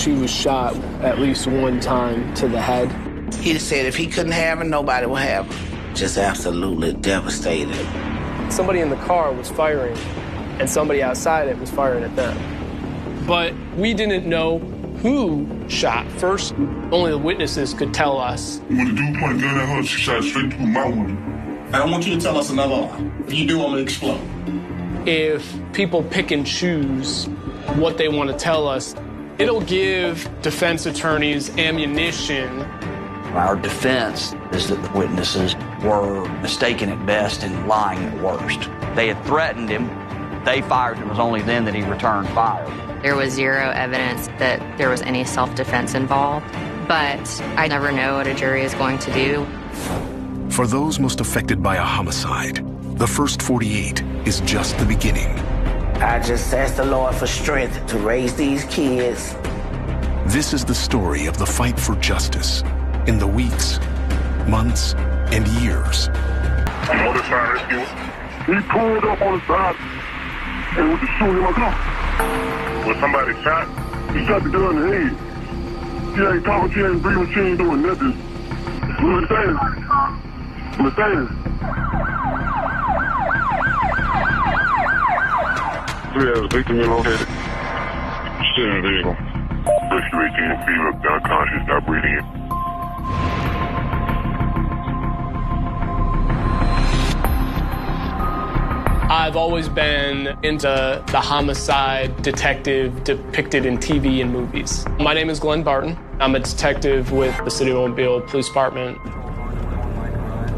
She was shot at least one time to the head. He said if he couldn't have her, nobody would have her. Just absolutely devastated. Somebody in the car was firing, and somebody outside it was firing at them. But we didn't know who shot first. Only the witnesses could tell us. When the dude pointed a gun at her, she shot straight through my window. I don't want you to tell us another lie. If you do, I'm gonna explode. If people pick and choose what they want to tell us, it'll give defense attorneys ammunition. Our defense is that the witnesses were mistaken at best and lying at worst. They had threatened him. They fired. It was only then that he returned fire. There was zero evidence that there was any self-defense involved, but I never know what a jury is going to do. For those most affected by a homicide, the first 48 is just the beginning. I just asked the Lord for strength to raise these kids. This is the story of the fight for justice in the weeks, months, and years. On the fire rescue. He pulled up on the side and went to shoot him a gun. When somebody shot, he shot the gun in the head. She ain't talking, she ain't breathing, she ain't doing nothing. Understand? Understand? Three as a victim, you located. Still in the vehicle. Rescue 18 female, unconscious, not breathing. I've always been into the homicide detective depicted in TV and movies. My name is Glenn Barton. I'm a detective with the City of Mobile Police Department.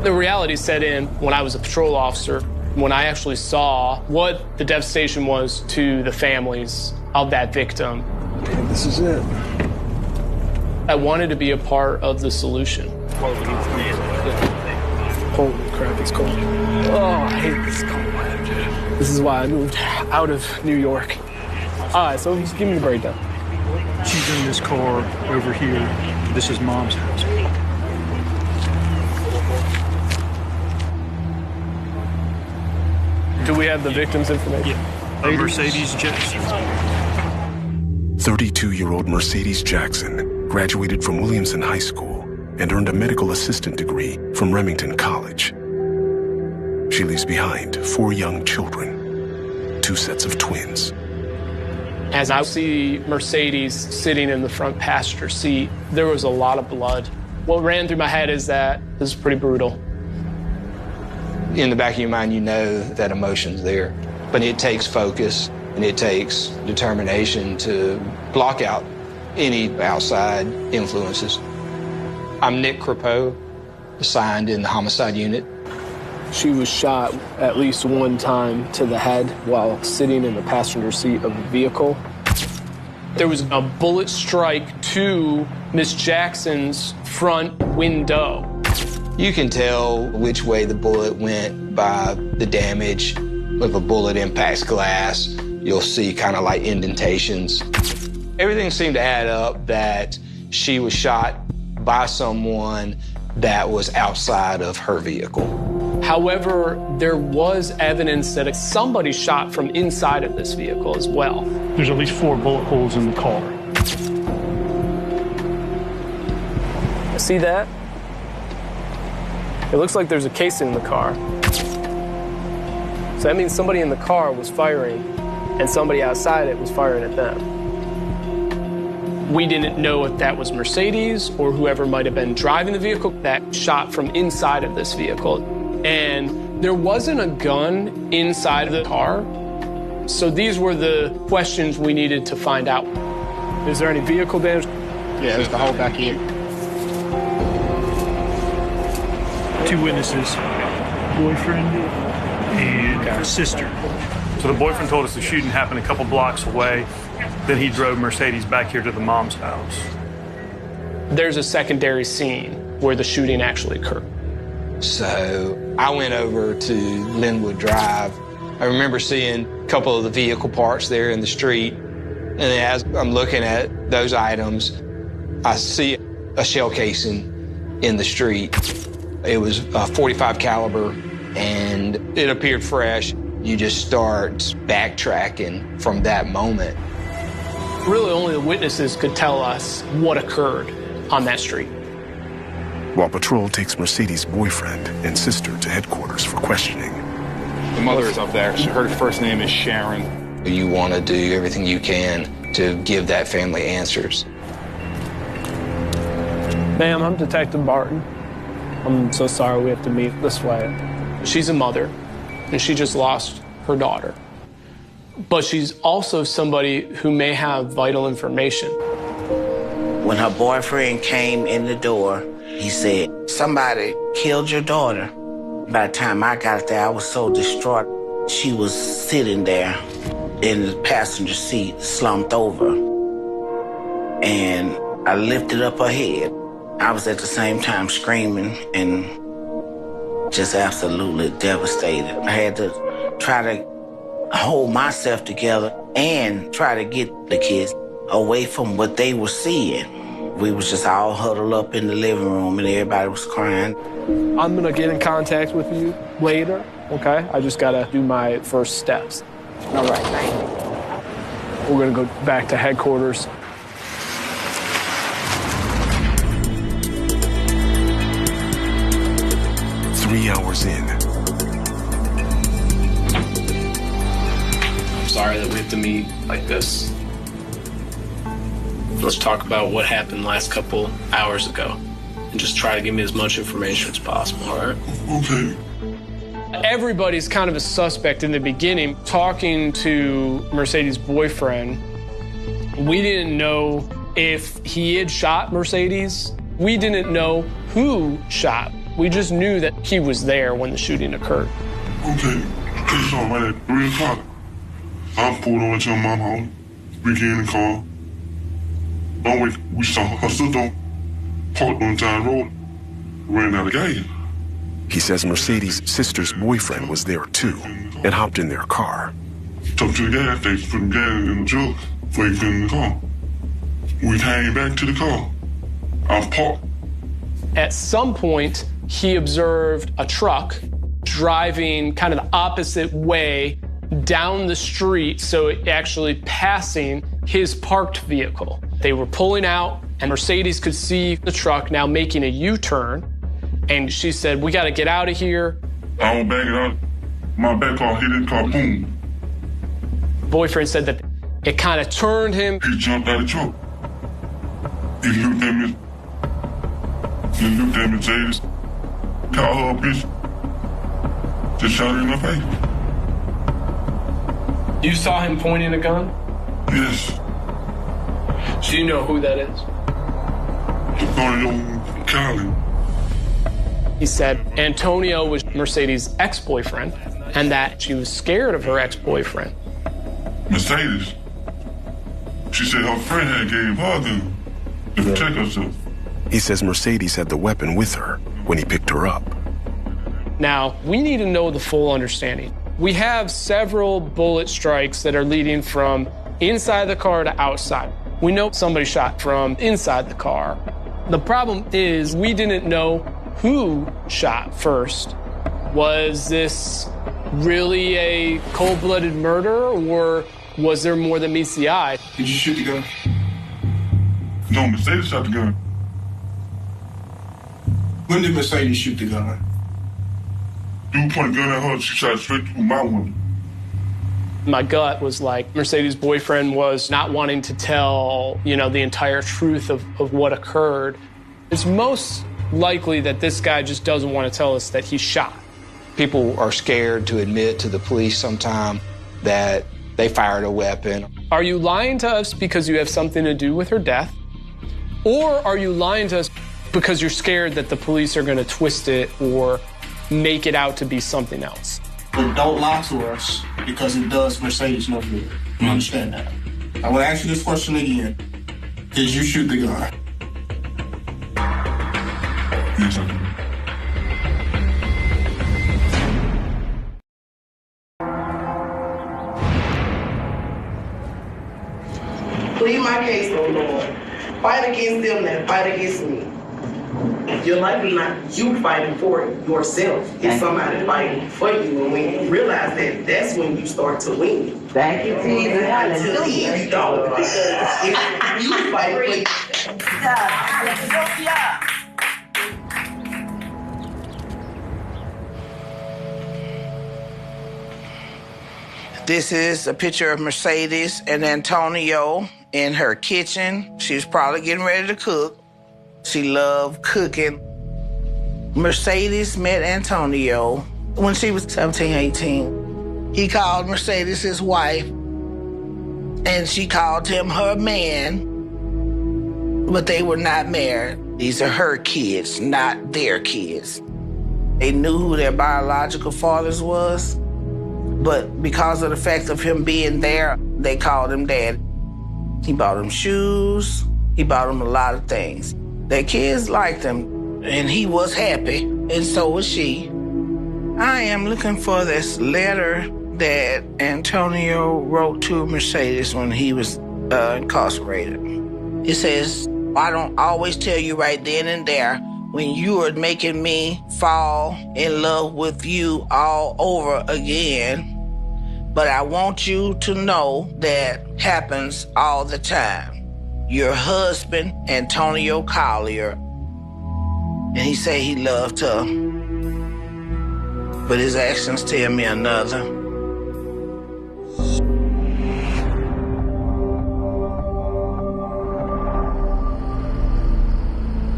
The reality set in when I was a patrol officer, when I actually saw what the devastation was to the families of that victim. I think this is it. I wanted to be a part of the solution. Holy crap, it's cold. Oh, I hate this cold weather. This is why I moved out of New York. All right, so just give me the breakdown. She's in this car over here. This is Mom's house. Do we have the victim's information? Yeah. Mercedes Jackson. 32-year-old Mercedes Jackson graduated from Williamson High School and earned a medical assistant degree from Remington College. She leaves behind 4 young children, 2 sets of twins. As I see Mercedes sitting in the front passenger seat, there was a lot of blood. What ran through my head is that this is pretty brutal. In the back of your mind, you know that emotion's there, but it takes focus and it takes determination to block out any outside influences. I'm Nick Crapeau, assigned in the homicide unit. She was shot at least one time to the head while sitting in the passenger seat of a vehicle. There was a bullet strike to Miss Jackson's front window. You can tell which way the bullet went by the damage. If a bullet impacts glass, you'll see kind of like indentations. Everything seemed to add up that she was shot by someone that was outside of her vehicle. However, there was evidence that somebody shot from inside of this vehicle as well. There's at least 4 bullet holes in the car. See that? It looks like there's a casing in the car. So that means somebody in the car was firing, and somebody outside it was firing at them. We didn't know if that was Mercedes or whoever might have been driving the vehicle that shot from inside of this vehicle. And there wasn't a gun inside of the car. So these were the questions we needed to find out. Is there any vehicle damage? Yeah, there's the whole back end. 2 witnesses, boyfriend and sister. So the boyfriend told us the shooting happened a couple blocks away. Then he drove Mercedes back here to the mom's house. There's a secondary scene where the shooting actually occurred. So I went over to Linwood Drive. I remember seeing a couple of the vehicle parts there in the street. And as I'm looking at those items, I see a shell casing in the street. It was a .45 caliber, and it appeared fresh. You just start backtracking from that moment. Really, only the witnesses could tell us what occurred on that street. While patrol takes Mercedes' boyfriend and sister to headquarters for questioning. The mother is up there. Her first name is Sharon. You want to do everything you can to give that family answers. Ma'am, I'm Detective Barton. I'm so sorry we have to meet this way. She's a mother, and she just lost her daughter. But she's also somebody who may have vital information. When her boyfriend came in the door, he said, "Somebody killed your daughter." By the time I got there, I was so distraught. She was sitting there in the passenger seat, slumped over. And I lifted up her head. I was at the same time screaming and just absolutely devastated. I had to try to hold myself together and try to get the kids away from what they were seeing. We was just all huddled up in the living room and everybody was crying. I'm gonna get in contact with you later, okay? I just gotta do my first steps. All right, thank you. We're gonna go back to headquarters. Three hours in. I'm sorry that we have to meet like this. Let's talk about what happened last couple hours ago and just try to give me as much information as possible, all right? Okay. Everybody's kind of a suspect in the beginning. Talking to Mercedes' boyfriend, we didn't know if he had shot Mercedes. We didn't know who shot. We just knew that he was there when the shooting occurred. Okay. Case on right at 3 o'clock. I pulled over to my house. We get in the car. Oh, wait, we saw her sister parked on the side road, ran out of gas. He says Mercedes' sister's boyfriend was there too and hopped in their car. Took to the gas station, put the gas in the truck before he got in the car. We came back to the car. I parked. At some point, he observed a truck driving kind of the opposite way down the street, so it actually passing his parked vehicle. They were pulling out, and Mercedes could see the truck now making a U-turn, and she said, "We got to get out of here." I was backing out. My back car hit his car, boom. Boyfriend said that it kind of turned him. He jumped out of the truck. He looked at me. He looked at Mercedes, called her a bitch, just shot her in the face. You saw him pointing a gun? Yes. Do you know who that is? Antonio Collins. He said Antonio was Mercedes' ex-boyfriend and that she was scared of her ex-boyfriend. Mercedes, she said her friend had gave her a gun to protect herself. He says Mercedes had the weapon with her when he picked her up. Now, we need to know the full understanding. We have several bullet strikes that are leading from inside the car to outside. We know somebody shot from inside the car. The problem is we didn't know who shot first. Was this really a cold-blooded murder, or was there more than meets the eye? Did you shoot the gun? No, Mercedes shot the gun. When did Mercedes shoot the gun? Dude pointed a gun at her, she shot straight through my window. My gut was like Mercedes' boyfriend was not wanting to tell, the entire truth of what occurred. It's most likely that this guy just doesn't want to tell us that he shot. People are scared to admit to the police sometime that they fired a weapon. Are you lying to us because you have something to do with her death? Or are you lying to us because you're scared that the police are going to twist it or make it out to be something else? But don't lie to us because it does Mercedes no good. You understand that? I will ask you this question again. Did you shoot the gun? Yes, I did. Plead my case, O Lord. Fight against them that fight against me. Your life is not you fighting for yourself. It's somebody fighting for you. And when you realize that, that's when you start to win. Thank you, Jesus. Until then, you don't. Because if you fight for This is a picture of Mercedes and Antonio in her kitchen. She was probably getting ready to cook. She loved cooking. Mercedes met Antonio when she was 17, 18. He called Mercedes his wife, and she called him her man, but they were not married. These are her kids, not their kids. They knew who their biological fathers was, but because of the fact of him being there, they called him Dad. He bought him shoes. He bought him a lot of things. Their kids liked him, and he was happy, and so was she. I am looking for this letter that Antonio wrote to Mercedes when he was incarcerated. It says, I don't always tell you right then and there when you are making me fall in love with you all over again, but I want you to know that happens all the time. Your husband, Antonio Collier, and he said he loved her, but his actions tell me another.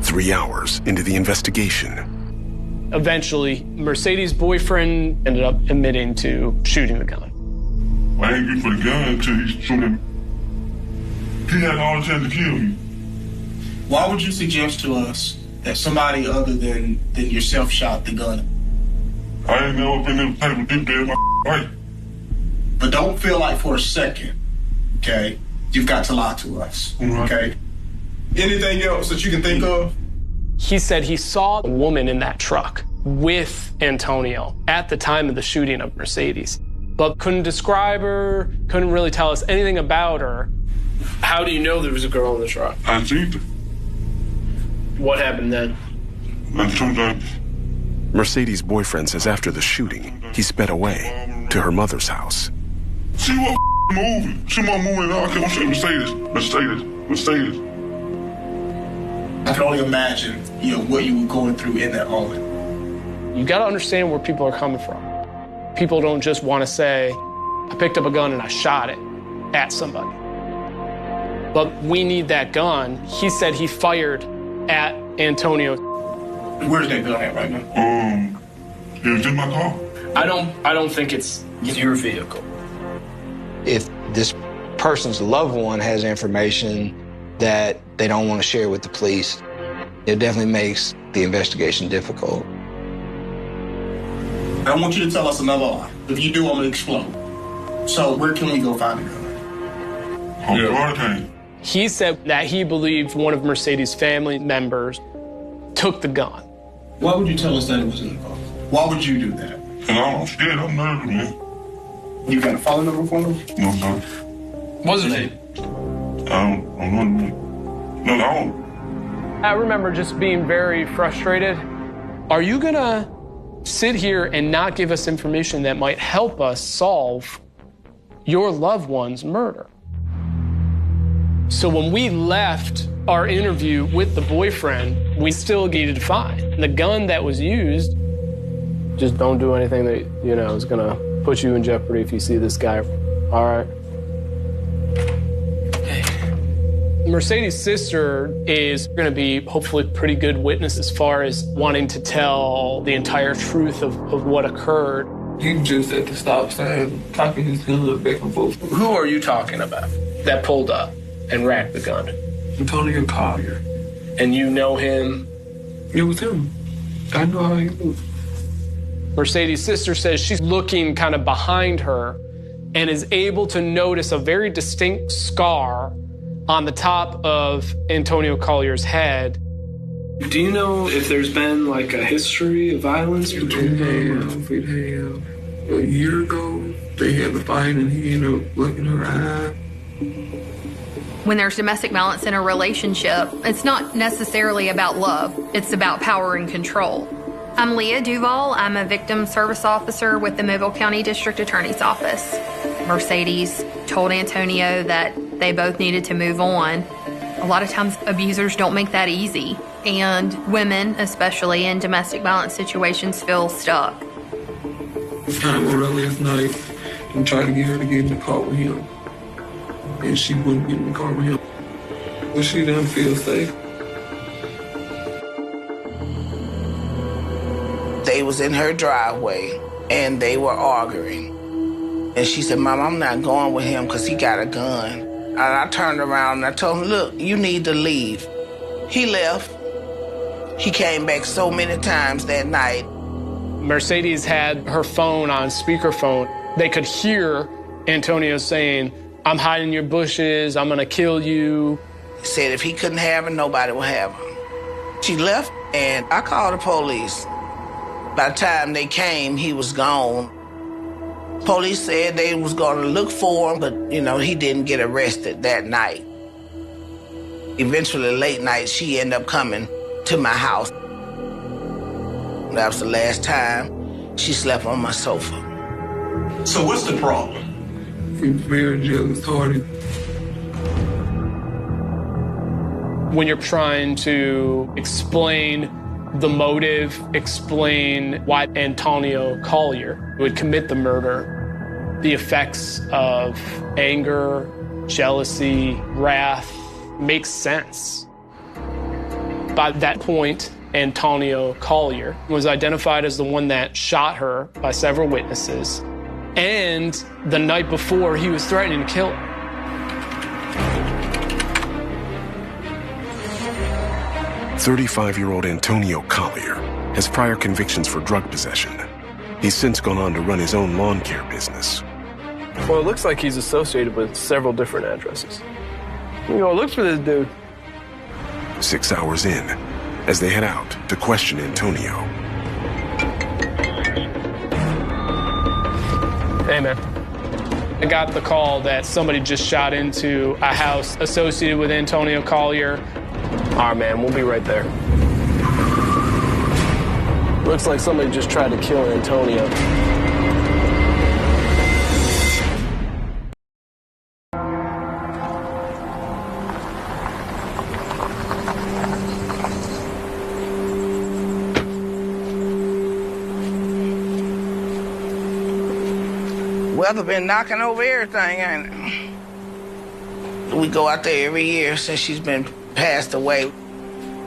Three hours into the investigation. Eventually, Mercedes' boyfriend ended up admitting to shooting the gun. I ain't get for the gun until he shot him. He had all the chance to kill me. Why would you suggest to us that somebody other than yourself shot the gun? I ain't never been in the type of deep day in my life. But don't feel like for a second, okay, you've got to lie to us, okay? Anything else that you can think of? He said he saw a woman in that truck with Antonio at the time of the shooting of Mercedes, but couldn't describe her, couldn't really tell us anything about her. How do you know there was a girl in the truck? I seen her. What happened then? Mercedes' boyfriend says after the shooting, he sped away to her mother's house. She was moving. She wasn't moving at all. I kept saying Mercedes. I can only imagine, what you were going through in that moment. You got to understand where people are coming from. People don't just want to say, I picked up a gun and I shot it at somebody. But we need that gun. He said he fired at Antonio. Where's that gun at right now? It was in my car. I don't think it's your vehicle. If this person's loved one has information that they don't want to share with the police, it definitely makes the investigation difficult. I want you to tell us another lie. If you do, I'm gonna explode. So where can we go find a gun? He said that he believed one of Mercedes' family members took the gun. Why would you tell us that it was in the car? Why would you do that? I'm scared. I'm nervous, man. You got a phone number for him? No, sir. What's his name? I don't know. No, I don't. I remember just being very frustrated. Are you gonna sit here and not give us information that might help us solve your loved one's murder? So when we left our interview with the boyfriend, we still needed to find the gun that was used. Just don't do anything that, is gonna put you in jeopardy if you see this guy. All right? Mercedes' sister is gonna be hopefully a pretty good witness as far as wanting to tell the entire truth of what occurred. He just at the stop sign talking his gun back and forth. Who are you talking about that pulled up and racked the gun? Antonio Collier. And you know him? It was him. I know how he looks. Mercedes' sister says she's looking kind of behind her and is able to notice a very distinct scar on the top of Antonio Collier's head. Do you know if there's been like a history of violence between them? A year ago, they had a fight and he ended up looking her eye. When there's domestic violence in a relationship, it's not necessarily about love. It's about power and control. I'm Leah Duval. I'm a victim service officer with the Mobile County District Attorney's Office. Mercedes told Antonio that they both needed to move on. A lot of times abusers don't make that easy, and women, especially in domestic violence situations, feel stuck. I went out last night and tried to get her to get in the car with him. And she wouldn't get in the car with him. But she didn't feel safe. They was in her driveway and they were arguing. And she said, Mom, I'm not going with him because he got a gun. And I turned around and I told him, look, you need to leave. He left. He came back so many times that night. Mercedes had her phone on speakerphone. They could hear Antonio saying, I'm hiding in your bushes, I'm gonna kill you. He said if he couldn't have her, nobody would have her. She left and I called the police. By the time they came, he was gone. Police said they was gonna look for him, but he didn't get arrested that night. Eventually, late night, she ended up coming to my house. That was the last time she slept on my sofa. So what's the problem? He's very jealous-hearted. When you're trying to explain the motive, explain why Antonio Collier would commit the murder, the effects of anger, jealousy, wrath makes sense. By that point, Antonio Collier was identified as the one that shot her by several witnesses. And the night before, he was threatening to kill her. "35-year-old Antonio Collier has prior convictions for drug possession. He's since gone on to run his own lawn care business. Well, it looks like he's associated with several different addresses. Look for this dude. 6 hours in, as they head out to question Antonio. Hey, man. I got the call that somebody just shot into a house associated with Antonio Collier. All right, man, we'll be right there. Looks like somebody just tried to kill Antonio. Weather been knocking over everything, ain't it? We go out there every year since she's been passed away.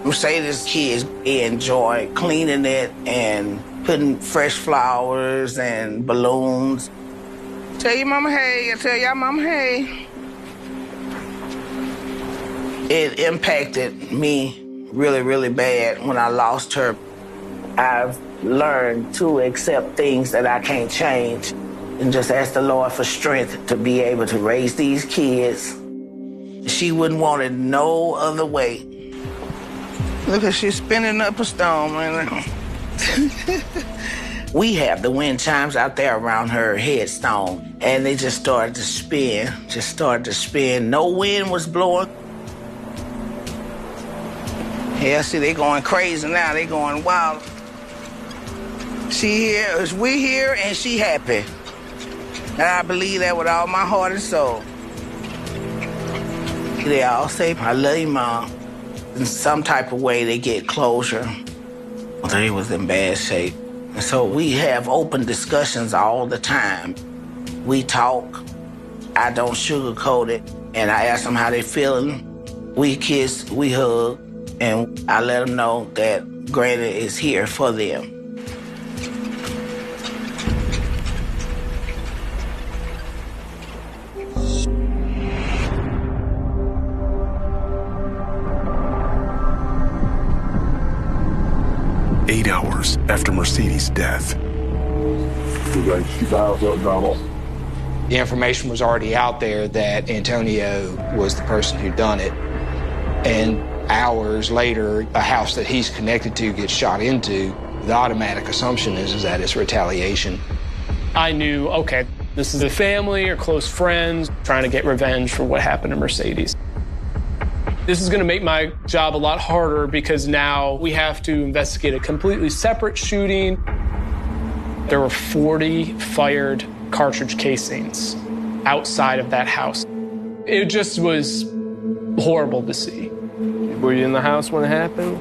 Mercedes kids enjoy cleaning it and putting fresh flowers and balloons. Tell your mama hey, I tell y'all mama hey. It impacted me really, really bad when I lost her. I've learned to accept things that I can't change and just ask the Lord for strength to be able to raise these kids. She wouldn't want it no other way. Look at she's spinning up a stone, man. We have the wind chimes out there around her headstone, and they just started to spin, No wind was blowing. Yeah, see, they going crazy now. They going wild. She here, we here, and she happy. And I believe that with all my heart and soul. They all say, I love you, Mom. In some type of way, they get closure. They was in bad shape. And so we have open discussions all the time. We talk. I don't sugarcoat it. And I ask them how they feeling. We kiss, we hug, and I let them know that Granny is here for them. After Mercedes' death. The information was already out there that Antonio was the person who done it. And hours later, a house that he's connected to gets shot into. The automatic assumption is that it's retaliation. I knew, okay, this is a family or close friends trying to get revenge for what happened to Mercedes. This is going to make my job a lot harder because now we have to investigate a completely separate shooting. There were 40 fired cartridge casings outside of that house. It just was horrible to see. Were you in the house when it happened?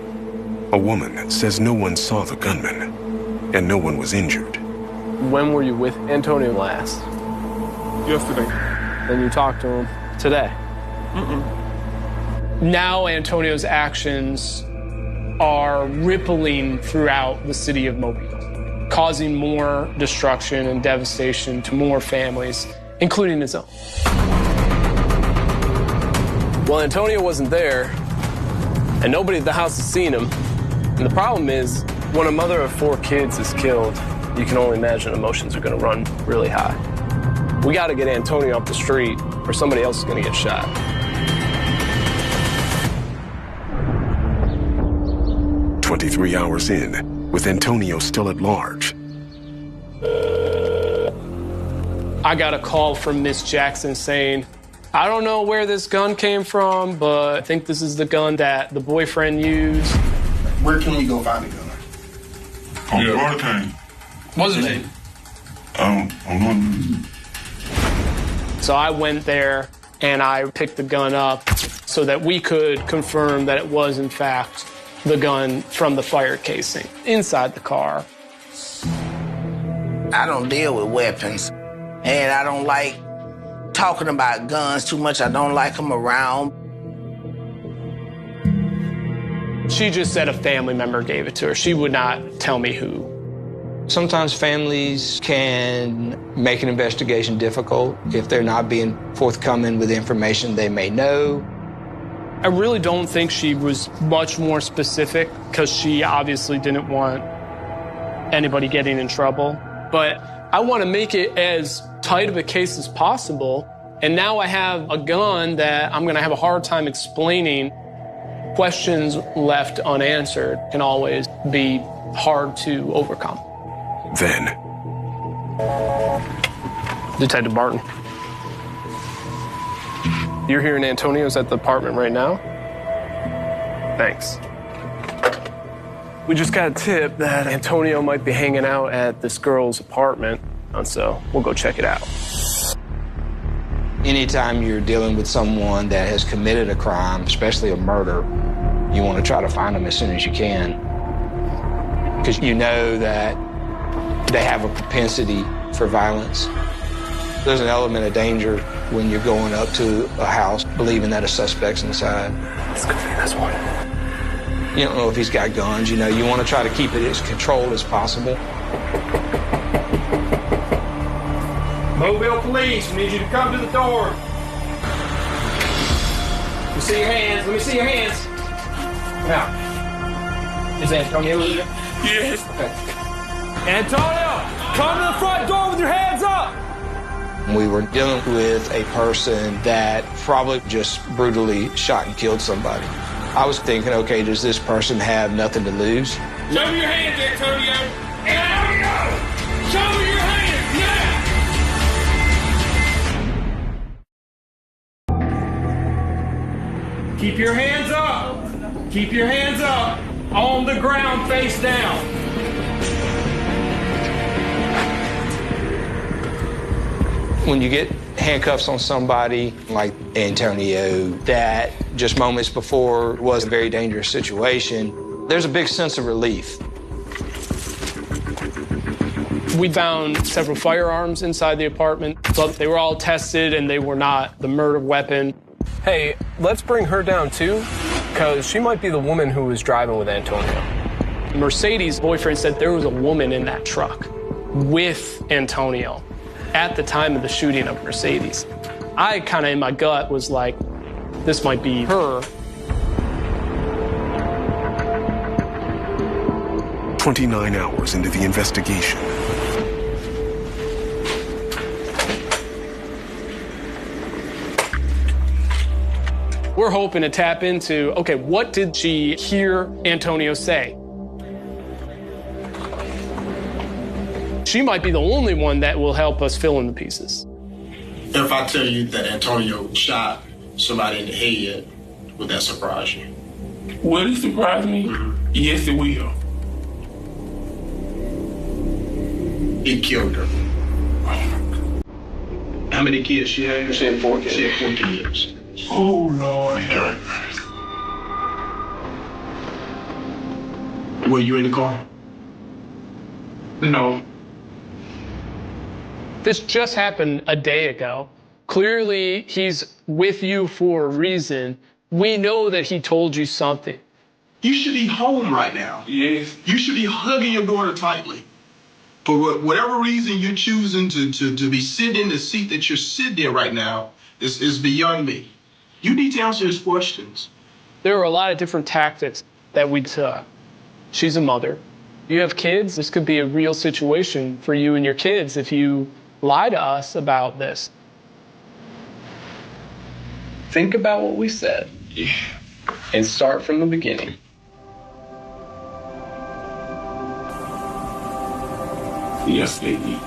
A woman says no one saw the gunman, and no one was injured. When were you with Antonio last? Yesterday. And you talked to him today? Now Antonio's actions are rippling throughout the city of Mobile, causing more destruction and devastation to more families, including his own. Well, Antonio wasn't there, and nobody at the house has seen him. And the problem is, when a mother of 4 kids is killed, you can only imagine emotions are going to run really high. We got to get Antonio off the street, or somebody else is going to get shot. "23 hours in, with Antonio still at large. I got a call from Miss Jackson saying, I don't know where this gun came from, but I think this is the gun that the boyfriend used. Where can we go find a gun? On Florida Cane. What's his name? I'm going So I went there and I picked the gun up so that we could confirm that it was, in fact, the gun from the fire casing inside the car. I don't deal with weapons, and I don't like talking about guns too much. I don't like them around. She just said a family member gave it to her. She would not tell me who. Sometimes families can make an investigation difficult if they're not being forthcoming with information they may know. I really don't think she was much more specific because she obviously didn't want anybody getting in trouble. But I want to make it as tight of a case as possible. And now I have a gun that I'm going to have a hard time explaining. Questions left unanswered can always be hard to overcome. Then, Detective Barton. You're here in Antonio's at the apartment right now? Thanks. We just got a tip that Antonio might be hanging out at this girl's apartment, and so we'll go check it out. Anytime you're dealing with someone that has committed a crime, especially a murder, you want to try to find them as soon as you can. Because you know that they have a propensity for violence. There's an element of danger when you're going up to a house believing that a suspect's inside. This could be this one. You don't know if he's got guns. You know, you want to try to keep it as controlled as possible. Mobile Police, we need you to come to the door. Let me see your hands. Let me see your hands. Now, is Antonio with you? Yes. Okay. Antonio, come to the front door with your hands up. We were dealing with a person that probably just brutally shot and killed somebody. I was thinking, okay, does this person have nothing to lose? Show me your hands, Antonio. Antonio, show me your hands, yeah. Keep your hands up. Keep your hands up. On the ground, face down. When you get handcuffs on somebody like Antonio, that just moments before was a very dangerous situation, there's a big sense of relief. We found several firearms inside the apartment, but they were all tested and they were not the murder weapon. Hey, let's bring her down too, because she might be the woman who was driving with Antonio. Mercedes' boyfriend said there was a woman in that truck with Antonio at the time of the shooting of Mercedes. I kind of in my gut was like, this might be her. 29 hours into the investigation. We're hoping to tap into, okay, what did she hear Antonio say? She might be the only one that will help us fill in the pieces. If I tell you that Antonio shot somebody in the head, Would that surprise you? Will it surprise me? Yes, it will. He killed her. How many kids she had? She had 4 kids. She had 4 kids. Oh, Lord. Were you in the car? No. This just happened a day ago. Clearly, he's with you for a reason. We know that he told you something. You should be home right now. Yes. You should be hugging your daughter tightly. For whatever reason you're choosing to be sitting in the seat that you're sitting in right now is beyond me. You need to answer his questions. There were a lot of different tactics that we took. She's a mother. You have kids. This could be a real situation for you and your kids if you lie to us about this. Think about what we said and start from the beginning. Yesterday,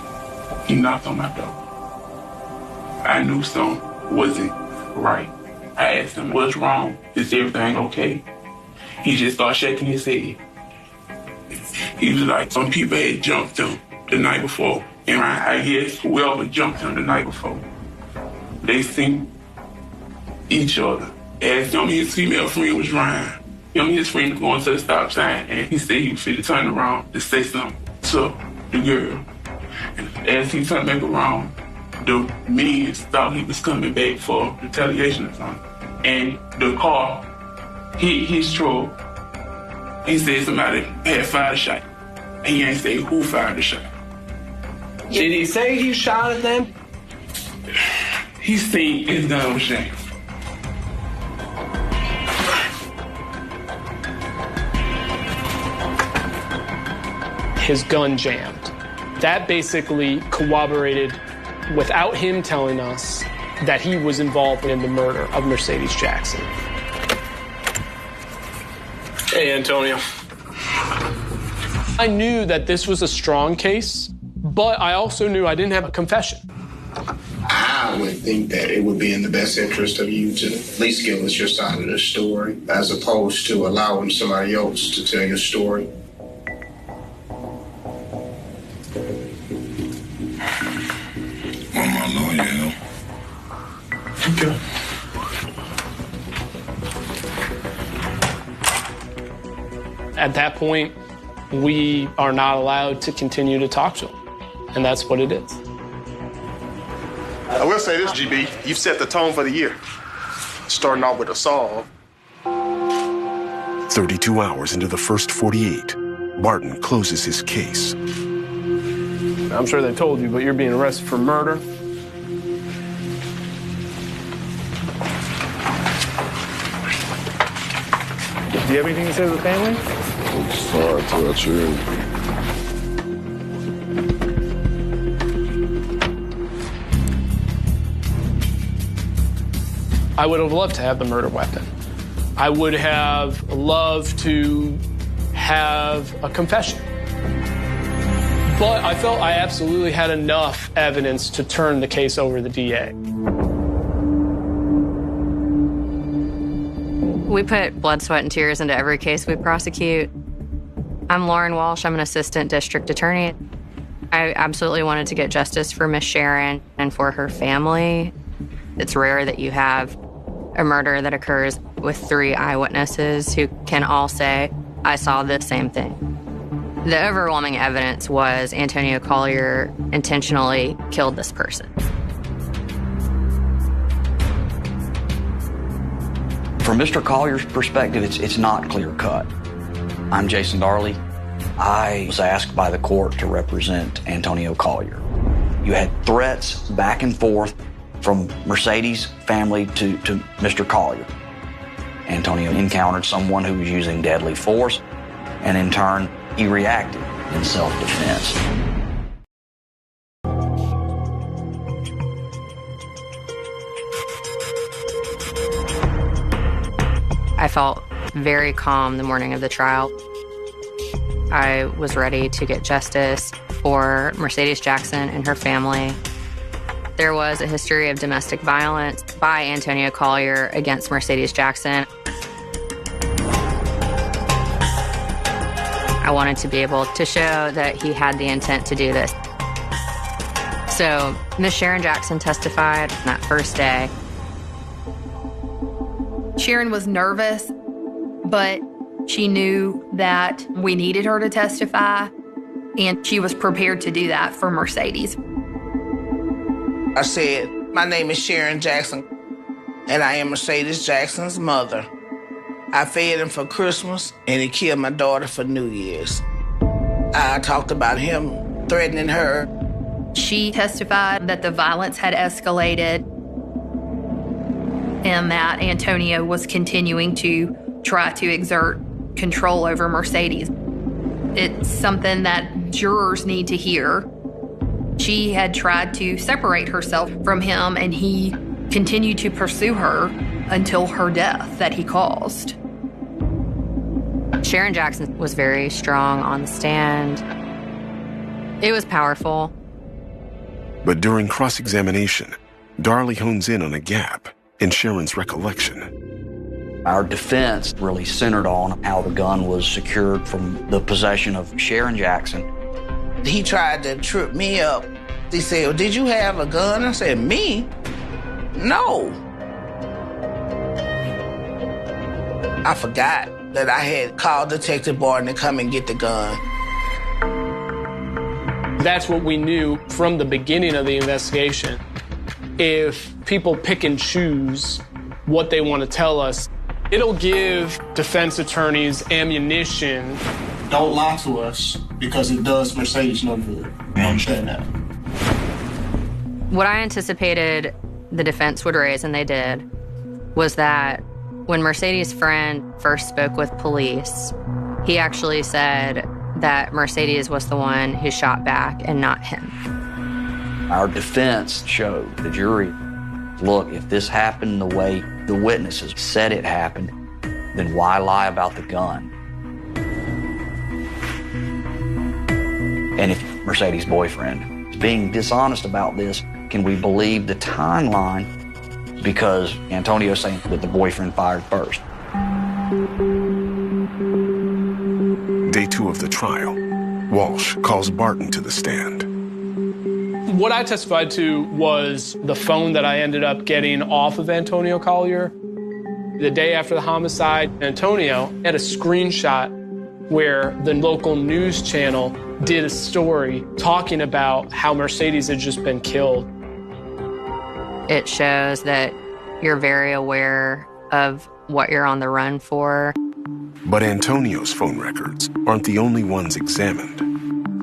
he knocked on my door. I knew something wasn't right. I asked him, what's wrong? Is everything okay? He just started shaking his head. He was like, some people had jumped him the night before. And I guess whoever jumped him the night before, they seen each other. Asked him, his female friend was Ryan. Him and his friend was going to the stop sign, and he said he was finna turn around to say something to the girl. And as he turned back around, the men thought he was coming back for retaliation or something. And the car hit his truck. He said somebody had fired a shot. And he ain't say who fired the shot. Did he say he shot at them? He seen his gun was shame. His gun jammed. That basically corroborated, without him telling us, that he was involved in the murder of Mercedes Jackson. Hey, Antonio. I knew that this was a strong case, but I also knew I didn't have a confession. I would think that it would be in the best interest of you to at least give us your side of the story, as opposed to allowing somebody else to tell your story. I'm my lawyer. Okay. At that point, we are not allowed to continue to talk to him, and that's what it is. I will say this, GB, you've set the tone for the year. Starting off with a song. 32 hours into the first 48, Barton closes his case. I'm sure they told you, but you're being arrested for murder. Do you have anything to say to the family? I'm sorry to let you in. I would have loved to have the murder weapon. I would have loved to have a confession. But I felt I absolutely had enough evidence to turn the case over to the DA. We put blood, sweat, and tears into every case we prosecute. I'm Lauren Walsh. I'm an assistant district attorney. I absolutely wanted to get justice for Miss Sharon and for her family. It's rare that you have a murder that occurs with 3 eyewitnesses who can all say, I saw the same thing. The overwhelming evidence was Antonio Collier intentionally killed this person. From Mr. Collier's perspective, it's not clear-cut. I'm Jason Darley. I was asked by the court to represent Antonio Collier. You had threats back and forth from Mercedes' family to Mr. Collier. Antonio encountered someone who was using deadly force, and in turn, he reacted in self-defense. I felt very calm the morning of the trial. I was ready to get justice for Mercedes Jackson and her family. There was a history of domestic violence by Antonio Collier against Mercedes Jackson. I wanted to be able to show that he had the intent to do this. So Ms. Sharon Jackson testified on that first day. Sharon was nervous, but she knew that we needed her to testify, and she was prepared to do that for Mercedes. I said, my name is Sharon Jackson, and I am Mercedes Jackson's mother. I fed him for Christmas, and he killed my daughter for New Year's. I talked about him threatening her. She testified that the violence had escalated and that Antonio was continuing to try to exert control over Mercedes. It's something that jurors need to hear. She had tried to separate herself from him, and he continued to pursue her until her death that he caused. Sharon Jackson was very strong on the stand. It was powerful. But during cross-examination, Darley hones in on a gap in Sharon's recollection. Our defense really centered on how the gun was secured from the possession of Sharon Jackson. He tried to trip me up. He said, well, did you have a gun? I said, me? No. I forgot that I had called Detective Barton to come and get the gun. That's what we knew from the beginning of the investigation. If people pick and choose what they want to tell us, it'll give defense attorneys ammunition. Don't lie to us because it does Mercedes no good. You understand that? What I anticipated the defense would raise, and they did, was that when Mercedes' friend first spoke with police, he actually said that Mercedes was the one who shot back and not him. Our defense showed the jury, look, if this happened the way the witnesses said it happened, then why lie about the gun? And if Mercedes' boyfriend is being dishonest about this, can we believe the timeline? Because Antonio's saying that the boyfriend fired first. Day 2 of the trial, Walsh calls Barton to the stand. What I testified to was the phone that I ended up getting off of Antonio Collier. The day after the homicide, Antonio had a screenshot where the local news channel did a story talking about how Mercedes had just been killed. It shows that you're very aware of what you're on the run for. But Antonio's phone records aren't the only ones examined.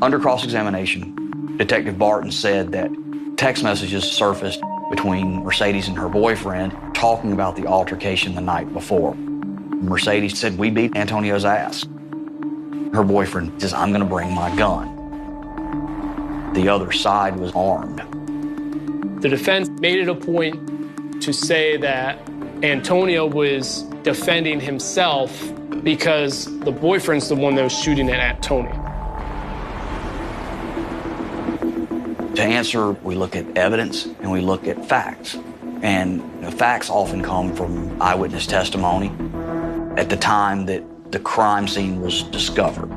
Under cross-examination, Detective Barton said that text messages surfaced between Mercedes and her boyfriend talking about the altercation the night before. Mercedes said, we beat Antonio's ass. Her boyfriend says, I'm gonna bring my gun. The other side was armed. The defense made it a point to say that Antonio was defending himself because the boyfriend's the one that was shooting at Antonio. To answer, we look at evidence and we look at facts. And facts often come from eyewitness testimony at the time that the crime scene was discovered.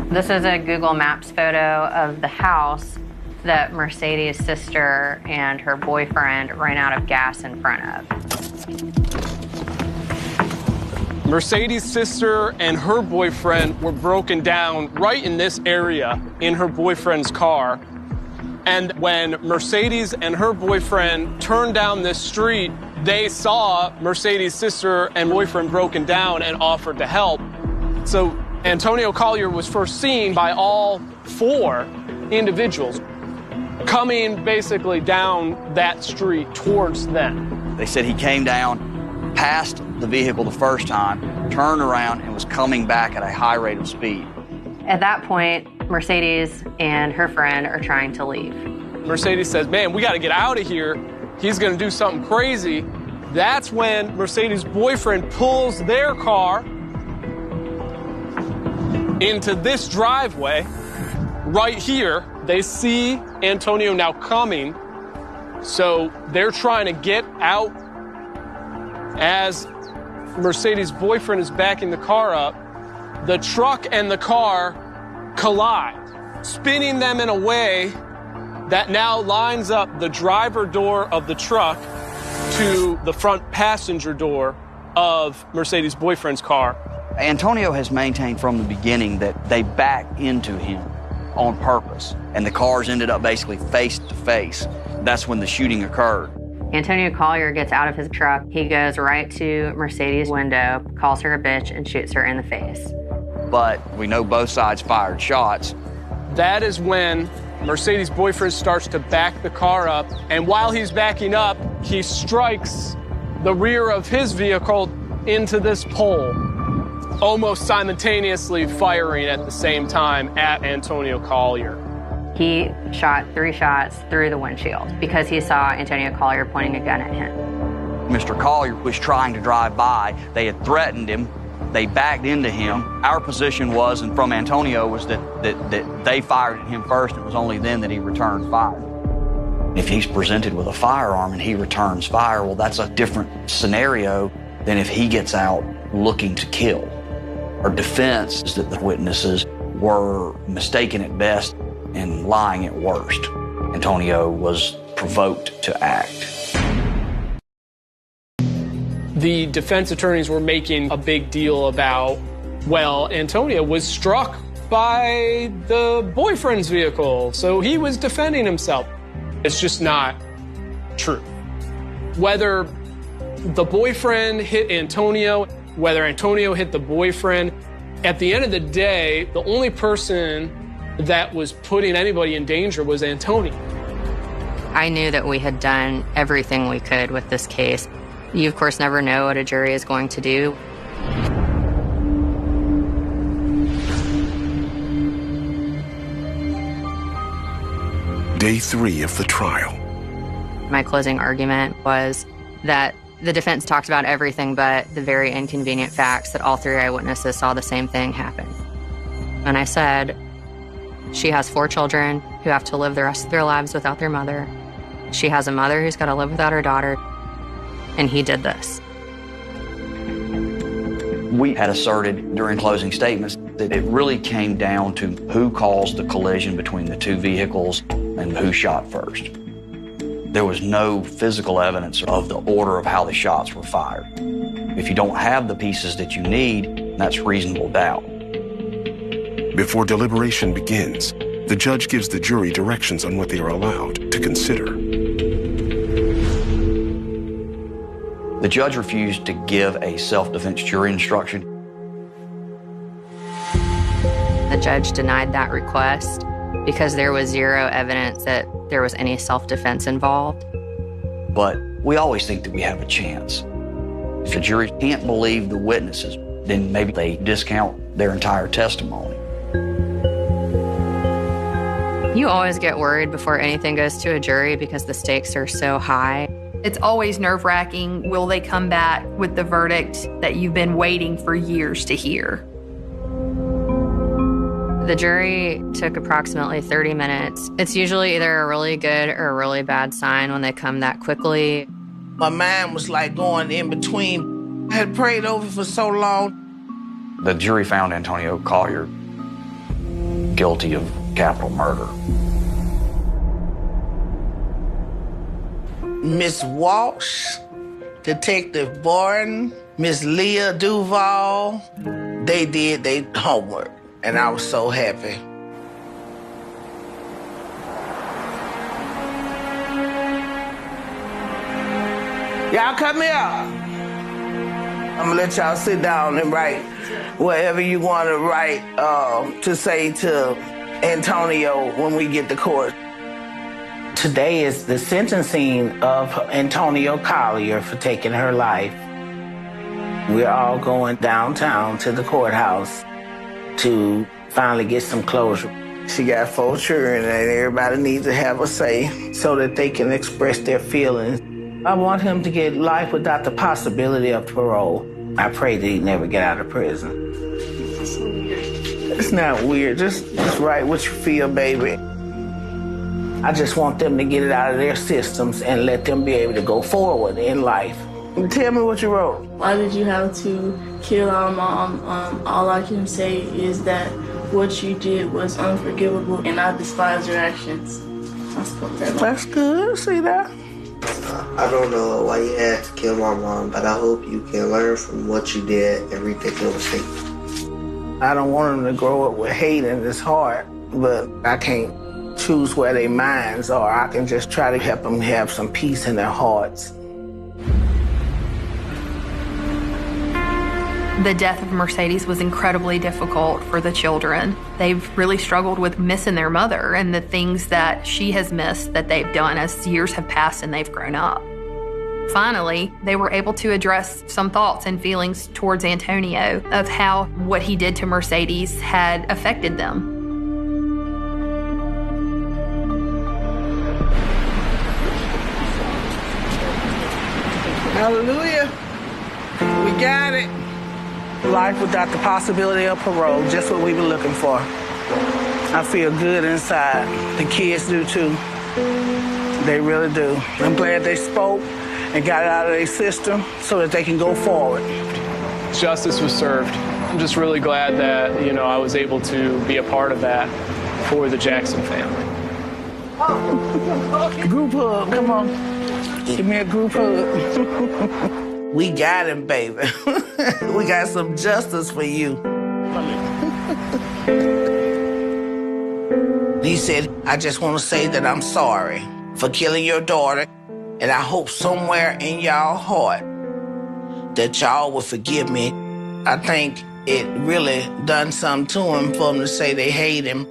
This is a Google Maps photo of the house that Mercedes' sister and her boyfriend ran out of gas in front of. Mercedes' sister and her boyfriend were broken down right in this area in her boyfriend's car. And when Mercedes and her boyfriend turned down this street, they saw Mercedes' sister and boyfriend broken down and offered to help. So Antonio Collier was first seen by all 4 individuals coming basically down that street towards them. They said he came down, passed the vehicle the first time, turned around, and was coming back at a high rate of speed. At that point, Mercedes and her friend are trying to leave. Mercedes says, man, we got to get out of here. He's going to do something crazy. That's when Mercedes' boyfriend pulls their car into this driveway right here. They see Antonio now coming, so they're trying to get out as Mercedes' boyfriend is backing the car up. the truck and the car collide, spinning them in a way that now lines up the driver door of the truck to the front passenger door of Mercedes' boyfriend's car. Antonio has maintained from the beginning that they backed into him on purpose, and the cars ended up basically face to face. That's when the shooting occurred. Antonio Collier gets out of his truck. He goes right to Mercedes' window, calls her a bitch, and shoots her in the face. But we know both sides fired shots. That is when Mercedes' boyfriend starts to back the car up, and while he's backing up, he strikes the rear of his vehicle into this pole, almost simultaneously firing at the same time at Antonio Collier. He shot 3 shots through the windshield because he saw Antonio Collier pointing a gun at him. Mr. Collier was trying to drive by. They had threatened him. They backed into him. Our position was, and from Antonio, was that they fired at him first. It was only then that he returned fire. If he's presented with a firearm and he returns fire, well, that's a different scenario than if he gets out looking to kill. Our defense is that the witnesses were mistaken at best and lying at worst. Antonio was provoked to act. The defense attorneys were making a big deal about, well, Antonio was struck by the boyfriend's vehicle, so he was defending himself. It's just not true. Whether the boyfriend hit Antonio, whether Antonio hit the boyfriend, at the end of the day, the only person that was putting anybody in danger was Antonio. I knew that we had done everything we could with this case. You, of course, never know what a jury is going to do. Day 3 of the trial. My closing argument was that the defense talked about everything but the very inconvenient facts that all 3 eyewitnesses saw the same thing happen. And I said, she has 4 children who have to live the rest of their lives without their mother. She has a mother who's got to live without her daughter. And he did this. We had asserted during closing statements that it really came down to who caused the collision between the 2 vehicles and who shot first. There was no physical evidence of the order of how the shots were fired. If you don't have the pieces that you need, that's reasonable doubt. Before deliberation begins, the judge gives the jury directions on what they are allowed to consider. The judge refused to give a self-defense jury instruction. The judge denied that request because there was 0 evidence that there was any self-defense involved. But we always think that we have a chance. If the jury can't believe the witnesses, then maybe they discount their entire testimony. You always get worried before anything goes to a jury because the stakes are so high. It's always nerve-wracking. Will they come back with the verdict that you've been waiting for years to hear? The jury took approximately 30 minutes. It's usually either a really good or a really bad sign when they come that quickly. My mind was like going in between. I had prayed over for so long. The jury found Antonio Collier guilty of capital murder. Miss Walsh, Detective Barton, Miss Leah Duval, they did their homework, and I was so happy. Y'all come here. I'm gonna let y'all sit down and write whatever you want to write to say to Antonio when we get to court. Today is the sentencing of Antonio Collier for taking her life. We're all going downtown to the courthouse to finally get some closure. She got 4 children and everybody needs to have a say so that they can express their feelings. I want him to get life without the possibility of parole. I pray that he never get out of prison. It's not weird. Just write what you feel, baby. I just want them to get it out of their systems and let them be able to go forward in life Tell me what you wrote. Why did you have to kill our mom? All I can say is that what you did was unforgivable, and I despise your actions. That's good. See that? I don't know why you had to kill my mom, but I hope you can learn from what you did and rethink your mistake. I don't want them to grow up with hate in his heart, but I can't choose where their minds are. I can just try to help them have some peace in their hearts. The death of Mercedes was incredibly difficult for the children. They've really struggled with missing their mother and the things that she has missed that they've done as years have passed and they've grown up. Finally, they were able to address some thoughts and feelings towards Antonio of how what he did to Mercedes had affected them. Hallelujah. We got it. Life without the possibility of parole, just what we were looking for. I feel good inside. The kids do too. They really do. I'm glad they spoke and got it out of their system so that they can go forward. Justice was served. I'm just really glad that, I was able to be a part of that for the Jackson family. Group hug, come on. Give me a group hug. We got him, baby. We got some justice for you. He said, I just want to say that I'm sorry for killing your daughter, and I hope somewhere in y'all heart that y'all will forgive me. I think it really done something to him for him to say they hate him.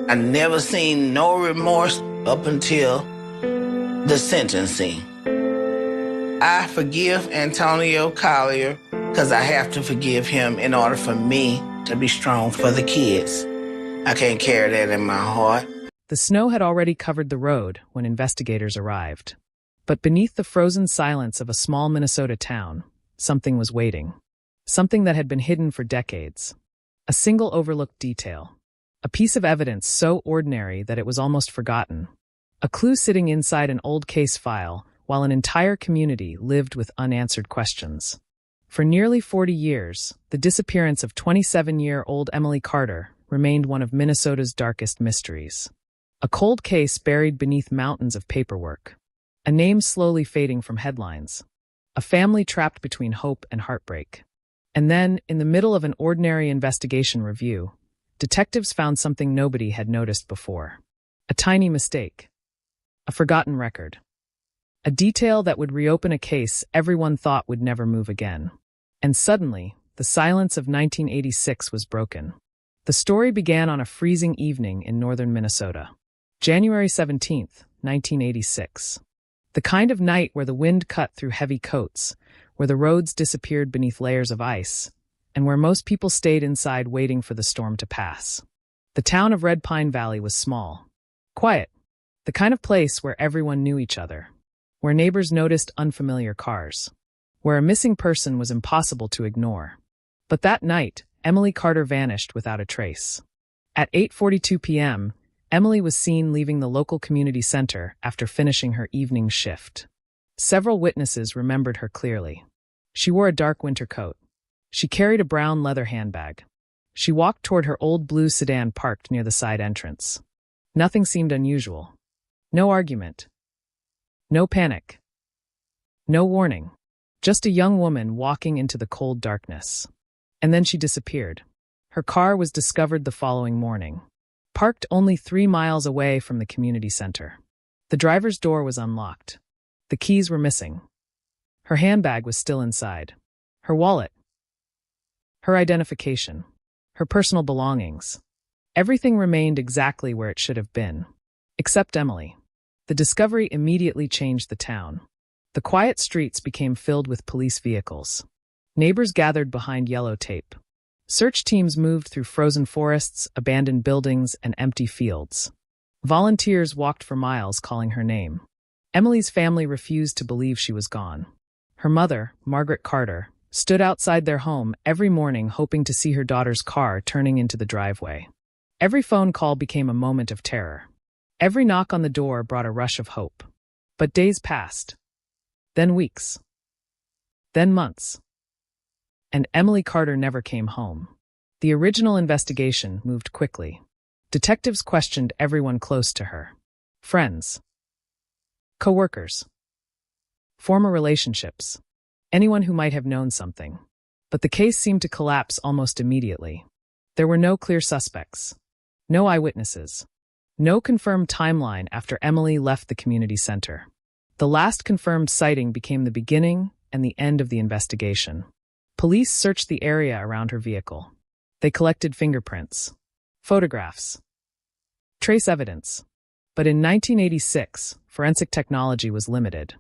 I never seen no remorse up until the sentencing. I forgive Antonio Collier because I have to forgive him in order for me to be strong for the kids. I can't carry that in my heart. The snow had already covered the road when investigators arrived. But beneath the frozen silence of a small Minnesota town, something was waiting. Something that had been hidden for decades. A single overlooked detail. A piece of evidence so ordinary that it was almost forgotten. A clue sitting inside an old case file while an entire community lived with unanswered questions. For nearly 40 years, the disappearance of 27-year-old Emily Carter remained one of Minnesota's darkest mysteries. A cold case buried beneath mountains of paperwork. A name slowly fading from headlines. A family trapped between hope and heartbreak. And then, in the middle of an ordinary investigation review, detectives found something nobody had noticed before. A tiny mistake. A forgotten record. A detail that would reopen a case everyone thought would never move again. And suddenly, the silence of 1986 was broken. The story began on a freezing evening in northern Minnesota. January 17th, 1986. The kind of night where the wind cut through heavy coats, where the roads disappeared beneath layers of ice, and where most people stayed inside waiting for the storm to pass. The town of Red Pine Valley was small. Quiet. The kind of place where everyone knew each other. Where neighbors noticed unfamiliar cars. Where a missing person was impossible to ignore. But that night, Emily Carter vanished without a trace. At 8:42 p.m., Emily was seen leaving the local community center after finishing her evening shift. Several witnesses remembered her clearly. She wore a dark winter coat. She carried a brown leather handbag. She walked toward her old blue sedan parked near the side entrance. Nothing seemed unusual. No argument. No panic. No warning. Just a young woman walking into the cold darkness. And then she disappeared. Her car was discovered the following morning. Parked only 3 miles away from the community center. The driver's door was unlocked. The keys were missing. Her handbag was still inside. Her wallet. Her identification. Her personal belongings. Everything remained exactly where it should have been. Except Emily. The discovery immediately changed the town. The quiet streets became filled with police vehicles. Neighbors gathered behind yellow tape. Search teams moved through frozen forests, abandoned buildings, and empty fields. Volunteers walked for miles calling her name. Emily's family refused to believe she was gone. Her mother, Margaret Carter, stood outside their home every morning hoping to see her daughter's car turning into the driveway. Every phone call became a moment of terror. Every knock on the door brought a rush of hope. But days passed. Then weeks. then months. And Emily Carter never came home. The original investigation moved quickly. Detectives questioned everyone close to her. Friends, co-workers, former relationships, anyone who might have known something. But the case seemed to collapse almost immediately. There were no clear suspects, no eyewitnesses, no confirmed timeline after Emily left the community center. The last confirmed sighting became the beginning and the end of the investigation. Police searched the area around her vehicle. They collected fingerprints, photographs, trace evidence. But in 1986, forensic technology was limited.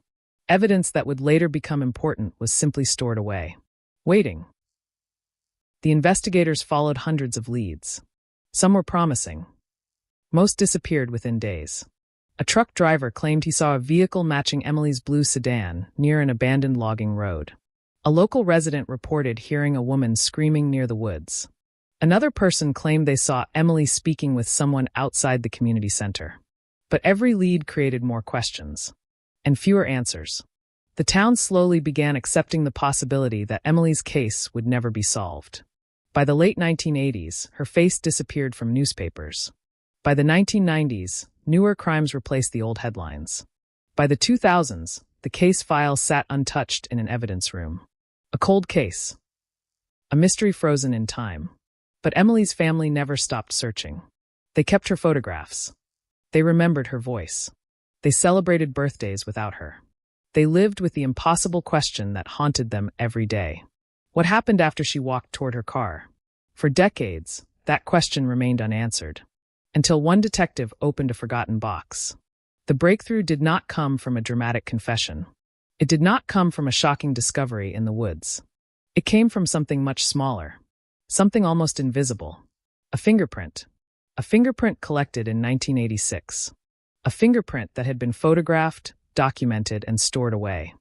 Evidence that would later become important was simply stored away, waiting. The investigators followed hundreds of leads. Some were promising. Most disappeared within days. A truck driver claimed he saw a vehicle matching Emily's blue sedan near an abandoned logging road. A local resident reported hearing a woman screaming near the woods. Another person claimed they saw Emily speaking with someone outside the community center. But every lead created more questions and fewer answers. The town slowly began accepting the possibility that Emily's case would never be solved. By the late 1980s, her face disappeared from newspapers. By the 1990s, newer crimes replaced the old headlines. By the 2000s, the case file sat untouched in an evidence room. A cold case. A mystery frozen in time. But Emily's family never stopped searching. They kept her photographs. They remembered her voice. They celebrated birthdays without her. They lived with the impossible question that haunted them every day. What happened after she walked toward her car? For decades, that question remained unanswered. Until one detective opened a forgotten box. The breakthrough did not come from a dramatic confession. It did not come from a shocking discovery in the woods. It came from something much smaller. Something almost invisible. A fingerprint. A fingerprint collected in 1986. A fingerprint that had been photographed, documented, and stored away,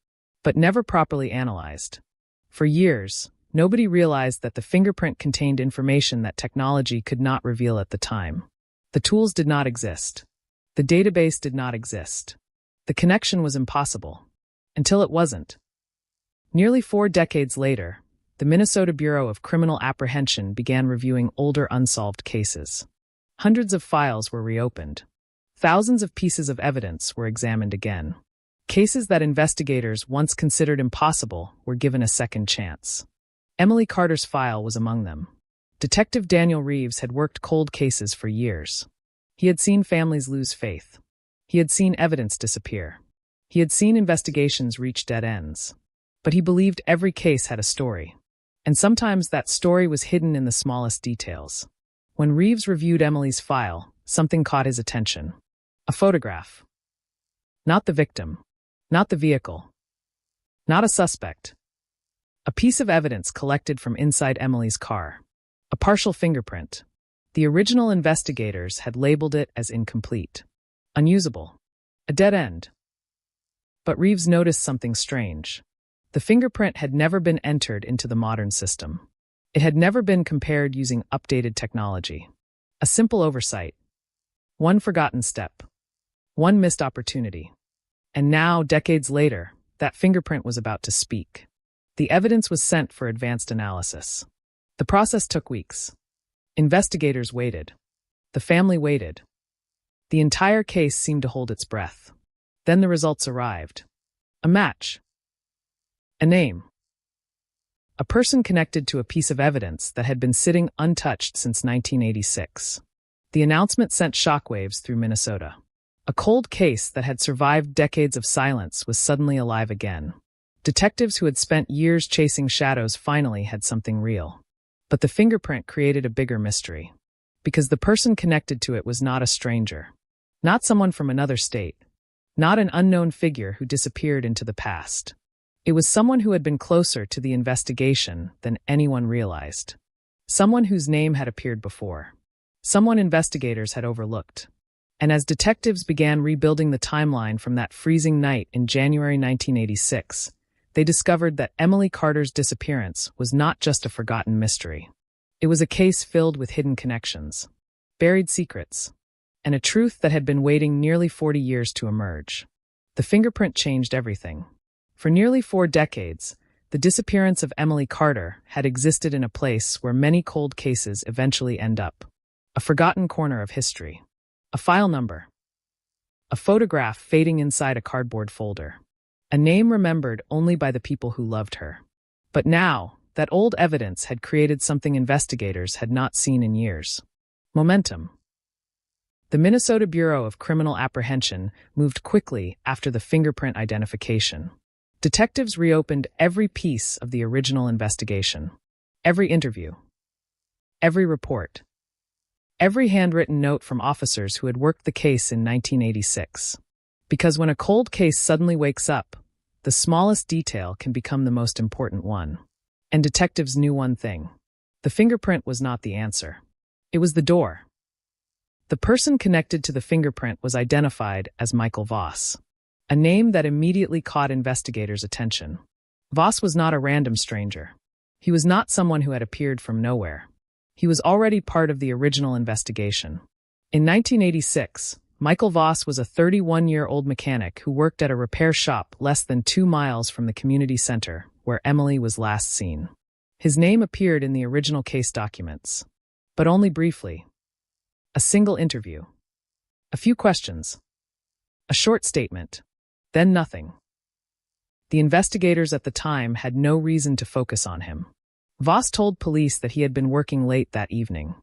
but never properly analyzed. For years, nobody realized that the fingerprint contained information that technology could not reveal at the time. The tools did not exist. The database did not exist. The connection was impossible. Until it wasn't. Nearly 4 decades later, the Minnesota Bureau of Criminal Apprehension began reviewing older unsolved cases. Hundreds of files were reopened. Thousands of pieces of evidence were examined again. Cases that investigators once considered impossible were given a second chance. Emily Carter's file was among them. Detective Daniel Reeves had worked cold cases for years. He had seen families lose faith. He had seen evidence disappear. He had seen investigations reach dead ends. But he believed every case had a story. And sometimes that story was hidden in the smallest details. When Reeves reviewed Emily's file, something caught his attention. A photograph. Not the victim. Not the vehicle. Not a suspect. A piece of evidence collected from inside Emily's car. A partial fingerprint. The original investigators had labeled it as incomplete. Unusable. A dead end. But Reeves noticed something strange. The fingerprint had never been entered into the modern system. It had never been compared using updated technology. A simple oversight. One forgotten step. One missed opportunity. And now, decades later, that fingerprint was about to speak. The evidence was sent for advanced analysis. The process took weeks. Investigators waited. The family waited. The entire case seemed to hold its breath. Then the results arrived. A match. A name. A person connected to a piece of evidence that had been sitting untouched since 1986. The announcement sent shockwaves through Minnesota. A cold case that had survived decades of silence was suddenly alive again. Detectives who had spent years chasing shadows finally had something real. But the fingerprint created a bigger mystery. Because the person connected to it was not a stranger. Not someone from another state. Not an unknown figure who disappeared into the past. It was someone who had been closer to the investigation than anyone realized. Someone whose name had appeared before. Someone investigators had overlooked. And as detectives began rebuilding the timeline from that freezing night in January 1986, they discovered that Emily Carter's disappearance was not just a forgotten mystery. It was a case filled with hidden connections, buried secrets, and a truth that had been waiting nearly 40 years to emerge. The fingerprint changed everything. For nearly 4 decades, The disappearance of Emily Carter had existed in a place where many cold cases eventually end up. A forgotten corner of history. A file number. A photograph fading inside a cardboard folder. A name remembered only by the people who loved her. But now, that old evidence had created something investigators had not seen in years. Momentum. The Minnesota Bureau of Criminal Apprehension moved quickly after the fingerprint identification. Detectives reopened every piece of the original investigation. Every interview. Every report. Every handwritten note from officers who had worked the case in 1986. Because when a cold case suddenly wakes up, the smallest detail can become the most important one. And detectives knew one thing. The fingerprint was not the answer. It was the door. The person connected to the fingerprint was identified as Michael Voss, a name that immediately caught investigators' attention. Voss was not a random stranger. He was not someone who had appeared from nowhere. He was already part of the original investigation. In 1986, Michael Voss was a 31-year-old mechanic who worked at a repair shop less than 2 miles from the community center where Emily was last seen. His name appeared in the original case documents, but only briefly. A single interview. A few questions. A short statement. Then nothing. The investigators at the time had no reason to focus on him. Voss told police that he had been working late that evening.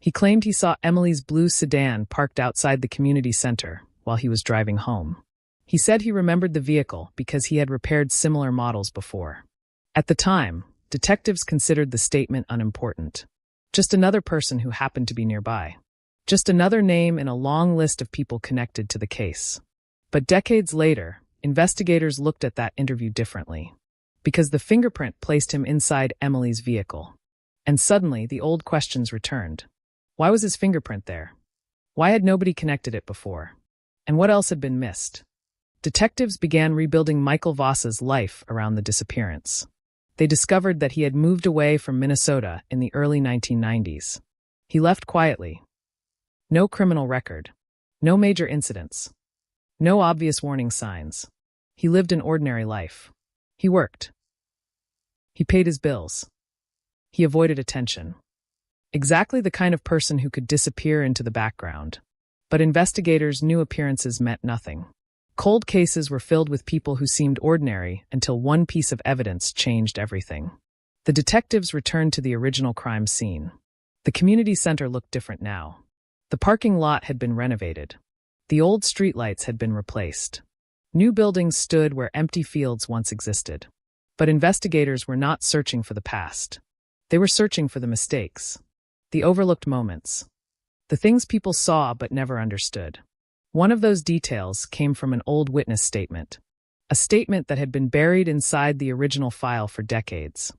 He claimed he saw Emily's blue sedan parked outside the community center while he was driving home. He said he remembered the vehicle because he had repaired similar models before. At the time, detectives considered the statement unimportant. Just another person who happened to be nearby. Just another name in a long list of people connected to the case. But decades later, investigators looked at that interview differently. Because the fingerprint placed him inside Emily's vehicle. And suddenly, the old questions returned. Why was his fingerprint there? Why had nobody connected it before? And what else had been missed? Detectives began rebuilding Michael Voss's life around the disappearance. They discovered that he had moved away from Minnesota in the early 1990s. He left quietly. No criminal record. No major incidents. No obvious warning signs. He lived an ordinary life. He worked. He paid his bills. He avoided attention. Exactly the kind of person who could disappear into the background. But investigators knew appearances meant nothing. Cold cases were filled with people who seemed ordinary until one piece of evidence changed everything. The detectives returned to the original crime scene. The community center looked different now. The parking lot had been renovated. The old streetlights had been replaced. New buildings stood where empty fields once existed. But investigators were not searching for the past. They were searching for the mistakes. The overlooked moments. The things people saw but never understood. One of those details came from an old witness statement. A statement that had been buried inside the original file for decades.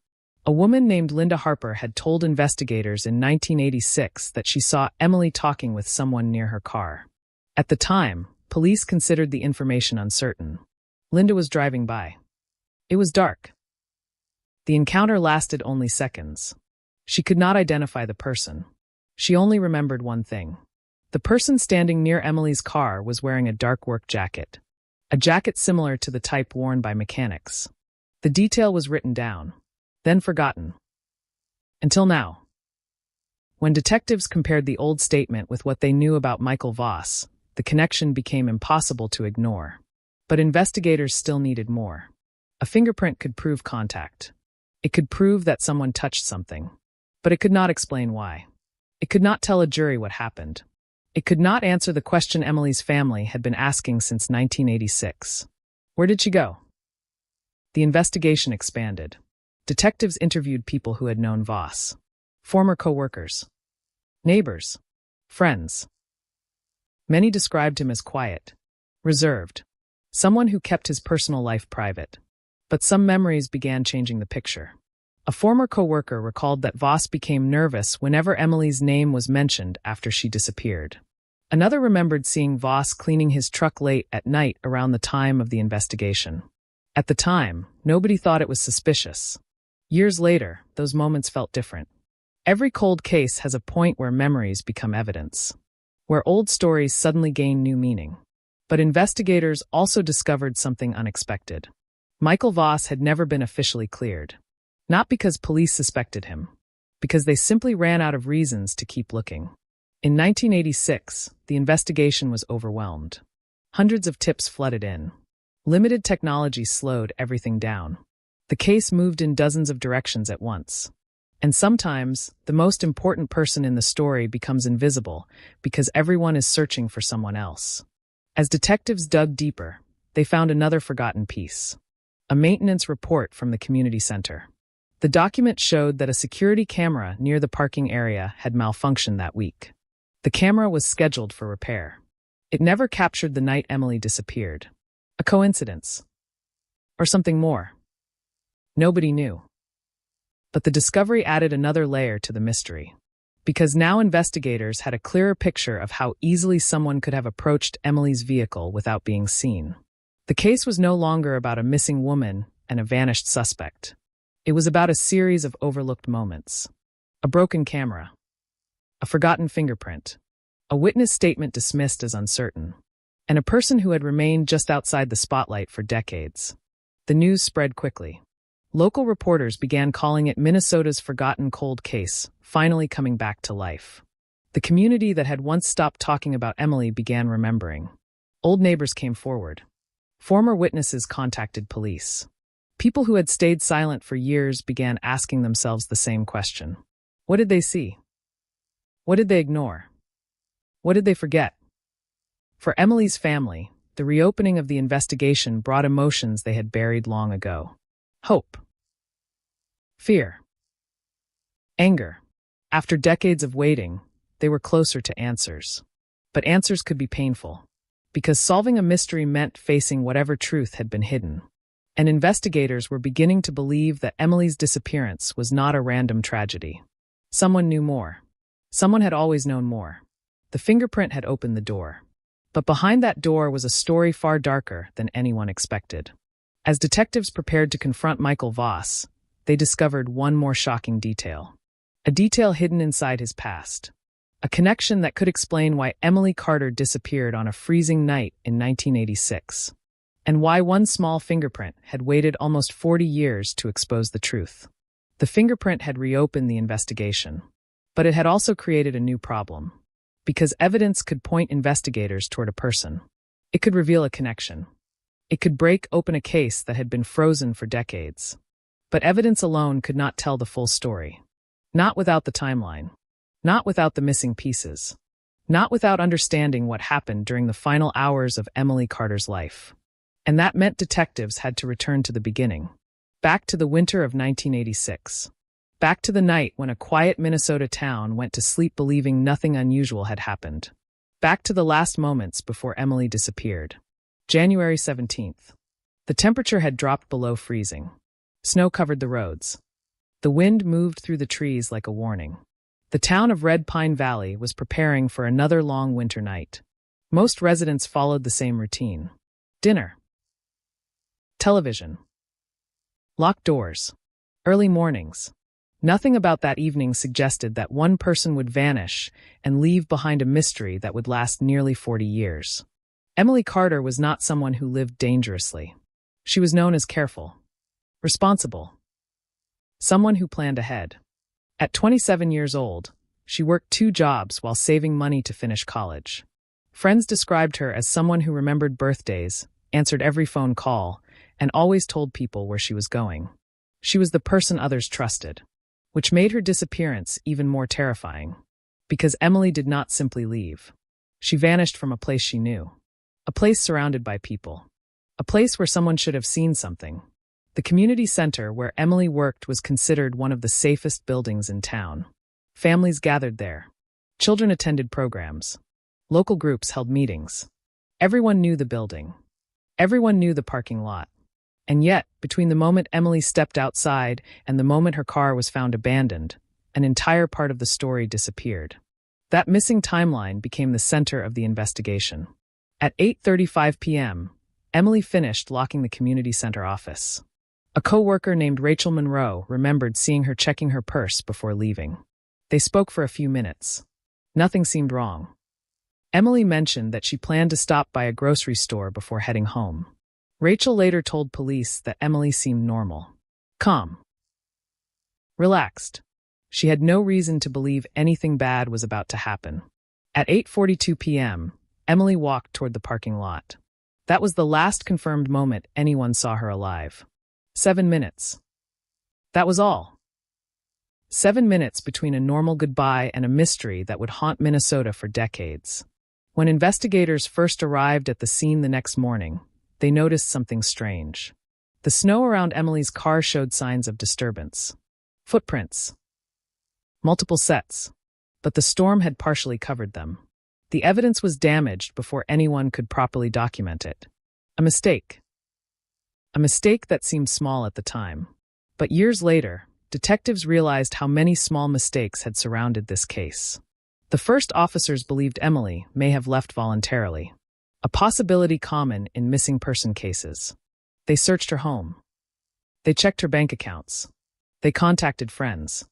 A woman named Linda Harper had told investigators in 1986 that she saw Emily talking with someone near her car. At the time, police considered the information uncertain. Linda was driving by. It was dark. The encounter lasted only seconds. She could not identify the person. She only remembered one thing. The person standing near Emily's car was wearing a dark work jacket. A jacket similar to the type worn by mechanics. The detail was written down, then forgotten. Until now. When detectives compared the old statement with what they knew about Michael Voss, the connection became impossible to ignore. But investigators still needed more. A fingerprint could prove contact. It could prove that someone touched something. But it could not explain why. It could not tell a jury what happened. It could not answer the question Emily's family had been asking since 1986. Where did she go? The investigation expanded. Detectives interviewed people who had known Voss. Former co-workers. Neighbors. Friends. Many described him as quiet. Reserved. Someone who kept his personal life private. But some memories began changing the picture. A former co-worker recalled that Voss became nervous whenever Emily's name was mentioned after she disappeared. Another remembered seeing Voss cleaning his truck late at night around the time of the investigation. At the time, nobody thought it was suspicious. Years later, those moments felt different. Every cold case has a point where memories become evidence. Where old stories suddenly gain new meaning. But investigators also discovered something unexpected. Michael Voss had never been officially cleared. Not because police suspected him, because they simply ran out of reasons to keep looking. In 1986, the investigation was overwhelmed. Hundreds of tips flooded in. Limited technology slowed everything down. The case moved in dozens of directions at once. And sometimes, the most important person in the story becomes invisible because everyone is searching for someone else. As detectives dug deeper, they found another forgotten piece. A maintenance report from the community center. The document showed that a security camera near the parking area had malfunctioned that week. The camera was scheduled for repair. It never captured the night Emily disappeared. A coincidence? Or something more? Nobody knew. But the discovery added another layer to the mystery. Because now investigators had a clearer picture of how easily someone could have approached Emily's vehicle without being seen. The case was no longer about a missing woman and a vanished suspect. It was about a series of overlooked moments. A broken camera. A forgotten fingerprint. A witness statement dismissed as uncertain. And a person who had remained just outside the spotlight for decades. The news spread quickly. Local reporters began calling it Minnesota's forgotten cold case, finally coming back to life. The community that had once stopped talking about Emily began remembering. Old neighbors came forward. Former witnesses contacted police. People who had stayed silent for years began asking themselves the same question. What did they see? What did they ignore? What did they forget? For Emily's family, the reopening of the investigation brought emotions they had buried long ago. Hope. Fear. Anger. After decades of waiting, they were closer to answers. But answers could be painful, because solving a mystery meant facing whatever truth had been hidden. And investigators were beginning to believe that Emily's disappearance was not a random tragedy. Someone knew more. Someone had always known more. The fingerprint had opened the door. But behind that door was a story far darker than anyone expected. As detectives prepared to confront Michael Voss, they discovered one more shocking detail. A detail hidden inside his past. A connection that could explain why Emily Carter disappeared on a freezing night in 1986. And why one small fingerprint had waited almost 40 years to expose the truth. The fingerprint had reopened the investigation. But it had also created a new problem. Because evidence could point investigators toward a person. It could reveal a connection. It could break open a case that had been frozen for decades. But evidence alone could not tell the full story. Not without the timeline. Not without the missing pieces. Not without understanding what happened during the final hours of Emily Carter's life. And that meant detectives had to return to the beginning. Back to the winter of 1986. Back to the night when a quiet Minnesota town went to sleep believing nothing unusual had happened. Back to the last moments before Emily disappeared. January 17th. The temperature had dropped below freezing. Snow covered the roads. The wind moved through the trees like a warning. The town of Red Pine Valley was preparing for another long winter night. Most residents followed the same routine. Dinner. Television. Locked doors. Early mornings. Nothing about that evening suggested that one person would vanish and leave behind a mystery that would last nearly 40 years. Emily Carter was not someone who lived dangerously. She was known as careful, responsible, someone who planned ahead. At 27 years old, she worked 2 jobs while saving money to finish college. Friends described her as someone who remembered birthdays, answered every phone call, and always told people where she was going. She was the person others trusted, which made her disappearance even more terrifying. Because Emily did not simply leave. She vanished from a place she knew. A place surrounded by people. A place where someone should have seen something. The community center where Emily worked was considered one of the safest buildings in town. Families gathered there. Children attended programs. Local groups held meetings. Everyone knew the building. Everyone knew the parking lot. And yet, between the moment Emily stepped outside and the moment her car was found abandoned, an entire part of the story disappeared. That missing timeline became the center of the investigation. At 8:35 p.m., Emily finished locking the community center office. A co-worker named Rachel Monroe remembered seeing her checking her purse before leaving. They spoke for a few minutes. Nothing seemed wrong. Emily mentioned that she planned to stop by a grocery store before heading home. Rachel later told police that Emily seemed normal, calm, relaxed. She had no reason to believe anything bad was about to happen. At 8:42 p.m., Emily walked toward the parking lot. That was the last confirmed moment anyone saw her alive. 7 minutes. That was all. 7 minutes between a normal goodbye and a mystery that would haunt Minnesota for decades. When investigators first arrived at the scene the next morning, they noticed something strange. The snow around Emily's car showed signs of disturbance. Footprints. Multiple sets. But the storm had partially covered them. The evidence was damaged before anyone could properly document it. A mistake. A mistake that seemed small at the time. But years later, detectives realized how many small mistakes had surrounded this case. The first officers believed Emily may have left voluntarily, a possibility common in missing person cases. They searched her home. They checked her bank accounts. They contacted friends.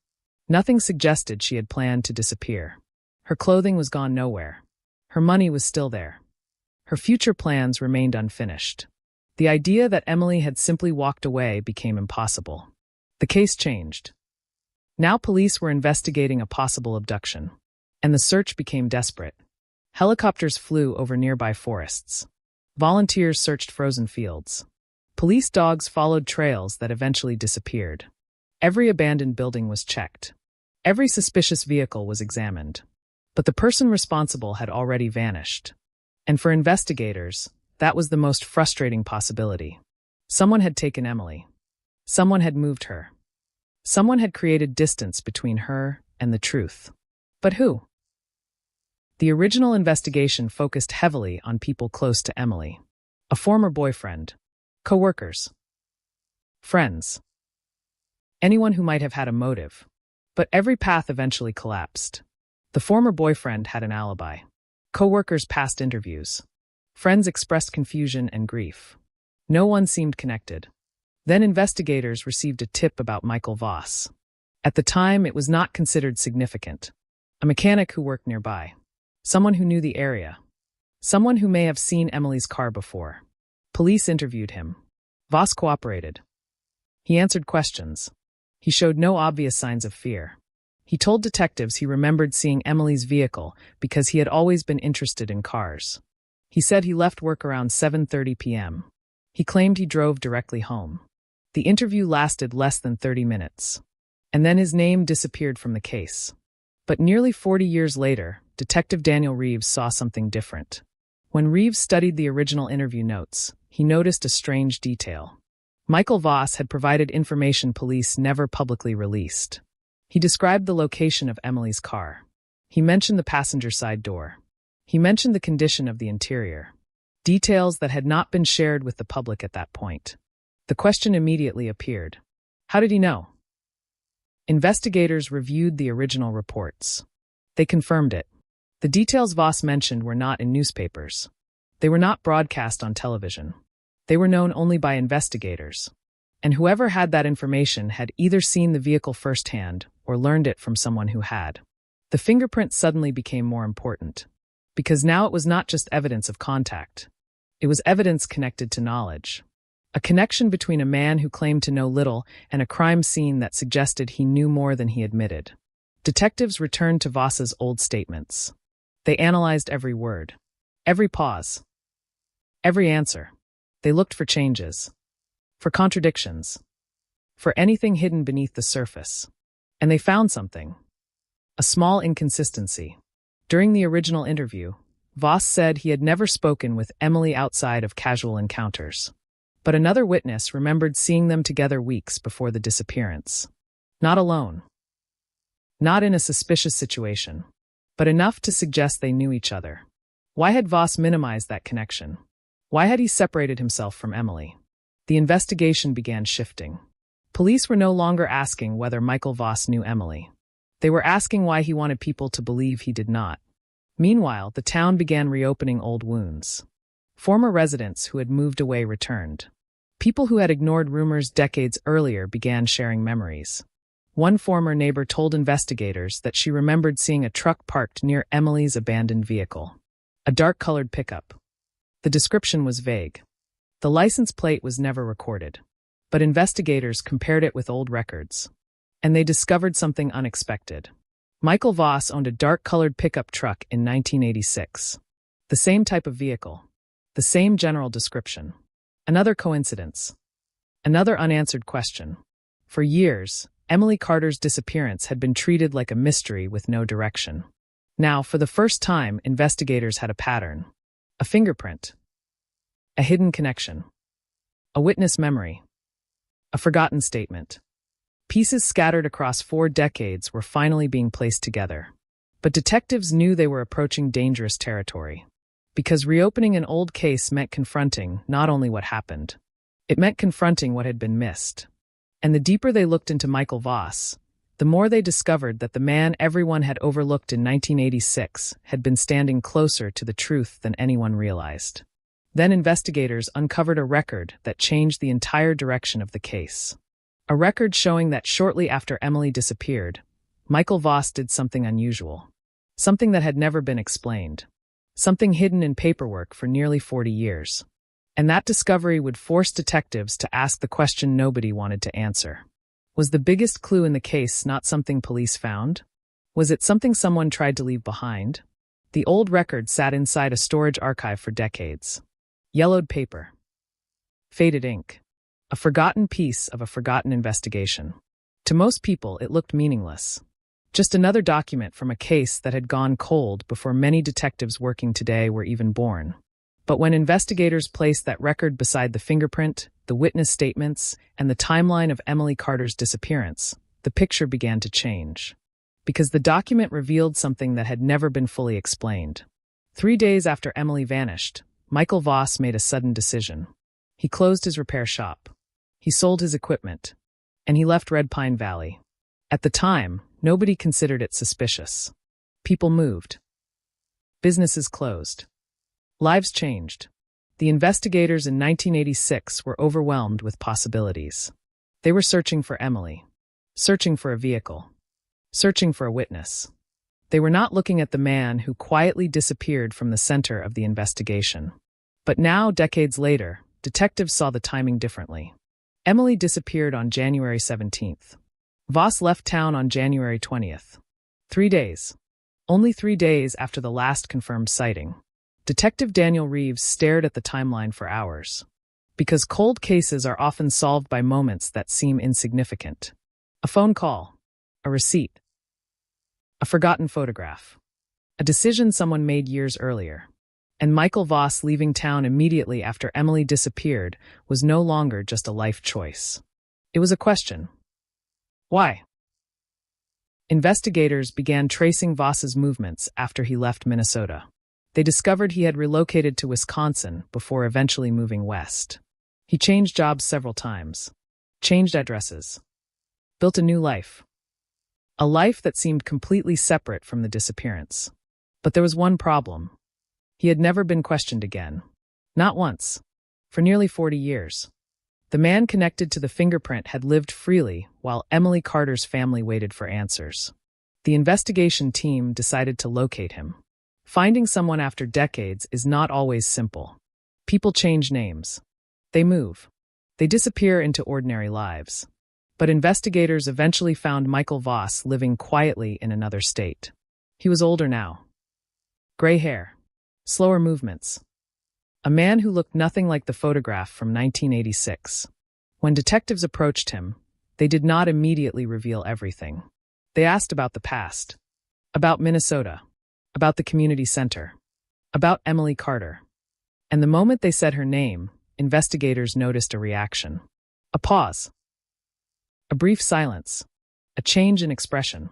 Nothing suggested she had planned to disappear. Her clothing was gone nowhere. Her money was still there. Her future plans remained unfinished. The idea that Emily had simply walked away became impossible. The case changed. Now police were investigating a possible abduction, and the search became desperate. Helicopters flew over nearby forests. Volunteers searched frozen fields. Police dogs followed trails that eventually disappeared. Every abandoned building was checked. Every suspicious vehicle was examined. But the person responsible had already vanished. And for investigators, that was the most frustrating possibility. Someone had taken Emily. Someone had moved her. Someone had created distance between her and the truth. But who? The original investigation focused heavily on people close to Emily. A former boyfriend, co-workers, friends, anyone who might have had a motive. But every path eventually collapsed. The former boyfriend had an alibi. Co-workers passed interviews. Friends expressed confusion and grief. No one seemed connected. Then investigators received a tip about Michael Voss. At the time, it was not considered significant. A mechanic who worked nearby. Someone who knew the area. Someone who may have seen Emily's car before. Police interviewed him. Voss cooperated. He answered questions. He showed no obvious signs of fear. He told detectives he remembered seeing Emily's vehicle because he had always been interested in cars. He said he left work around 7:30 p.m. He claimed he drove directly home. The interview lasted less than 30 minutes. And then his name disappeared from the case. But nearly 40 years later, Detective Daniel Reeves saw something different. When Reeves studied the original interview notes, he noticed a strange detail. Michael Voss had provided information police never publicly released. He described the location of Emily's car. He mentioned the passenger side door. He mentioned the condition of the interior. Details that had not been shared with the public at that point. The question immediately appeared. How did he know? Investigators reviewed the original reports. They confirmed it. The details Voss mentioned were not in newspapers. They were not broadcast on television. They were known only by investigators. And whoever had that information had either seen the vehicle firsthand or learned it from someone who had. The fingerprint suddenly became more important. Because now it was not just evidence of contact. It was evidence connected to knowledge. A connection between a man who claimed to know little and a crime scene that suggested he knew more than he admitted. Detectives returned to Voss's old statements. They analyzed every word, every pause, every answer. They looked for changes, for contradictions, for anything hidden beneath the surface. And they found something. A small inconsistency. During the original interview, Voss said he had never spoken with Emily outside of casual encounters. But another witness remembered seeing them together weeks before the disappearance. Not alone. Not in a suspicious situation. But enough to suggest they knew each other. Why had Voss minimized that connection? Why had he separated himself from Emily? The investigation began shifting. Police were no longer asking whether Michael Voss knew Emily. They were asking why he wanted people to believe he did not. Meanwhile, the town began reopening old wounds. Former residents who had moved away returned. People who had ignored rumors decades earlier began sharing memories. One former neighbor told investigators that she remembered seeing a truck parked near Emily's abandoned vehicle. A dark-colored pickup. The description was vague. The license plate was never recorded, but investigators compared it with old records. And they discovered something unexpected. Michael Voss owned a dark-colored pickup truck in 1986. The same type of vehicle. The same general description. Another coincidence. Another unanswered question. For years, Emily Carter's disappearance had been treated like a mystery with no direction. Now, for the first time, investigators had a pattern. A fingerprint. A hidden connection. A witness memory. A forgotten statement. Pieces scattered across 4 decades were finally being placed together. But detectives knew they were approaching dangerous territory. Because reopening an old case meant confronting not only what happened, it meant confronting what had been missed. And the deeper they looked into Michael Voss, the more they discovered that the man everyone had overlooked in 1986 had been standing closer to the truth than anyone realized. Then investigators uncovered a record that changed the entire direction of the case. A record showing that shortly after Emily disappeared, Michael Voss did something unusual. Something that had never been explained. Something hidden in paperwork for nearly 40 years. And that discovery would force detectives to ask the question nobody wanted to answer. Was the biggest clue in the case not something police found? Was it something someone tried to leave behind? The old record sat inside a storage archive for decades. Yellowed paper. Faded ink. A forgotten piece of a forgotten investigation. To most people, it looked meaningless. Just another document from a case that had gone cold before many detectives working today were even born. But when investigators placed that record beside the fingerprint, the witness statements, and the timeline of Emily Carter's disappearance, the picture began to change. Because the document revealed something that had never been fully explained. 3 days after Emily vanished, Michael Voss made a sudden decision. He closed his repair shop. He sold his equipment. And he left Red Pine Valley. At the time, nobody considered it suspicious. People moved. Businesses closed. Lives changed. The investigators in 1986 were overwhelmed with possibilities. They were searching for Emily. Searching for a vehicle. Searching for a witness. They were not looking at the man who quietly disappeared from the center of the investigation. But now, decades later, detectives saw the timing differently. Emily disappeared on January 17th. Voss left town on January 20th. 3 days. Only 3 days after the last confirmed sighting. Detective Daniel Reeves stared at the timeline for hours. Because cold cases are often solved by moments that seem insignificant. A phone call. A receipt. A forgotten photograph. A decision someone made years earlier. And Michael Voss leaving town immediately after Emily disappeared was no longer just a life choice. It was a question. Why? Investigators began tracing Voss's movements after he left Minnesota. They discovered he had relocated to Wisconsin before eventually moving west. He changed jobs several times. Changed addresses. Built a new life. A life that seemed completely separate from the disappearance. But there was one problem. He had never been questioned again. Not once. For nearly 40 years. The man connected to the fingerprint had lived freely while Emily Carter's family waited for answers. The investigation team decided to locate him. Finding someone after decades is not always simple. People change names. They move. They disappear into ordinary lives. But investigators eventually found Michael Voss living quietly in another state. He was older now. Gray hair. Slower movements. A man who looked nothing like the photograph from 1986. When detectives approached him, they did not immediately reveal everything. They asked about the past. About Minnesota. About the community center. About Emily Carter. And the moment they said her name, investigators noticed a reaction. A pause. A brief silence. A change in expression.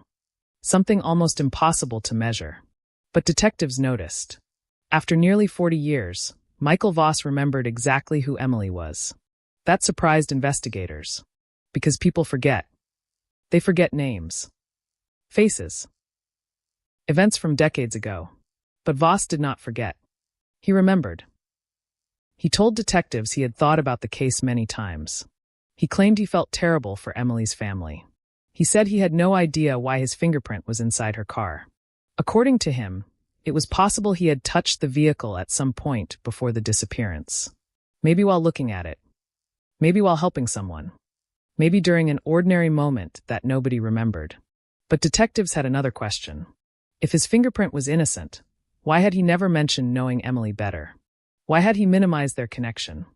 Something almost impossible to measure. But detectives noticed. After nearly 40 years, Michael Voss remembered exactly who Emily was. That surprised investigators. Because people forget. They forget names. Faces. Events from decades ago. But Voss did not forget. He remembered. He told detectives he had thought about the case many times. He claimed he felt terrible for Emily's family. He said he had no idea why his fingerprint was inside her car. According to him, it was possible he had touched the vehicle at some point before the disappearance. Maybe while looking at it. Maybe while helping someone. Maybe during an ordinary moment that nobody remembered. But detectives had another question. If his fingerprint was innocent, why had he never mentioned knowing Emily better? Why had he minimized their connection?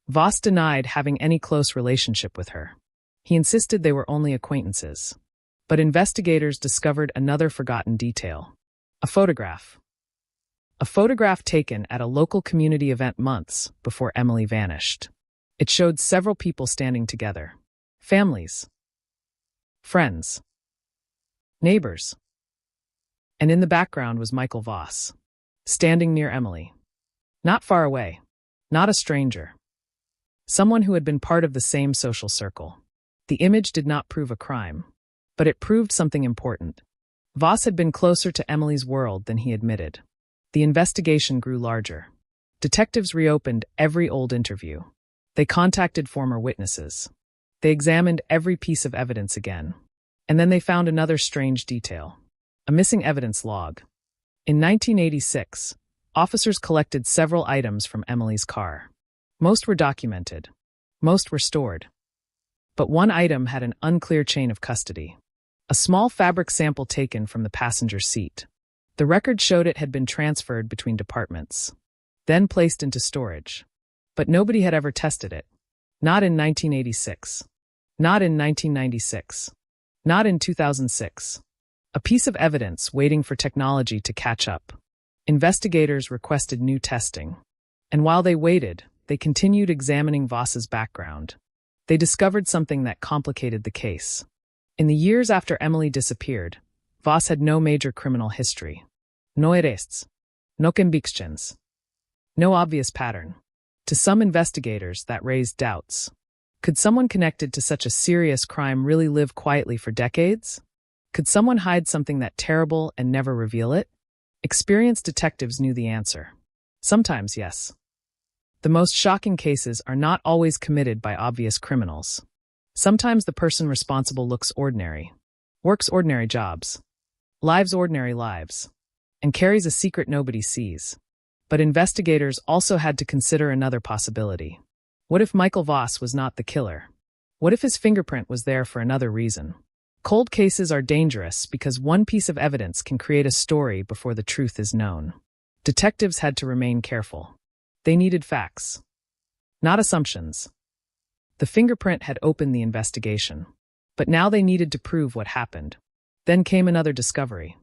Voss denied having any close relationship with her. He insisted they were only acquaintances. But investigators discovered another forgotten detail. A photograph. A photograph taken at a local community event months before Emily vanished. It showed several people standing together. Families. Friends. Neighbors. And in the background was Michael Voss, standing near Emily. Not far away. Not a stranger. Someone who had been part of the same social circle. The image did not prove a crime, but it proved something important. Voss had been closer to Emily's world than he admitted. The investigation grew larger. Detectives reopened every old interview. They contacted former witnesses. They examined every piece of evidence again. And then they found another strange detail. A missing evidence log. In 1986, officers collected several items from Emily's car. Most were documented. Most were stored. But one item had an unclear chain of custody. A small fabric sample taken from the passenger seat. The record showed it had been transferred between departments, then placed into storage. But nobody had ever tested it. Not in 1986. Not in 1996. Not in 2006. A piece of evidence waiting for technology to catch up. Investigators requested new testing. And while they waited, they continued examining Voss's background. They discovered something that complicated the case. In the years after Emily disappeared, Voss had no major criminal history. No arrests. No convictions. No obvious pattern. To some investigators, that raised doubts. Could someone connected to such a serious crime really live quietly for decades? Could someone hide something that terrible and never reveal it? Experienced detectives knew the answer. Sometimes, yes. The most shocking cases are not always committed by obvious criminals. Sometimes the person responsible looks ordinary, works ordinary jobs, lives ordinary lives, and carries a secret nobody sees. But investigators also had to consider another possibility. What if Michael Voss was not the killer? What if his fingerprint was there for another reason? Cold cases are dangerous because one piece of evidence can create a story before the truth is known. Detectives had to remain careful. They needed facts, not assumptions. The fingerprint had opened the investigation, but now they needed to prove what happened. Then came another discovery.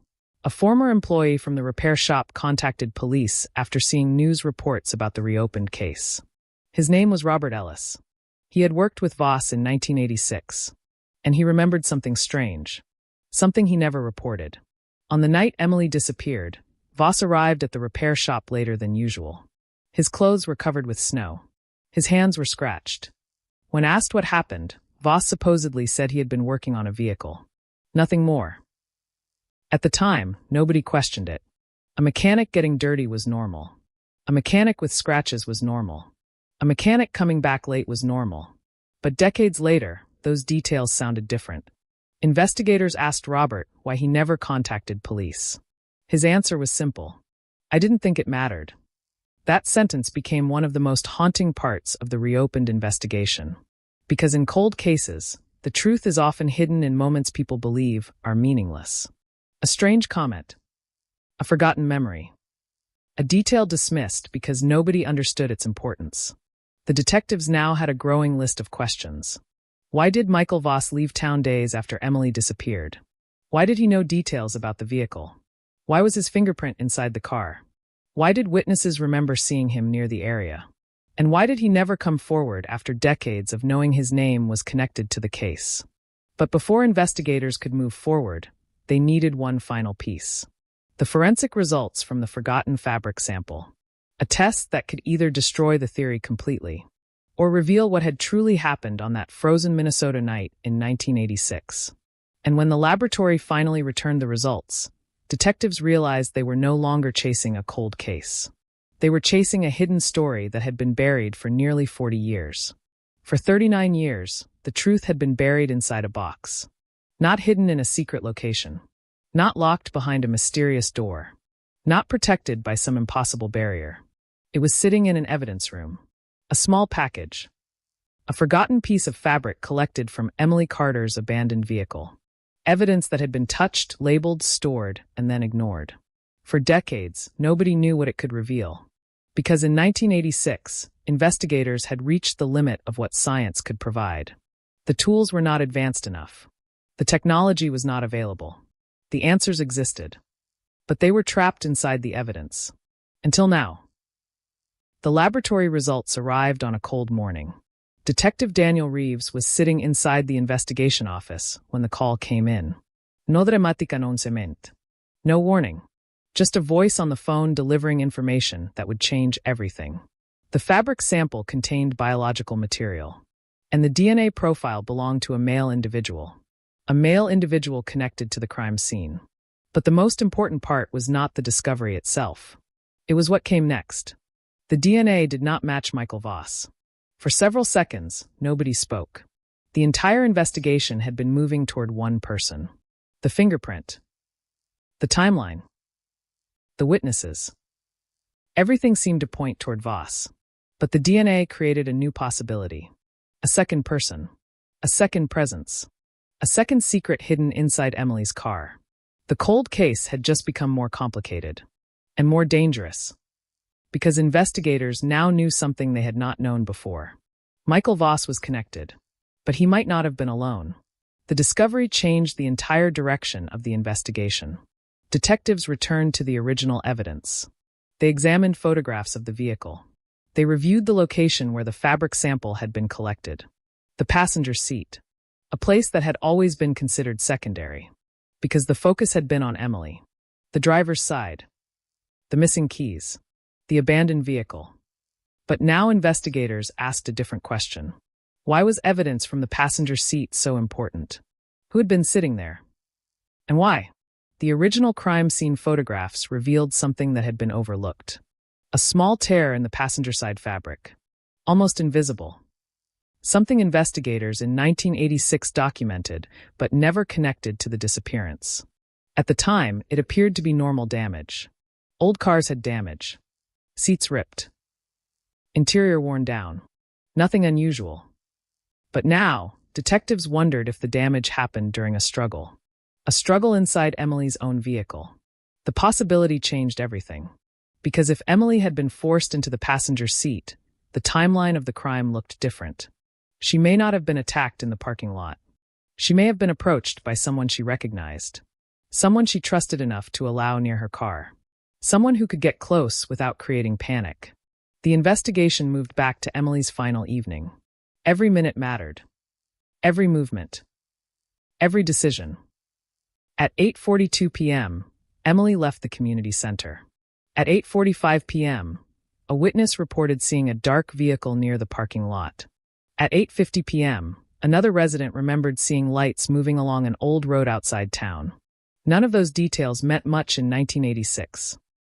A former employee from the repair shop contacted police after seeing news reports about the reopened case. His name was Robert Ellis. He had worked with Voss in 1986, and he remembered something strange, something he never reported. On the night Emily disappeared, Voss arrived at the repair shop later than usual. His clothes were covered with snow. His hands were scratched. When asked what happened, Voss supposedly said he had been working on a vehicle. Nothing more. At the time, nobody questioned it. A mechanic getting dirty was normal. A mechanic with scratches was normal. A mechanic coming back late was normal. But decades later, those details sounded different. Investigators asked Robert why he never contacted police. His answer was simple. I didn't think it mattered. That sentence became one of the most haunting parts of the reopened investigation. Because in cold cases, the truth is often hidden in moments people believe are meaningless. A strange comment. A forgotten memory. A detail dismissed because nobody understood its importance. The detectives now had a growing list of questions. Why did Michael Voss leave town days after Emily disappeared? Why did he know details about the vehicle? Why was his fingerprint inside the car? Why did witnesses remember seeing him near the area? And why did he never come forward after decades of knowing his name was connected to the case? But before investigators could move forward, they needed one final piece. The forensic results from the forgotten fabric sample. A test that could either destroy the theory completely or reveal what had truly happened on that frozen Minnesota night in 1986. And when the laboratory finally returned the results, detectives realized they were no longer chasing a cold case. They were chasing a hidden story that had been buried for nearly 40 years. For 39 years, the truth had been buried inside a box. Not hidden in a secret location. Not locked behind a mysterious door. Not protected by some impossible barrier. It was sitting in an evidence room. A small package. A forgotten piece of fabric collected from Emily Carter's abandoned vehicle. Evidence that had been touched, labeled, stored, and then ignored. For decades, nobody knew what it could reveal. Because in 1986, investigators had reached the limit of what science could provide. The tools were not advanced enough. The technology was not available. The answers existed. But they were trapped inside the evidence. Until now. The laboratory results arrived on a cold morning. Detective Daniel Reeves was sitting inside the investigation office when the call came in. No dramatica non se ment. No warning. Just a voice on the phone delivering information that would change everything. The fabric sample contained biological material. And the DNA profile belonged to a male individual. A male individual connected to the crime scene. But the most important part was not the discovery itself. It was what came next. The DNA did not match Michael Voss. For several seconds, nobody spoke. The entire investigation had been moving toward one person. The fingerprint. The timeline. The witnesses. Everything seemed to point toward Voss. But the DNA created a new possibility. A second person. A second presence. A second secret hidden inside Emily's car. The cold case had just become more complicated. And more dangerous. Because investigators now knew something they had not known before. Michael Voss was connected. But he might not have been alone. The discovery changed the entire direction of the investigation. Detectives returned to the original evidence. They examined photographs of the vehicle. They reviewed the location where the fabric sample had been collected. The passenger seat. A place that had always been considered secondary. Because the focus had been on Emily. The driver's side. The missing keys. The abandoned vehicle. But now investigators asked a different question. Why was evidence from the passenger seat so important? Who had been sitting there? And why? The original crime scene photographs revealed something that had been overlooked. A small tear in the passenger side fabric. Almost invisible. Something investigators in 1986 documented, but never connected to the disappearance. At the time, it appeared to be normal damage. Old cars had damage. Seats ripped. Interior worn down. Nothing unusual. But now, detectives wondered if the damage happened during a struggle. A struggle inside Emily's own vehicle. The possibility changed everything. Because if Emily had been forced into the passenger seat, the timeline of the crime looked different. She may not have been attacked in the parking lot. She may have been approached by someone she recognized. Someone she trusted enough to allow near her car. Someone who could get close without creating panic. The investigation moved back to Emily's final evening. Every minute mattered. Every movement. Every decision. At 8:42 p.m., Emily left the community center. At 8:45 p.m., a witness reported seeing a dark vehicle near the parking lot. At 8:50 p.m., another resident remembered seeing lights moving along an old road outside town. None of those details meant much in 1986.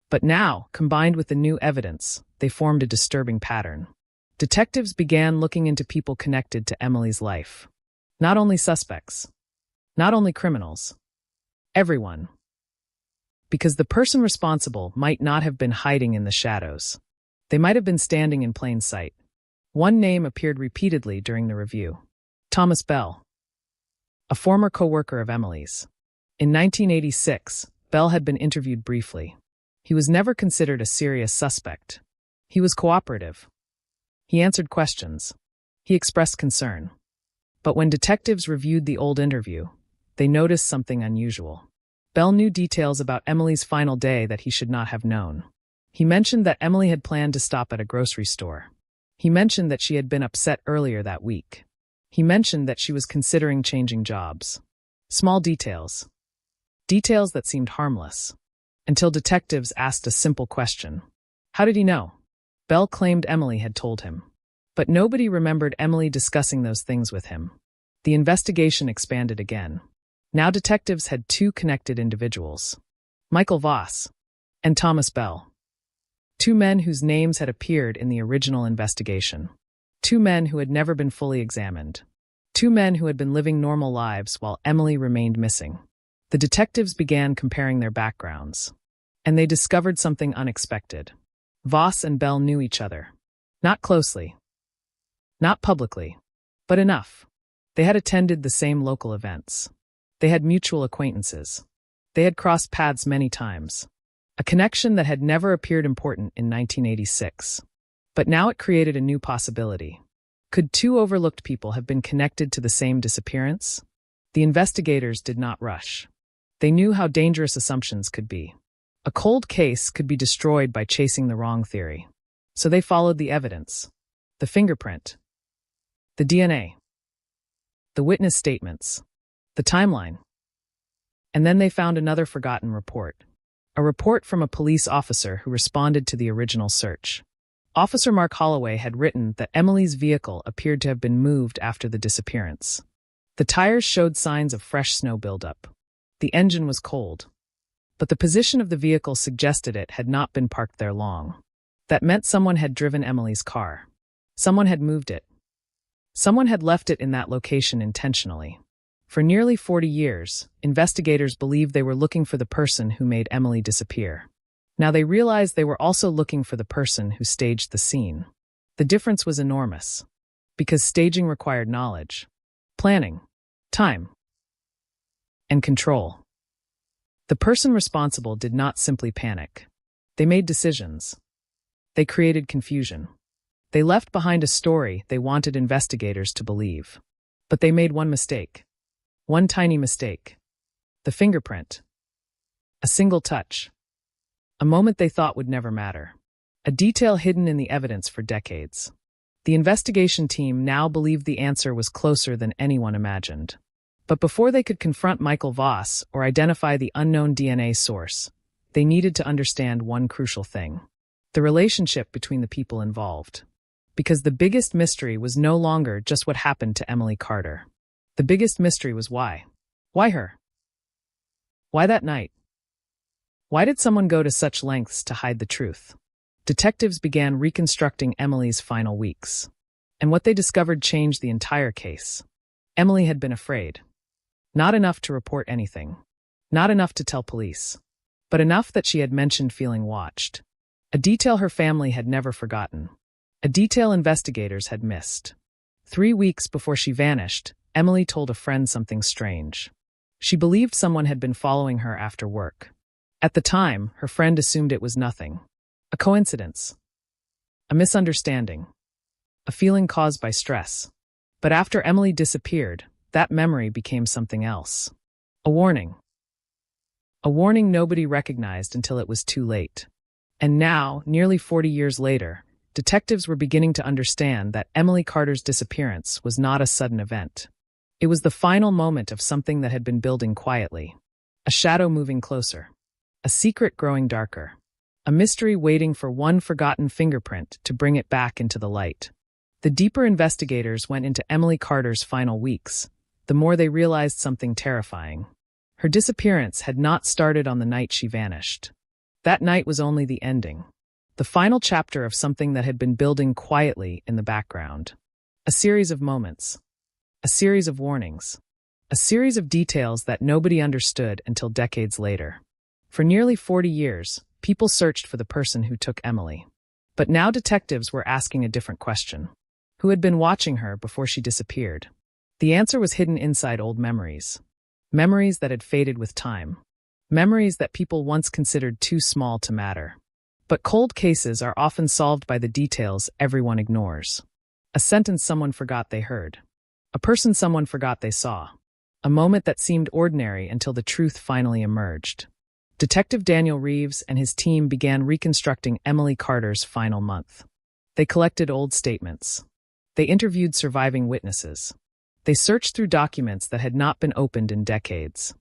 But now, combined with the new evidence, they formed a disturbing pattern. Detectives began looking into people connected to Emily's life. Not only suspects. Not only criminals. Everyone. Because the person responsible might not have been hiding in the shadows. They might have been standing in plain sight. One name appeared repeatedly during the review. Thomas Bell. A former co-worker of Emily's. In 1986, Bell had been interviewed briefly. He was never considered a serious suspect. He was cooperative. He answered questions. He expressed concern. But when detectives reviewed the old interview, they noticed something unusual. Bell knew details about Emily's final day that he should not have known. He mentioned that Emily had planned to stop at a grocery store. He mentioned that she had been upset earlier that week. He mentioned that she was considering changing jobs. Small details. Details that seemed harmless. Until detectives asked a simple question. How did he know? Bell claimed Emily had told him. But nobody remembered Emily discussing those things with him. The investigation expanded again. Now detectives had two connected individuals. Michael Voss and Thomas Bell. Two men whose names had appeared in the original investigation. Two men who had never been fully examined. Two men who had been living normal lives while Emily remained missing. The detectives began comparing their backgrounds. And they discovered something unexpected. Voss and Bell knew each other. Not closely. Not publicly. But enough. They had attended the same local events. They had mutual acquaintances. They had crossed paths many times. A connection that had never appeared important in 1986. But now it created a new possibility. Could two overlooked people have been connected to the same disappearance? The investigators did not rush. They knew how dangerous assumptions could be. A cold case could be destroyed by chasing the wrong theory. So they followed the evidence. The fingerprint. The DNA. The witness statements. The timeline. And then they found another forgotten report. A report from a police officer who responded to the original search. Officer Mark Holloway had written that Emily's vehicle appeared to have been moved after the disappearance. The tires showed signs of fresh snow buildup. The engine was cold. But the position of the vehicle suggested it had not been parked there long. That meant someone had driven Emily's car. Someone had moved it. Someone had left it in that location intentionally. For nearly 40 years, investigators believed they were looking for the person who made Emily disappear. Now they realized they were also looking for the person who staged the scene. The difference was enormous. Because staging required knowledge, planning, time, and control. The person responsible did not simply panic. They made decisions. They created confusion. They left behind a story they wanted investigators to believe. But they made one mistake. One tiny mistake. The fingerprint. A single touch. A moment they thought would never matter. A detail hidden in the evidence for decades. The investigation team now believed the answer was closer than anyone imagined. But before they could confront Michael Voss or identify the unknown DNA source, they needed to understand one crucial thing. The relationship between the people involved. Because the biggest mystery was no longer just what happened to Emily Carter. The biggest mystery was why. Why her? Why that night? Why did someone go to such lengths to hide the truth? Detectives began reconstructing Emily's final weeks. And what they discovered changed the entire case. Emily had been afraid. Not enough to report anything. Not enough to tell police. But enough that she had mentioned feeling watched. A detail her family had never forgotten. A detail investigators had missed. 3 weeks before she vanished, Emily told a friend something strange. She believed someone had been following her after work. At the time, her friend assumed it was nothing. A coincidence. A misunderstanding. A feeling caused by stress. But after Emily disappeared, that memory became something else. A warning. A warning nobody recognized until it was too late. And now, nearly 40 years later, detectives were beginning to understand that Emily Carter's disappearance was not a sudden event. It was the final moment of something that had been building quietly. A shadow moving closer. A secret growing darker. A mystery waiting for one forgotten fingerprint to bring it back into the light. The deeper investigators went into Emily Carter's final weeks, the more they realized something terrifying. Her disappearance had not started on the night she vanished. That night was only the ending. The final chapter of something that had been building quietly in the background. A series of moments. A series of warnings. A series of details that nobody understood until decades later. For nearly 40 years, people searched for the person who took Emily. But now detectives were asking a different question. Who had been watching her before she disappeared? The answer was hidden inside old memories. Memories that had faded with time. Memories that people once considered too small to matter. But cold cases are often solved by the details everyone ignores. A sentence someone forgot they heard. A person someone forgot they saw. A moment that seemed ordinary until the truth finally emerged. Detective Daniel Reeves and his team began reconstructing Emily Carter's final month. They collected old statements. They interviewed surviving witnesses. They searched through documents that had not been opened in decades.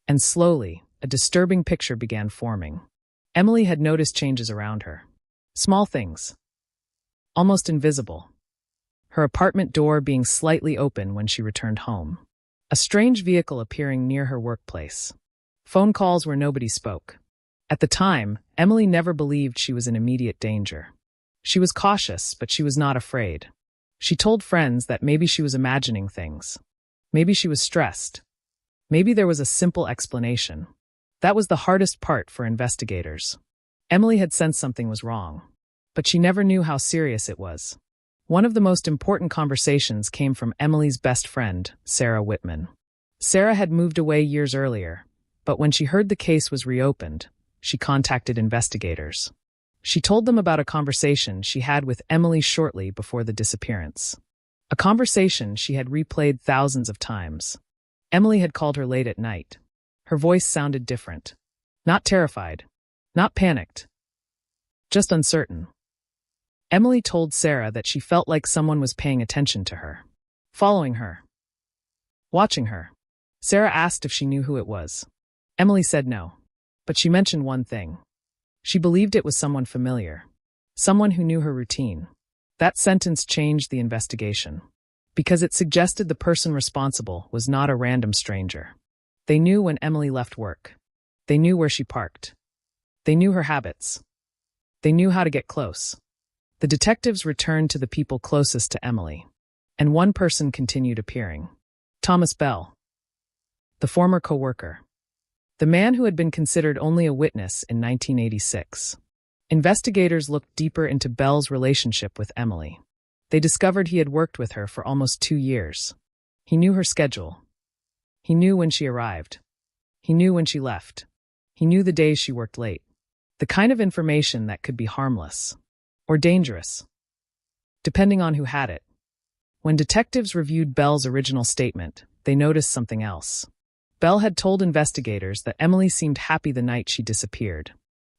And slowly, a disturbing picture began forming. Emily had noticed changes around her. Small things. Almost invisible. Her apartment door being slightly open when she returned home. A strange vehicle appearing near her workplace. Phone calls where nobody spoke. At the time, Emily never believed she was in immediate danger. She was cautious, but she was not afraid. She told friends that maybe she was imagining things. Maybe she was stressed. Maybe there was a simple explanation. That was the hardest part for investigators. Emily had sensed something was wrong. but she never knew how serious it was. One of the most important conversations came from Emily's best friend, Sarah Whitman. Sarah had moved away years earlier, but when she heard the case was reopened, she contacted investigators. She told them about a conversation she had with Emily shortly before the disappearance. A conversation she had replayed thousands of times. Emily had called her late at night. Her voice sounded different. Not terrified. Not panicked. Just uncertain. Emily told Sarah that she felt like someone was paying attention to her. Following her. Watching her. Sarah asked if she knew who it was. Emily said no. But she mentioned one thing. She believed it was someone familiar. Someone who knew her routine. That sentence changed the investigation. Because it suggested the person responsible was not a random stranger. They knew when Emily left work. They knew where she parked. They knew her habits. They knew how to get close. The detectives returned to the people closest to Emily. And one person continued appearing. Thomas Bell. The former co-worker. The man who had been considered only a witness in 1986. Investigators looked deeper into Bell's relationship with Emily. They discovered he had worked with her for almost 2 years. He knew her schedule. He knew when she arrived. He knew when she left. He knew the days she worked late. The kind of information that could be harmless. Or dangerous. Depending on who had it. When detectives reviewed Bell's original statement, they noticed something else. Bell had told investigators that Emily seemed happy the night she disappeared.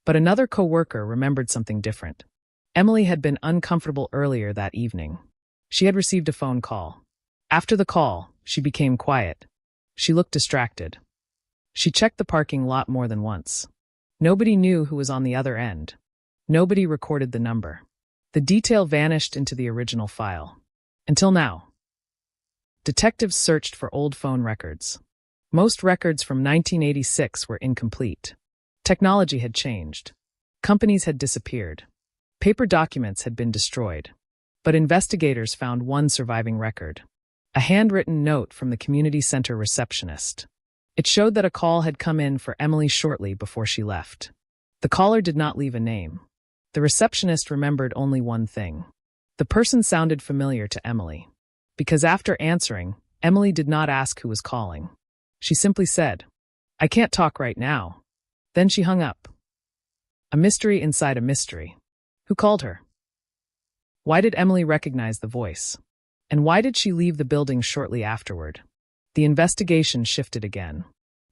But another co-worker remembered something different. Emily had been uncomfortable earlier that evening. She had received a phone call. After the call, she became quiet. She looked distracted. She checked the parking lot more than once. Nobody knew who was on the other end. Nobody recorded the number. The detail vanished into the original file. Until now. Detectives searched for old phone records. Most records from 1986 were incomplete. Technology had changed. Companies had disappeared. Paper documents had been destroyed. But investigators found one surviving record. A handwritten note from the community center receptionist. It showed that a call had come in for Emily shortly before she left. The caller did not leave a name. The receptionist remembered only one thing. The person sounded familiar to Emily. Because after answering, Emily did not ask who was calling. She simply said, "I can't talk right now." Then she hung up. A mystery inside a mystery. Who called her? Why did Emily recognize the voice? And why did she leave the building shortly afterward? The investigation shifted again.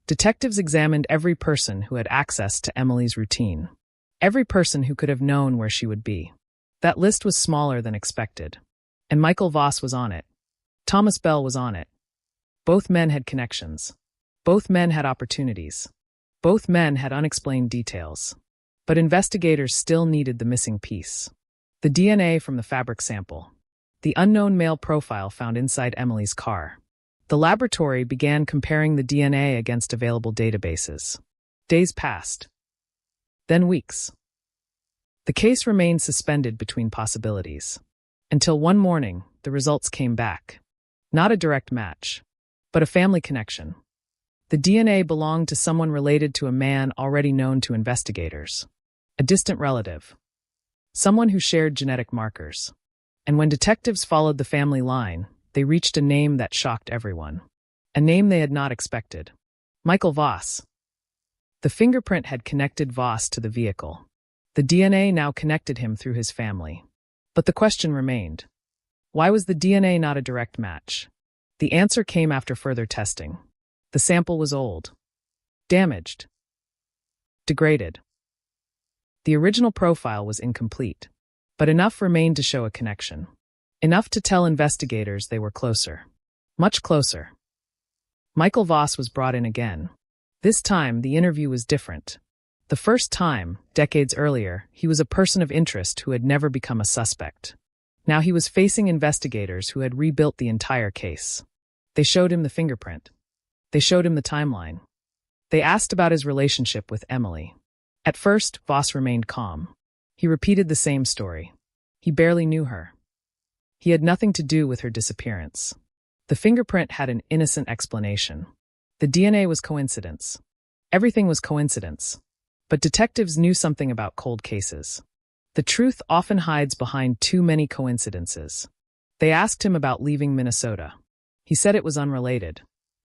Detectives examined every person who had access to Emily's routine. Every person who could have known where she would be. That list was smaller than expected. And Michael Voss was on it. Thomas Bell was on it. Both men had connections. Both men had opportunities. Both men had unexplained details. But investigators still needed the missing piece. The DNA from the fabric sample. The unknown male profile found inside Emily's car. The laboratory began comparing the DNA against available databases. Days passed. Then weeks. The case remained suspended between possibilities. Until one morning, the results came back. Not a direct match, but a family connection. The DNA belonged to someone related to a man already known to investigators. A distant relative. Someone who shared genetic markers. And when detectives followed the family line, they reached a name that shocked everyone. A name they had not expected. Michael Voss. The fingerprint had connected Voss to the vehicle. The DNA now connected him through his family. But the question remained. Why was the DNA not a direct match? The answer came after further testing. The sample was old. Damaged. Degraded. The original profile was incomplete. But enough remained to show a connection. Enough to tell investigators they were closer. Much closer. Michael Voss was brought in again. This time, the interview was different. The first time, decades earlier, he was a person of interest who had never become a suspect. Now he was facing investigators who had rebuilt the entire case. They showed him the fingerprint. They showed him the timeline. They asked about his relationship with Emily. At first, Voss remained calm. He repeated the same story. He barely knew her. He had nothing to do with her disappearance. The fingerprint had an innocent explanation. The DNA was coincidence. Everything was coincidence. But detectives knew something about cold cases. The truth often hides behind too many coincidences. They asked him about leaving Minnesota. He said it was unrelated.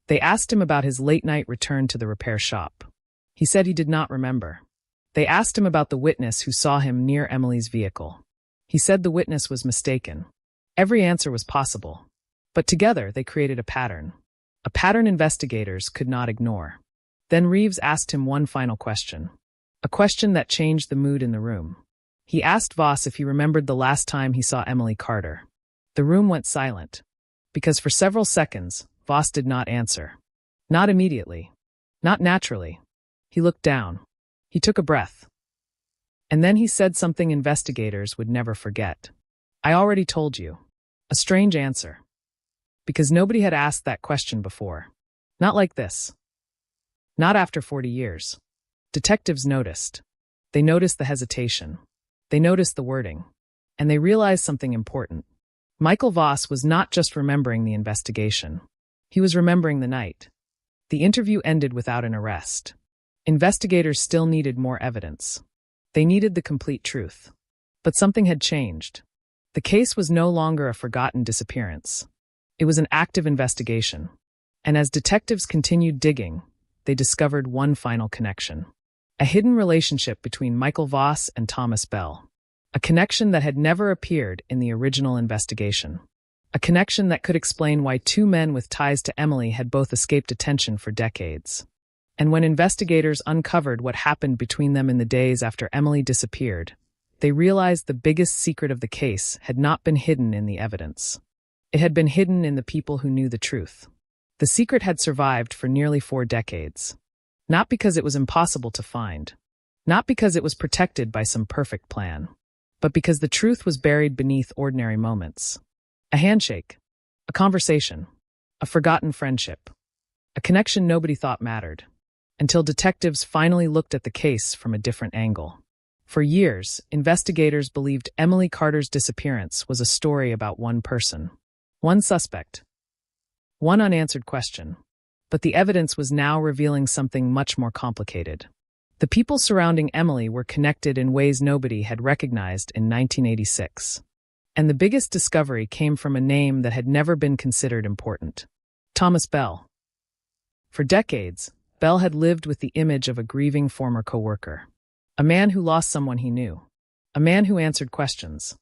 They asked him about his late-night return to the repair shop. He said he did not remember. They asked him about the witness who saw him near Emily's vehicle. He said the witness was mistaken. Every answer was possible. But together they created a pattern investigators could not ignore. Then Reeves asked him one final question, a question that changed the mood in the room. He asked Voss if he remembered the last time he saw Emily Carter. The room went silent, because for several seconds, Voss did not answer. Not immediately. Not naturally. He looked down. He took a breath. And then he said something investigators would never forget. I already told you. A strange answer. Because nobody had asked that question before. Not like this. Not after 40 years. Detectives noticed. They noticed the hesitation. They noticed the wording. And they realized something important. Michael Voss was not just remembering the investigation. He was remembering the night. The interview ended without an arrest. Investigators still needed more evidence. They needed the complete truth. But something had changed. The case was no longer a forgotten disappearance. It was an active investigation. And as detectives continued digging, they discovered one final connection. A hidden relationship between Michael Voss and Thomas Bell. A connection that had never appeared in the original investigation. A connection that could explain why two men with ties to Emily had both escaped attention for decades. And when investigators uncovered what happened between them in the days after Emily disappeared, they realized the biggest secret of the case had not been hidden in the evidence. It had been hidden in the people who knew the truth. The secret had survived for nearly 4 decades. Not because it was impossible to find. Not because it was protected by some perfect plan. But because the truth was buried beneath ordinary moments. A handshake. A conversation. A forgotten friendship. A connection nobody thought mattered. Until detectives finally looked at the case from a different angle. For years, investigators believed Emily Carter's disappearance was a story about one person. One suspect. One unanswered question. But the evidence was now revealing something much more complicated. The people surrounding Emily were connected in ways nobody had recognized in 1986. And the biggest discovery came from a name that had never been considered important. Thomas Bell. For decades, Bell had lived with the image of a grieving former coworker. A man who lost someone he knew. A man who answered questions.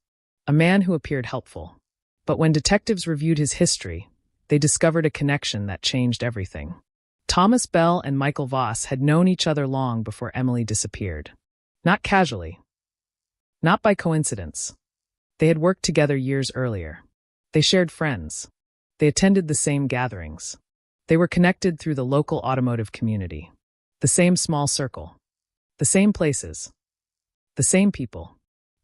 A man who appeared helpful. But when detectives reviewed his history, they discovered a connection that changed everything. Thomas Bell and Michael Voss had known each other long before Emily disappeared. Not casually. Not by coincidence. They had worked together years earlier. They shared friends. They attended the same gatherings. They were connected through the local automotive community. The same small circle. The same places. The same people.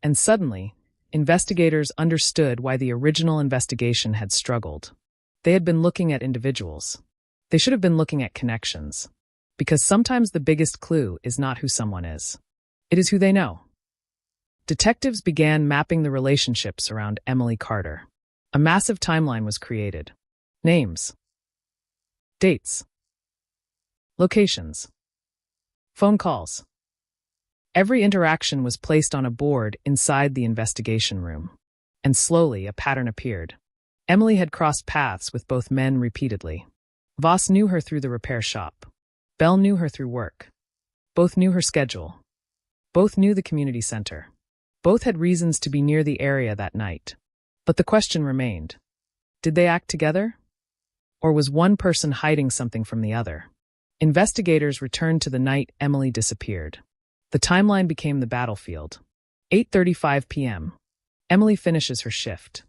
And suddenly, investigators understood why the original investigation had struggled. They had been looking at individuals. They should have been looking at connections. Because sometimes the biggest clue is not who someone is. It is who they know. Detectives began mapping the relationships around Emily Carter. A massive timeline was created. Names. Dates. Locations. Phone calls. Every interaction was placed on a board inside the investigation room. And slowly a pattern appeared. Emily had crossed paths with both men repeatedly. Voss knew her through the repair shop. Bell knew her through work. Both knew her schedule. Both knew the community center. Both had reasons to be near the area that night. But the question remained. Did they act together? Or was one person hiding something from the other? Investigators returned to the night Emily disappeared. The timeline became the battlefield. 8:35 p.m. Emily finishes her shift.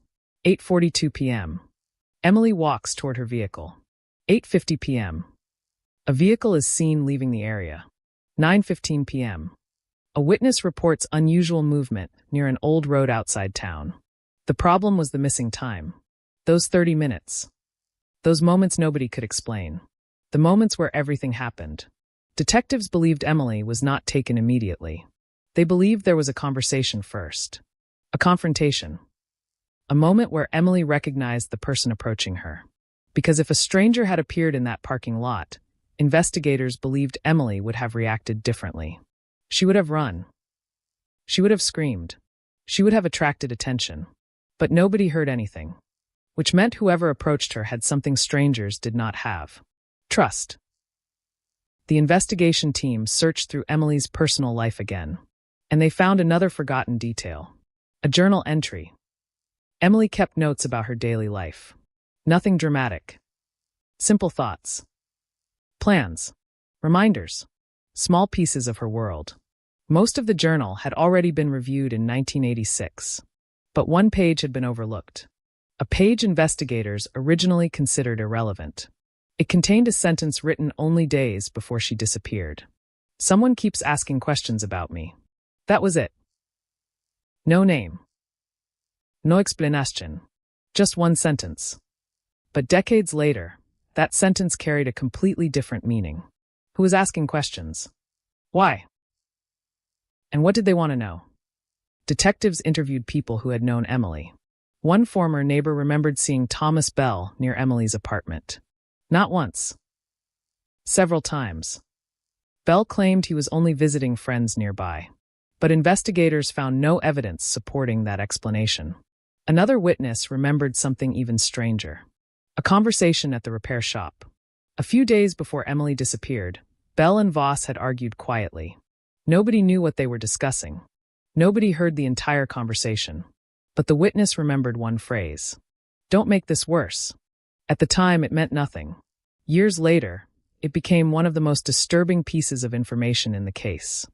8:42 p.m. Emily walks toward her vehicle. 8:50 p.m. A vehicle is seen leaving the area. 9:15 p.m. A witness reports unusual movement near an old road outside town. The problem was the missing time. Those 30 minutes. Those moments nobody could explain. The moments where everything happened. Detectives believed Emily was not taken immediately. They believed there was a conversation first. A confrontation. A moment where Emily recognized the person approaching her. Because if a stranger had appeared in that parking lot, investigators believed Emily would have reacted differently. She would have run. She would have screamed. She would have attracted attention. But nobody heard anything, which meant whoever approached her had something strangers did not have: trust. The investigation team searched through Emily's personal life again, and they found another forgotten detail: a journal entry. Emily kept notes about her daily life. Nothing dramatic. Simple thoughts. Plans. Reminders. Small pieces of her world. Most of the journal had already been reviewed in 1986, but one page had been overlooked. A page investigators originally considered irrelevant. It contained a sentence written only days before she disappeared. "Someone keeps asking questions about me." That was it. No name. No explanation. Just one sentence. But decades later, that sentence carried a completely different meaning. Who was asking questions? Why? And what did they want to know? Detectives interviewed people who had known Emily. One former neighbor remembered seeing Thomas Bell near Emily's apartment. Not once. Several times. Bell claimed he was only visiting friends nearby, but investigators found no evidence supporting that explanation. Another witness remembered something even stranger: a conversation at the repair shop. A few days before Emily disappeared, Bell and Voss had argued quietly. Nobody knew what they were discussing. Nobody heard the entire conversation. But the witness remembered one phrase: "Don't make this worse." At the time, it meant nothing. Years later, it became one of the most disturbing pieces of information in the case,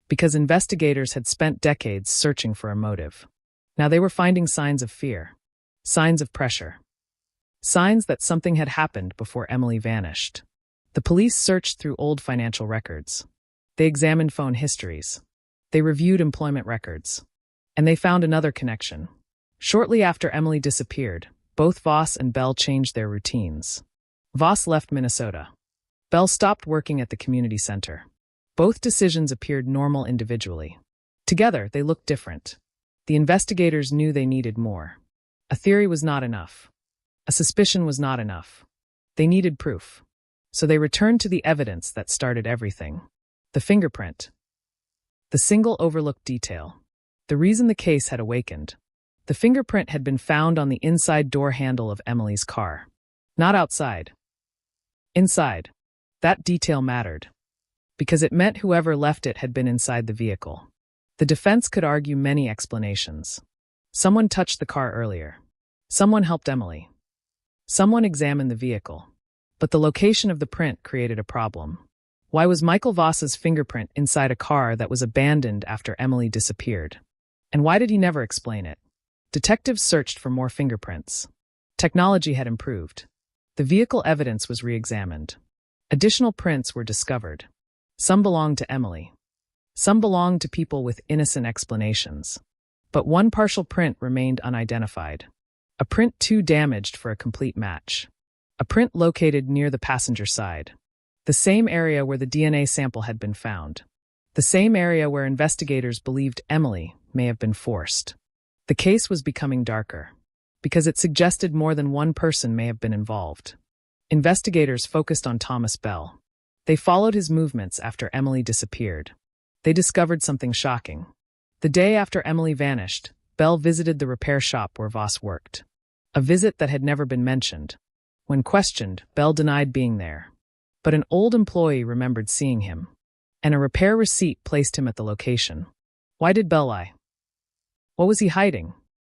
because investigators had spent decades searching for a motive. Now they were finding signs of fear, signs of pressure, signs that something had happened before Emily vanished. The police searched through old financial records. They examined phone histories. They reviewed employment records. And they found another connection. Shortly after Emily disappeared, both Voss and Bell changed their routines. Voss left Minnesota. Bell stopped working at the community center. Both decisions appeared normal individually. Together, they looked different. The investigators knew they needed more. A theory was not enough. A suspicion was not enough. They needed proof. So they returned to the evidence that started everything: the fingerprint. The single overlooked detail. The reason the case had awakened. The fingerprint had been found on the inside door handle of Emily's car. Not outside. Inside. That detail mattered, because it meant whoever left it had been inside the vehicle. The defense could argue many explanations. Someone touched the car earlier. Someone helped Emily. Someone examined the vehicle. But the location of the print created a problem. Why was Michael Voss's fingerprint inside a car that was abandoned after Emily disappeared? And why did he never explain it? Detectives searched for more fingerprints. Technology had improved. The vehicle evidence was re-examined. Additional prints were discovered. Some belonged to Emily. Some belonged to people with innocent explanations. But one partial print remained unidentified. A print too damaged for a complete match. A print located near the passenger side. The same area where the DNA sample had been found. The same area where investigators believed Emily may have been forced. The case was becoming darker, because it suggested more than one person may have been involved. Investigators focused on Thomas Bell. They followed his movements after Emily disappeared. They discovered something shocking. The day after Emily vanished, Bell visited the repair shop where Voss worked. A visit that had never been mentioned. When questioned, Bell denied being there. But an old employee remembered seeing him, and a repair receipt placed him at the location. Why did Bell lie? What was he hiding?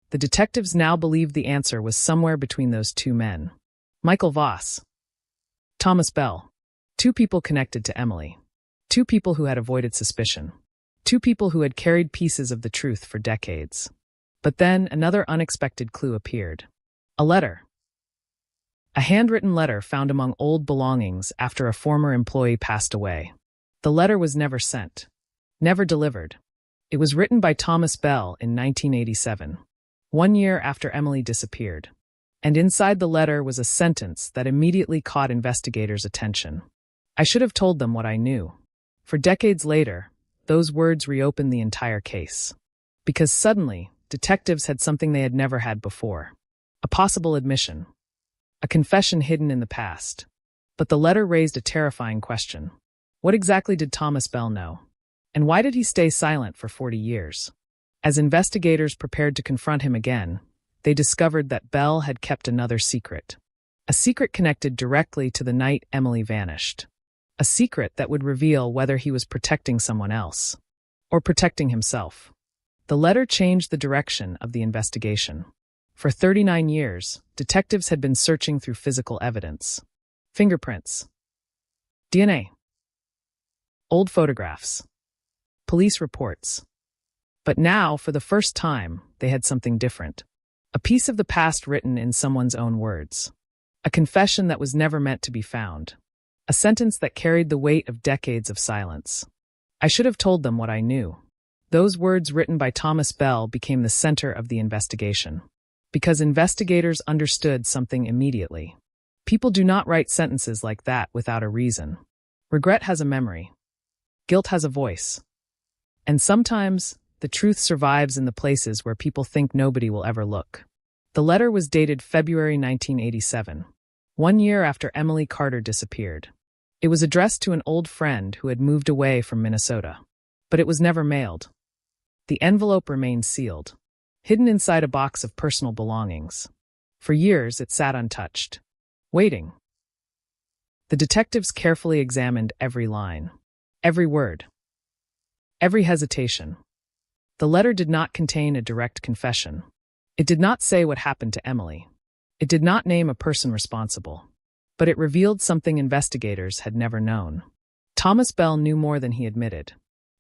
The detectives now believed the answer was somewhere between those two men. Michael Voss. Thomas Bell. Two people connected to Emily. Two people who had avoided suspicion. Two people who had carried pieces of the truth for decades. But then another unexpected clue appeared. A letter. A handwritten letter found among old belongings after a former employee passed away. The letter was never sent. Never delivered. It was written by Thomas Bell in 1987, 1 year after Emily disappeared. And inside the letter was a sentence that immediately caught investigators' attention. I should have told them what I knew. For decades later, those words reopened the entire case. Because suddenly, detectives had something they had never had before. A possible admission. A confession hidden in the past. But the letter raised a terrifying question. What exactly did Thomas Bell know? And why did he stay silent for 40 years? As investigators prepared to confront him again, they discovered that Bell had kept another secret. A secret connected directly to the night Emily vanished. A secret that would reveal whether he was protecting someone else or protecting himself. The letter changed the direction of the investigation. For 39 years, detectives had been searching through physical evidence. Fingerprints, DNA, old photographs, police reports. But now, for the first time, they had something different. A piece of the past written in someone's own words. A confession that was never meant to be found. A sentence that carried the weight of decades of silence. I should have told them what I knew. Those words written by Thomas Bell became the center of the investigation. Because investigators understood something immediately. People do not write sentences like that without a reason. Regret has a memory. Guilt has a voice. And sometimes, the truth survives in the places where people think nobody will ever look. The letter was dated February 1987, 1 year after Emily Carter disappeared. It was addressed to an old friend who had moved away from Minnesota. But it was never mailed. The envelope remained sealed, hidden inside a box of personal belongings. For years, it sat untouched, waiting. The detectives carefully examined every line, every word, every hesitation. The letter did not contain a direct confession. It did not say what happened to Emily. It did not name a person responsible. But it revealed something investigators had never known. Thomas Bell knew more than he admitted.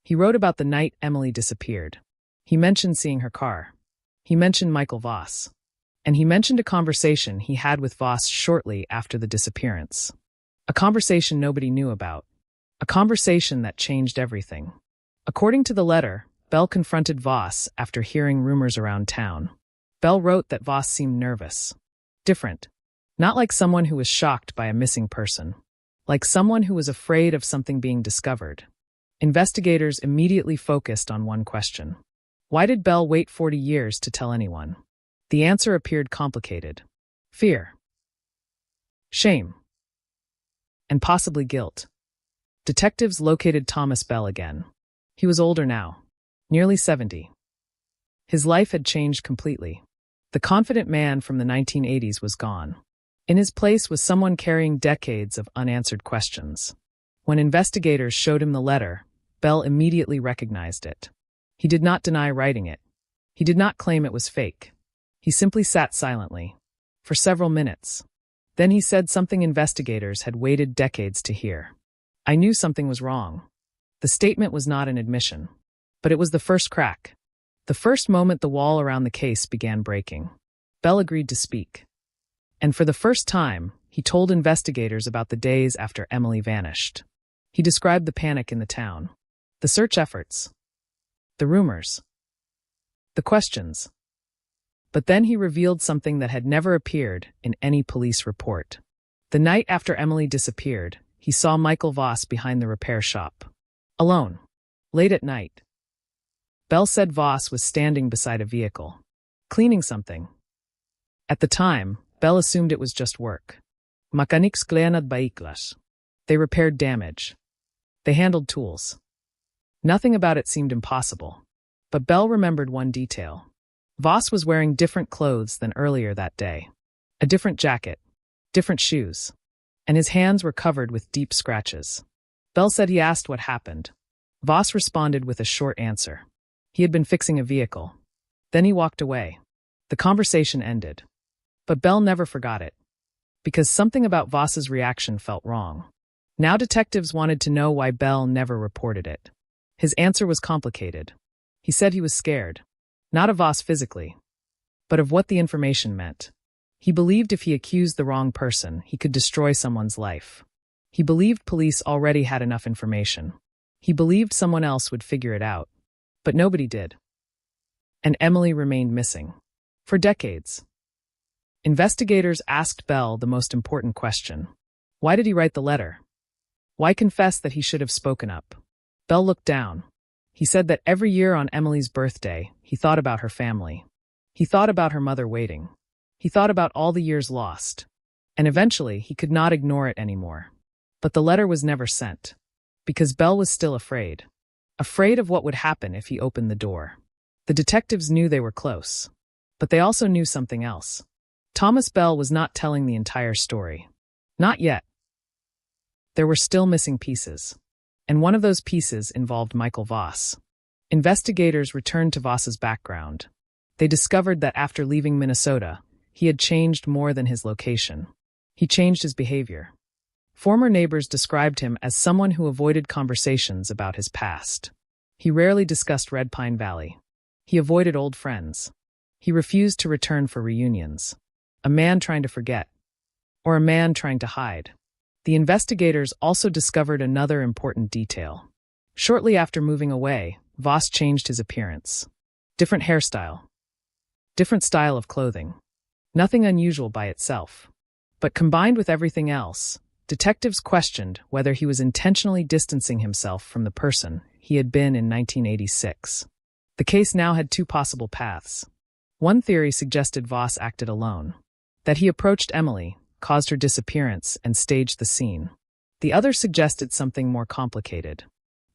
He wrote about the night Emily disappeared. He mentioned seeing her car. He mentioned Michael Voss. And he mentioned a conversation he had with Voss shortly after the disappearance. A conversation nobody knew about. A conversation that changed everything. According to the letter, Bell confronted Voss after hearing rumors around town. Bell wrote that Voss seemed nervous. Different. Not like someone who was shocked by a missing person. Like someone who was afraid of something being discovered. Investigators immediately focused on one question. Why did Bell wait 40 years to tell anyone? The answer appeared complicated. Fear. Shame. And possibly guilt. Detectives located Thomas Bell again. He was older now. Nearly 70. His life had changed completely. The confident man from the 1980s was gone. In his place was someone carrying decades of unanswered questions. When investigators showed him the letter, Bell immediately recognized it. He did not deny writing it. He did not claim it was fake. He simply sat silently. For several minutes. Then he said something investigators had waited decades to hear. I knew something was wrong. The statement was not an admission. But it was the first crack. The first moment the wall around the case began breaking. Bell agreed to speak. And for the first time, he told investigators about the days after Emily vanished. He described the panic in the town. The search efforts. The rumors. The questions. But then he revealed something that had never appeared in any police report. The night after Emily disappeared, he saw Michael Voss behind the repair shop. Alone. Late at night. Bell said Voss was standing beside a vehicle, cleaning something. At the time, Bell assumed it was just work. Mechanics kleanad baiklas. They repaired damage. They handled tools. Nothing about it seemed impossible. But Bell remembered one detail. Voss was wearing different clothes than earlier that day. A different jacket. Different shoes. And his hands were covered with deep scratches. Bell said he asked what happened. Voss responded with a short answer. He had been fixing a vehicle. Then he walked away. The conversation ended. But Bell never forgot it. Because something about Voss's reaction felt wrong. Now detectives wanted to know why Bell never reported it. His answer was complicated. He said he was scared. Not of Voss physically. But of what the information meant. He believed if he accused the wrong person, he could destroy someone's life. He believed police already had enough information. He believed someone else would figure it out. But nobody did. And Emily remained missing. For decades. Investigators asked Bell the most important question. Why did he write the letter? Why confess that he should have spoken up? Bell looked down. He said that every year on Emily's birthday, he thought about her family. He thought about her mother waiting. He thought about all the years lost. And eventually, he could not ignore it anymore. But the letter was never sent. Because Bell was still afraid. afraid of what would happen if he opened the door. The detectives knew they were close, but they also knew something else. Thomas Bell was not telling the entire story. Not yet. There were still missing pieces, and one of those pieces involved Michael Voss. Investigators returned to Voss's background. They discovered that after leaving Minnesota, he had changed more than his location. He changed his behavior. Former neighbors described him as someone who avoided conversations about his past. He rarely discussed Red Pine Valley. He avoided old friends. He refused to return for reunions. A man trying to forget. Or a man trying to hide. The investigators also discovered another important detail. Shortly after moving away, Voss changed his appearance. Different hairstyle. Different style of clothing. Nothing unusual by itself. But combined with everything else, detectives questioned whether he was intentionally distancing himself from the person he had been in 1986. The case now had two possible paths. One theory suggested Voss acted alone, that he approached Emily, caused her disappearance, and staged the scene. The other suggested something more complicated,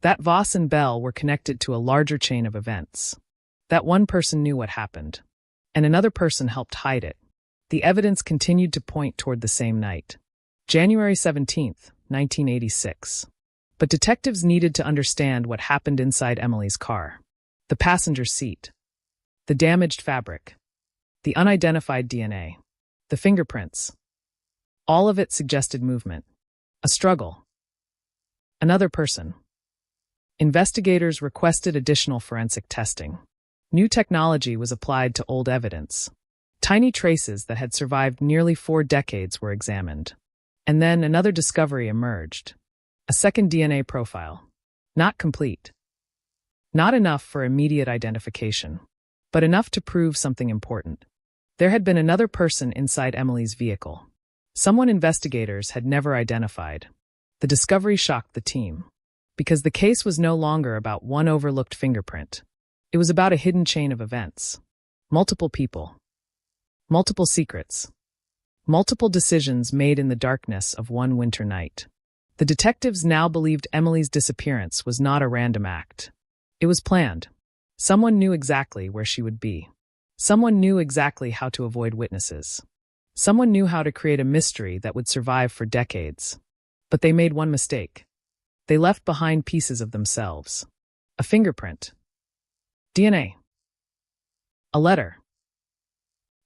that Voss and Bell were connected to a larger chain of events, that one person knew what happened, and another person helped hide it. The evidence continued to point toward the same night, January 17, 1986. But detectives needed to understand what happened inside Emily's car. The passenger seat. The damaged fabric. The unidentified DNA. The fingerprints. All of it suggested movement. A struggle. Another person. Investigators requested additional forensic testing. New technology was applied to old evidence. Tiny traces that had survived nearly 4 decades were examined. And then another discovery emerged. A second DNA profile. Not complete. Not enough for immediate identification, but enough to prove something important. There had been another person inside Emily's vehicle. Someone investigators had never identified. The discovery shocked the team, because the case was no longer about one overlooked fingerprint. It was about a hidden chain of events. Multiple people. Multiple secrets. Multiple decisions made in the darkness of one winter night. The detectives now believed Emily's disappearance was not a random act. It was planned. Someone knew exactly where she would be. Someone knew exactly how to avoid witnesses. Someone knew how to create a mystery that would survive for decades. But they made one mistake. They left behind pieces of themselves. A fingerprint. DNA. A letter.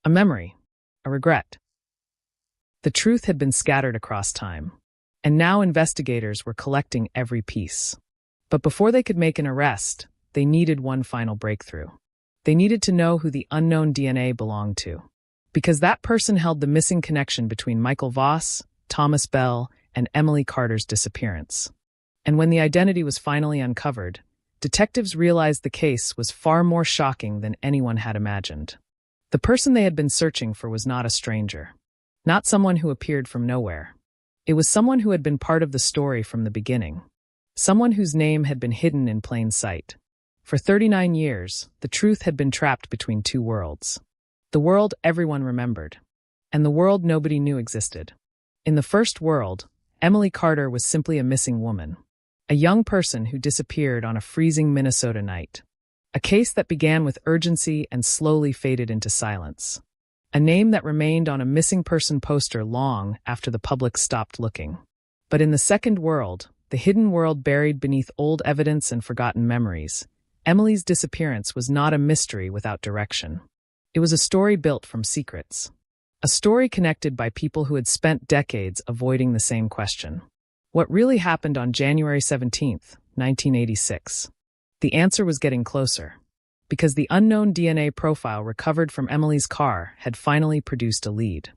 A memory. A regret. The truth had been scattered across time, and now investigators were collecting every piece. But before they could make an arrest, they needed one final breakthrough. They needed to know who the unknown DNA belonged to, because that person held the missing connection between Michael Voss, Thomas Bell, and Emily Carter's disappearance. And when the identity was finally uncovered, detectives realized the case was far more shocking than anyone had imagined. The person they had been searching for was not a stranger. Not someone who appeared from nowhere. It was someone who had been part of the story from the beginning. Someone whose name had been hidden in plain sight. For 39 years, the truth had been trapped between two worlds. The world everyone remembered, and the world nobody knew existed. In the first world, Emily Carter was simply a missing woman. A young person who disappeared on a freezing Minnesota night. A case that began with urgency and slowly faded into silence. A name that remained on a missing person poster long after the public stopped looking. But in the second world, the hidden world buried beneath old evidence and forgotten memories, Emily's disappearance was not a mystery without direction. It was a story built from secrets. A story connected by people who had spent decades avoiding the same question. What really happened on January 17, 1986? The answer was getting closer, because the unknown DNA profile recovered from Emily's car had finally produced a lead.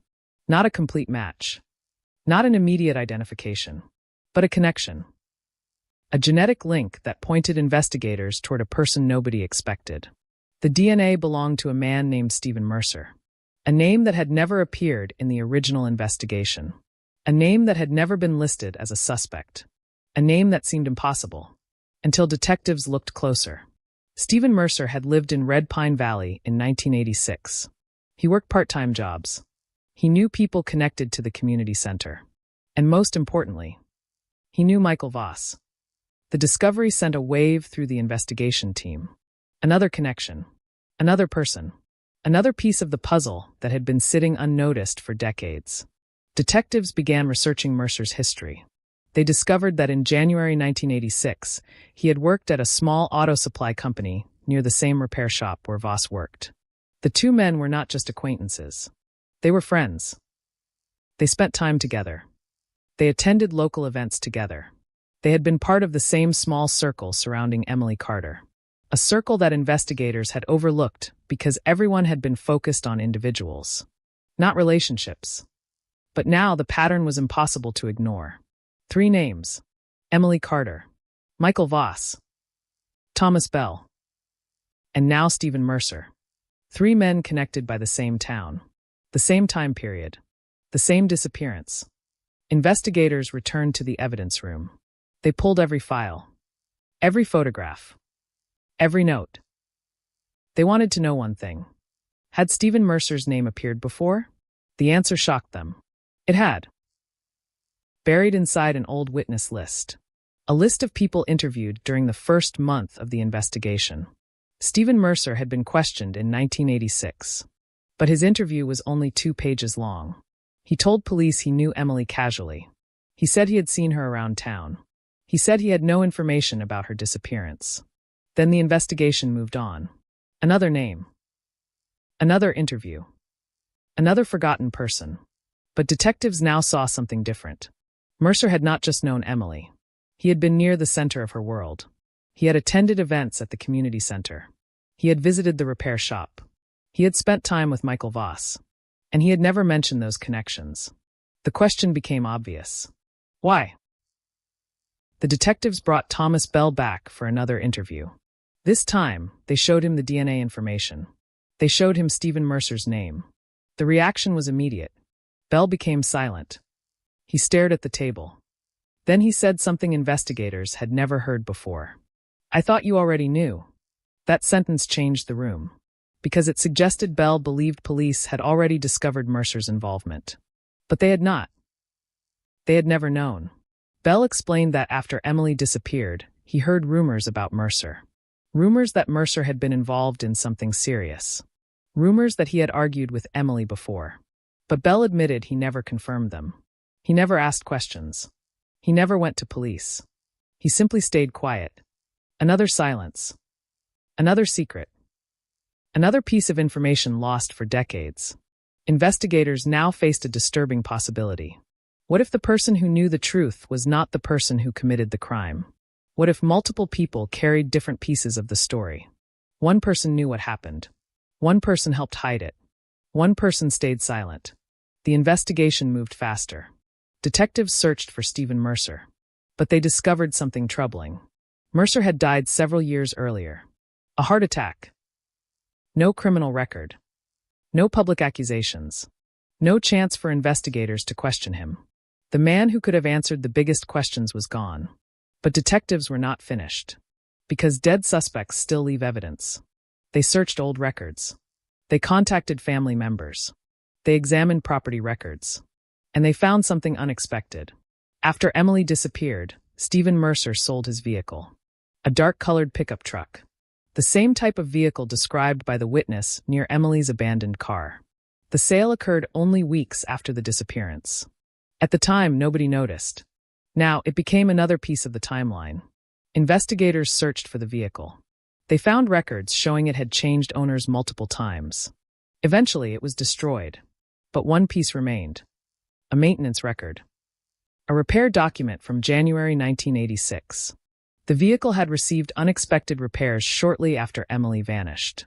Not a complete match. Not an immediate identification, but a connection. A genetic link that pointed investigators toward a person nobody expected. The DNA belonged to a man named Stephen Mercer. A name that had never appeared in the original investigation. A name that had never been listed as a suspect. A name that seemed impossible. Until detectives looked closer. Stephen Mercer had lived in Red Pine Valley in 1986. He worked part-time jobs. He knew people connected to the community center. And most importantly, he knew Michael Voss. The discovery sent a wave through the investigation team. Another connection. Another person. Another piece of the puzzle that had been sitting unnoticed for decades. Detectives began researching Mercer's history. They discovered that in January 1986, he had worked at a small auto supply company near the same repair shop where Voss worked. The two men were not just acquaintances. They were friends. They spent time together. They attended local events together. They had been part of the same small circle surrounding Emily Carter. A circle that investigators had overlooked because everyone had been focused on individuals, not relationships. But now the pattern was impossible to ignore. 3 names: Emily Carter, Michael Voss, Thomas Bell, and now Stephen Mercer. 3 men connected by the same town, the same time period, the same disappearance. Investigators returned to the evidence room. They pulled every file, every photograph, every note. They wanted to know one thing. Had Stephen Mercer's name appeared before? The answer shocked them. It had. Buried inside an old witness list. A list of people interviewed during the first month of the investigation. Stephen Mercer had been questioned in 1986, but his interview was only 2 pages long. He told police he knew Emily casually. He said he had seen her around town. He said he had no information about her disappearance. Then the investigation moved on. Another name. Another interview. Another forgotten person. But detectives now saw something different. Mercer had not just known Emily. He had been near the center of her world. He had attended events at the community center. He had visited the repair shop. He had spent time with Michael Voss. And he had never mentioned those connections. The question became obvious. Why? The detectives brought Thomas Bell back for another interview. This time, they showed him the DNA information. They showed him Stephen Mercer's name. The reaction was immediate. Bell became silent. He stared at the table. Then he said something investigators had never heard before. "I thought you already knew." That sentence changed the room, because it suggested Bell believed police had already discovered Mercer's involvement. But they had not. They had never known. Bell explained that after Emily disappeared, he heard rumors about Mercer. Rumors that Mercer had been involved in something serious. Rumors that he had argued with Emily before. But Bell admitted he never confirmed them. He never asked questions. He never went to police. He simply stayed quiet. Another silence. Another secret. Another piece of information lost for decades. Investigators now faced a disturbing possibility. What if the person who knew the truth was not the person who committed the crime? What if multiple people carried different pieces of the story? One person knew what happened. One person helped hide it. One person stayed silent. The investigation moved faster. Detectives searched for Stephen Mercer. But they discovered something troubling. Mercer had died several years earlier. A heart attack. No criminal record. No public accusations. No chance for investigators to question him. The man who could have answered the biggest questions was gone. But detectives were not finished. Because dead suspects still leave evidence. They searched old records. They contacted family members. They examined property records. And they found something unexpected. After Emily disappeared, Stephen Mercer sold his vehicle. A dark-colored pickup truck. The same type of vehicle described by the witness near Emily's abandoned car. The sale occurred only weeks after the disappearance. At the time, nobody noticed. Now, it became another piece of the timeline. Investigators searched for the vehicle. They found records showing it had changed owners multiple times. Eventually, it was destroyed. But one piece remained. A maintenance record. A repair document from January 1986. The vehicle had received unexpected repairs shortly after Emily vanished.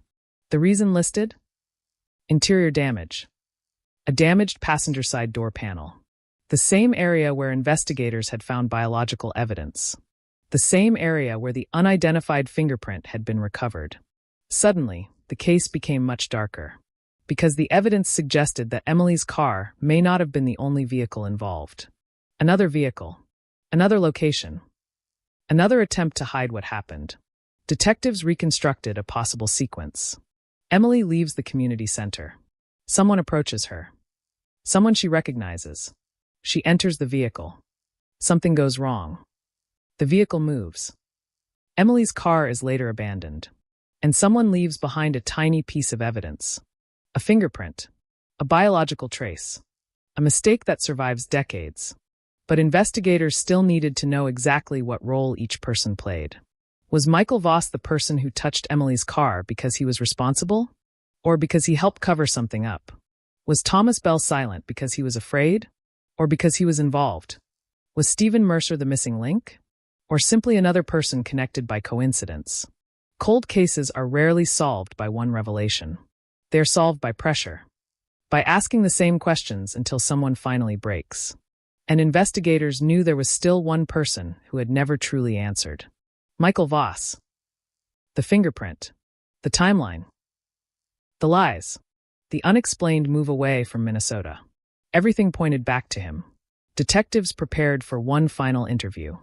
The reason listed? Interior damage. A damaged passenger side door panel. The same area where investigators had found biological evidence. The same area where the unidentified fingerprint had been recovered. Suddenly, the case became much darker. Because the evidence suggested that Emily's car may not have been the only vehicle involved. Another vehicle. Another location. Another attempt to hide what happened. Detectives reconstructed a possible sequence. Emily leaves the community center. Someone approaches her. Someone she recognizes. She enters the vehicle. Something goes wrong. The vehicle moves. Emily's car is later abandoned, and someone leaves behind a tiny piece of evidence. A fingerprint, a biological trace, a mistake that survives decades. But investigators still needed to know exactly what role each person played. Was Michael Voss the person who touched Emily's car because he was responsible? Or because he helped cover something up? Was Thomas Bell silent because he was afraid? Or because he was involved? Was Stephen Mercer the missing link? Or simply another person connected by coincidence? Cold cases are rarely solved by one revelation. They are solved by pressure. By asking the same questions until someone finally breaks. And investigators knew there was still one person who had never truly answered. Michael Voss. The fingerprint. The timeline. The lies. The unexplained move away from Minnesota. Everything pointed back to him. Detectives prepared for one final interview.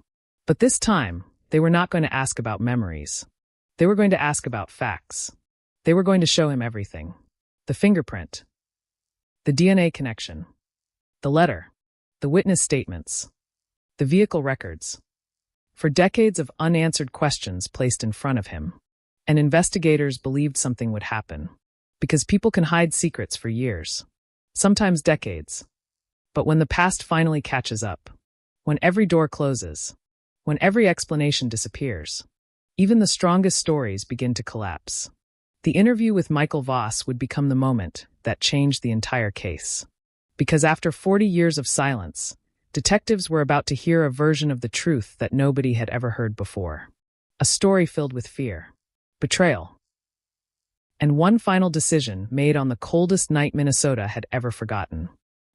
But this time, they were not going to ask about memories. They were going to ask about facts. They were going to show him everything. The fingerprint. The DNA connection. The letter. The witness statements. The vehicle records. For decades of unanswered questions placed in front of him, and investigators believed something would happen. Because people can hide secrets for years. Sometimes decades. But when the past finally catches up, when every door closes, when every explanation disappears, even the strongest stories begin to collapse. The interview with Michael Voss would become the moment that changed the entire case. Because after 40 years of silence, detectives were about to hear a version of the truth that nobody had ever heard before. A story filled with fear, betrayal, and one final decision made on the coldest night Minnesota had ever forgotten.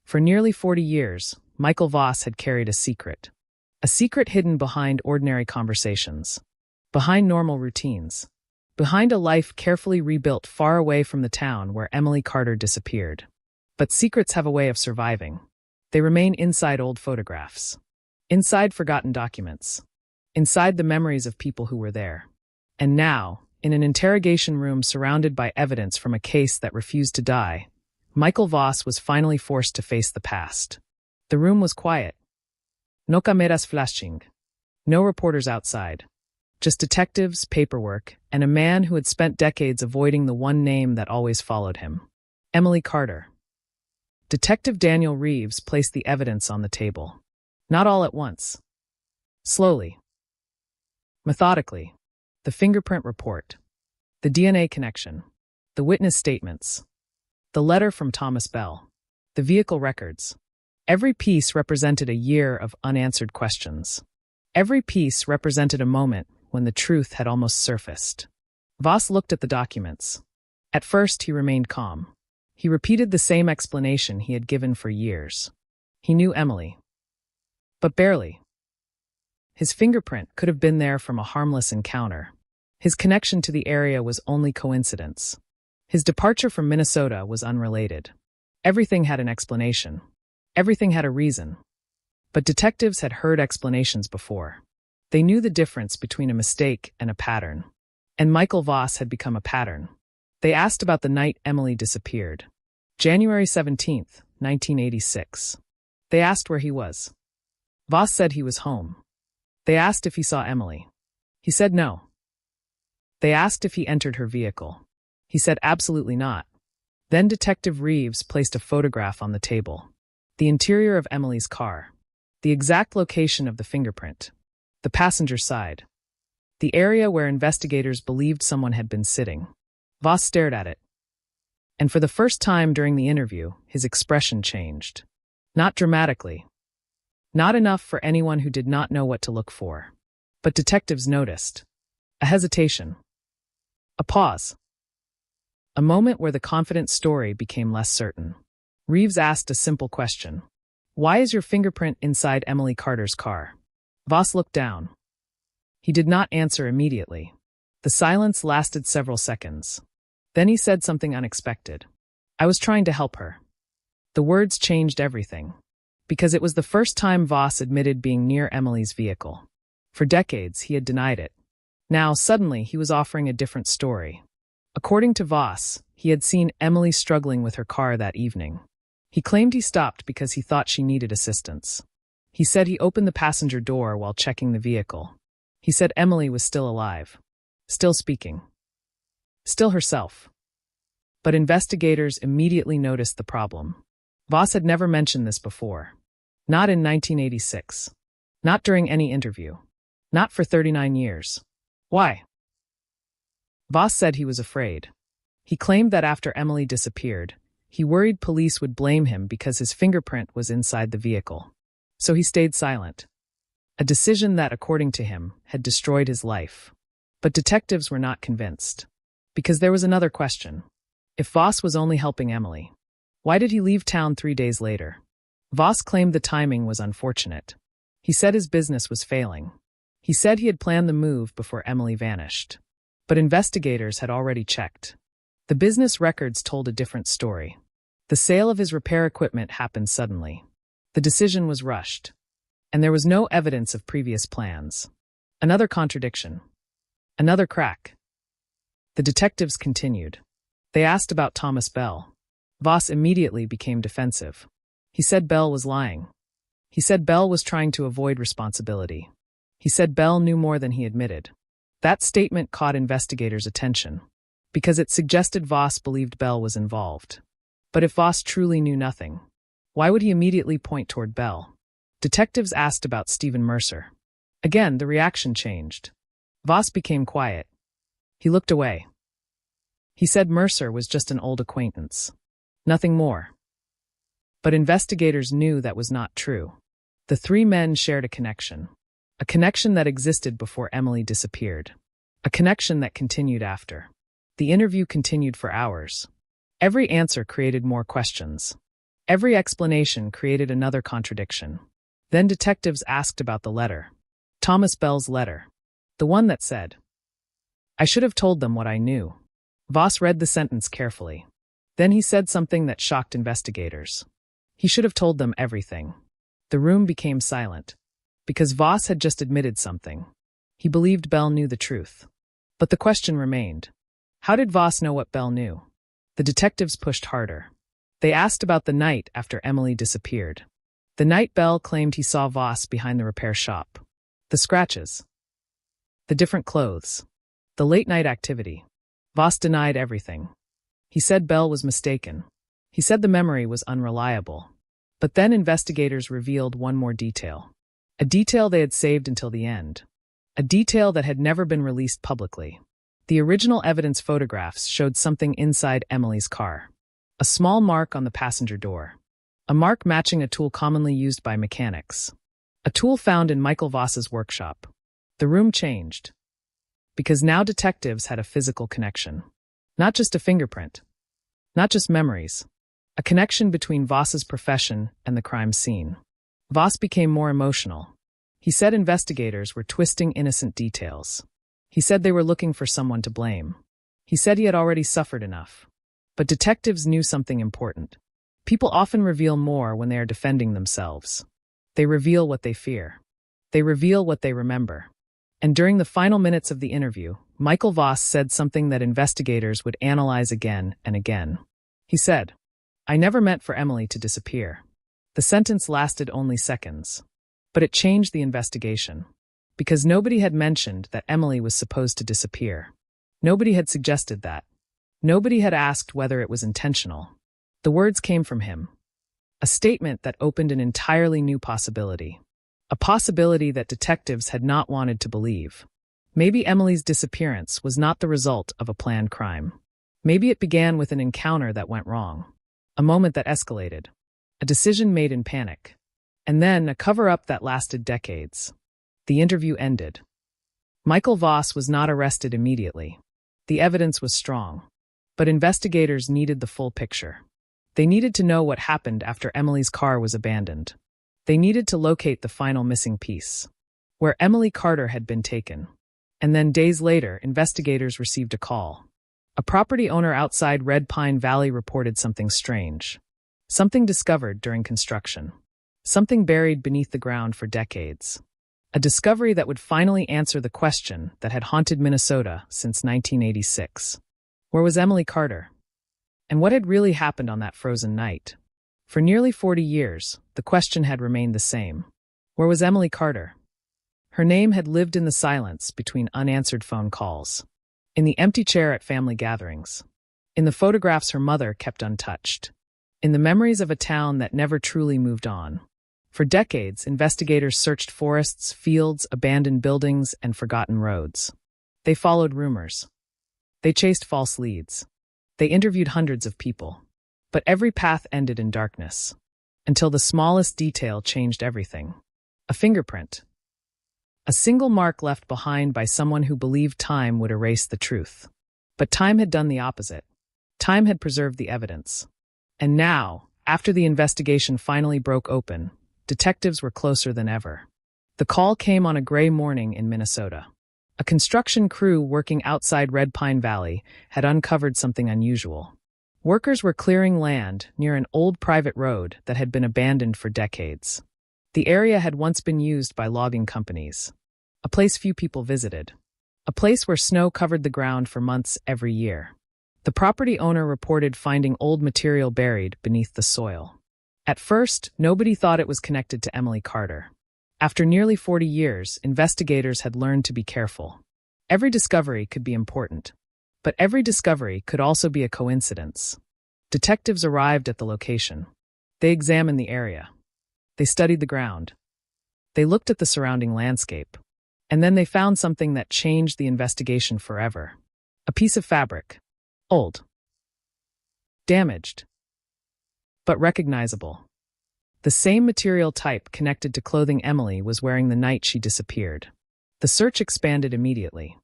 For nearly 40 years, Michael Voss had carried a secret. A secret hidden behind ordinary conversations, behind normal routines, behind a life carefully rebuilt far away from the town where Emily Carter disappeared. But secrets have a way of surviving. They remain inside old photographs, inside forgotten documents, inside the memories of people who were there. And now, in an interrogation room surrounded by evidence from a case that refused to die, Michael Voss was finally forced to face the past. The room was quiet. No cameras flashing. No reporters outside. Just detectives, paperwork, and a man who had spent decades avoiding the one name that always followed him. Emily Carter. Detective Daniel Reeves placed the evidence on the table. Not all at once. Slowly. Methodically. The fingerprint report. The DNA connection. The witness statements. The letter from Thomas Bell. The vehicle records. Every piece represented a year of unanswered questions. Every piece represented a moment when the truth had almost surfaced. Voss looked at the documents. At first, he remained calm. He repeated the same explanation he had given for years. He knew Emily. But barely. His fingerprint could have been there from a harmless encounter. His connection to the area was only coincidence. His departure from Minnesota was unrelated. Everything had an explanation. Everything had a reason. But detectives had heard explanations before. They knew the difference between a mistake and a pattern. And Michael Voss had become a pattern. They asked about the night Emily disappeared. January 17th, 1986. They asked where he was. Voss said he was home. They asked if he saw Emily. He said no. They asked if he entered her vehicle. He said absolutely not. Then Detective Reeves placed a photograph on the table. The interior of Emily's car. The exact location of the fingerprint. The passenger side. The area where investigators believed someone had been sitting. Voss stared at it. And for the first time during the interview, his expression changed. Not dramatically. Not enough for anyone who did not know what to look for. But detectives noticed. A hesitation. A pause. A moment where the confident story became less certain. Reeves asked a simple question. Why is your fingerprint inside Emily Carter's car? Voss looked down. He did not answer immediately. The silence lasted several seconds. Then he said something unexpected. I was trying to help her. The words changed everything. Because it was the first time Voss admitted being near Emily's vehicle. For decades, he had denied it. Now, suddenly, he was offering a different story. According to Voss, he had seen Emily struggling with her car that evening. He claimed he stopped because he thought she needed assistance. He said he opened the passenger door while checking the vehicle. He said Emily was still alive, still speaking, still herself. But investigators immediately noticed the problem. Voss had never mentioned this before. Not in 1986. Not during any interview. Not for 39 years. Why? Voss said he was afraid. He claimed that after Emily disappeared, he worried police would blame him because his fingerprint was inside the vehicle. So he stayed silent. A decision that, according to him, had destroyed his life. But detectives were not convinced. Because there was another question. If Voss was only helping Emily, why did he leave town 3 days later? Voss claimed the timing was unfortunate. He said his business was failing. He said he had planned the move before Emily vanished. But investigators had already checked. The business records told a different story. The sale of his repair equipment happened suddenly. The decision was rushed. And there was no evidence of previous plans. Another contradiction. Another crack. The detectives continued. They asked about Thomas Bell. Voss immediately became defensive. He said Bell was lying. He said Bell was trying to avoid responsibility. He said Bell knew more than he admitted. That statement caught investigators' attention, because it suggested Voss believed Bell was involved. But if Voss truly knew nothing, why would he immediately point toward Bell? Detectives asked about Stephen Mercer. Again, the reaction changed. Voss became quiet. He looked away. He said Mercer was just an old acquaintance. Nothing more. But investigators knew that was not true. The three men shared a connection that existed before Emily disappeared, a connection that continued after. The interview continued for hours. Every answer created more questions. Every explanation created another contradiction. Then detectives asked about the letter. Thomas Bell's letter. The one that said, "I should have told them what I knew." Voss read the sentence carefully. Then he said something that shocked investigators. He should have told them everything. The room became silent. Because Voss had just admitted something. He believed Bell knew the truth. But the question remained. How did Voss know what Bell knew? The detectives pushed harder. They asked about the night after Emily disappeared. The night Bell claimed he saw Voss behind the repair shop. The scratches. The different clothes. The late-night activity. Voss denied everything. He said Bell was mistaken. He said the memory was unreliable. But then investigators revealed one more detail. A detail they had saved until the end. A detail that had never been released publicly. The original evidence photographs showed something inside Emily's car. A small mark on the passenger door. A mark matching a tool commonly used by mechanics. A tool found in Michael Voss's workshop. The room changed. Because now detectives had a physical connection. Not just a fingerprint. Not just memories. A connection between Voss's profession and the crime scene. Voss became more emotional. He said investigators were twisting innocent details. He said they were looking for someone to blame. He said he had already suffered enough. But detectives knew something important. People often reveal more when they are defending themselves. They reveal what they fear. They reveal what they remember. And during the final minutes of the interview, Michael Voss said something that investigators would analyze again and again. He said, "I never meant for Emily to disappear." The sentence lasted only seconds. But it changed the investigation. Because nobody had mentioned that Emily was supposed to disappear. Nobody had suggested that. Nobody had asked whether it was intentional. The words came from him. A statement that opened an entirely new possibility. A possibility that detectives had not wanted to believe. Maybe Emily's disappearance was not the result of a planned crime. Maybe it began with an encounter that went wrong. A moment that escalated. A decision made in panic. And then a cover-up that lasted decades. The interview ended. Michael Voss was not arrested immediately. The evidence was strong. But investigators needed the full picture. They needed to know what happened after Emily's car was abandoned. They needed to locate the final missing piece. Where Emily Carter had been taken. And then days later, investigators received a call. A property owner outside Red Pine Valley reported something strange. Something discovered during construction. Something buried beneath the ground for decades. A discovery that would finally answer the question that had haunted Minnesota since 1986. Where was Emily Carter? And what had really happened on that frozen night? For nearly 40 years, the question had remained the same. Where was Emily Carter? Her name had lived in the silence between unanswered phone calls, in the empty chair at family gatherings, in the photographs her mother kept untouched, in the memories of a town that never truly moved on. For decades, investigators searched forests, fields, abandoned buildings, and forgotten roads. They followed rumors. They chased false leads. They interviewed hundreds of people. But every path ended in darkness, until the smallest detail changed everything. A fingerprint. A single mark left behind by someone who believed time would erase the truth. But time had done the opposite. Time had preserved the evidence. And now, after the investigation finally broke open, detectives were closer than ever. The call came on a gray morning in Minnesota. A construction crew working outside Red Pine Valley had uncovered something unusual. Workers were clearing land near an old private road that had been abandoned for decades. The area had once been used by logging companies, a place few people visited, a place where snow covered the ground for months every year. The property owner reported finding old material buried beneath the soil. At first, nobody thought it was connected to Emily Carter. After nearly 40 years, investigators had learned to be careful. Every discovery could be important, but every discovery could also be a coincidence. Detectives arrived at the location. They examined the area. They studied the ground. They looked at the surrounding landscape. And then they found something that changed the investigation forever. A piece of fabric. Old. Damaged. But recognizable. The same material type connected to clothing Emily was wearing the night she disappeared. The search expanded immediately.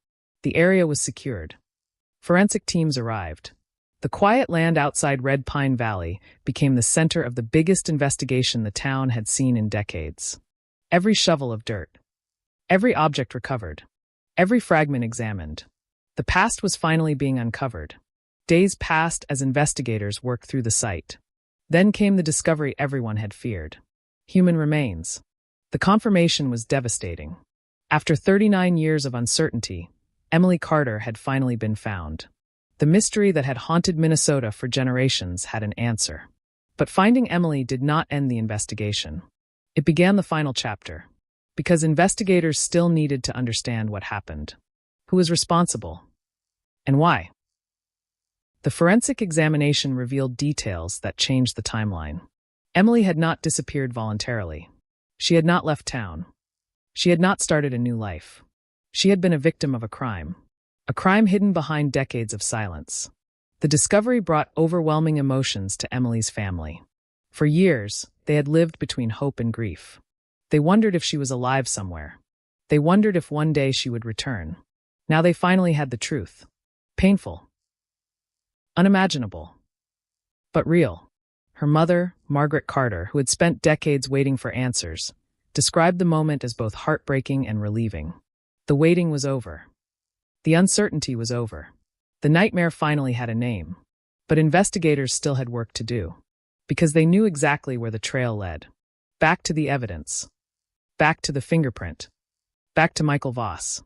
The area was secured. Forensic teams arrived. The quiet land outside Red Pine Valley became the center of the biggest investigation the town had seen in decades. Every shovel of dirt. Every object recovered. Every fragment examined. The past was finally being uncovered. Days passed as investigators worked through the site. Then came the discovery everyone had feared. Human remains. The confirmation was devastating. After 39 years of uncertainty, Emily Carter had finally been found. The mystery that had haunted Minnesota for generations had an answer. But finding Emily did not end the investigation. It began the final chapter, because investigators still needed to understand what happened. Who was responsible? And why? The forensic examination revealed details that changed the timeline. Emily had not disappeared voluntarily. She had not left town. She had not started a new life. She had been a victim of a crime hidden behind decades of silence. The discovery brought overwhelming emotions to Emily's family. For years, they had lived between hope and grief. They wondered if she was alive somewhere. They wondered if one day she would return. Now they finally had the truth. Painful. Unimaginable. But real. Her mother, Margaret Carter, who had spent decades waiting for answers, described the moment as both heartbreaking and relieving. The waiting was over. The uncertainty was over. The nightmare finally had a name. But investigators still had work to do. Because they knew exactly where the trail led. Back to the evidence. Back to the fingerprint. Back to Michael Voss.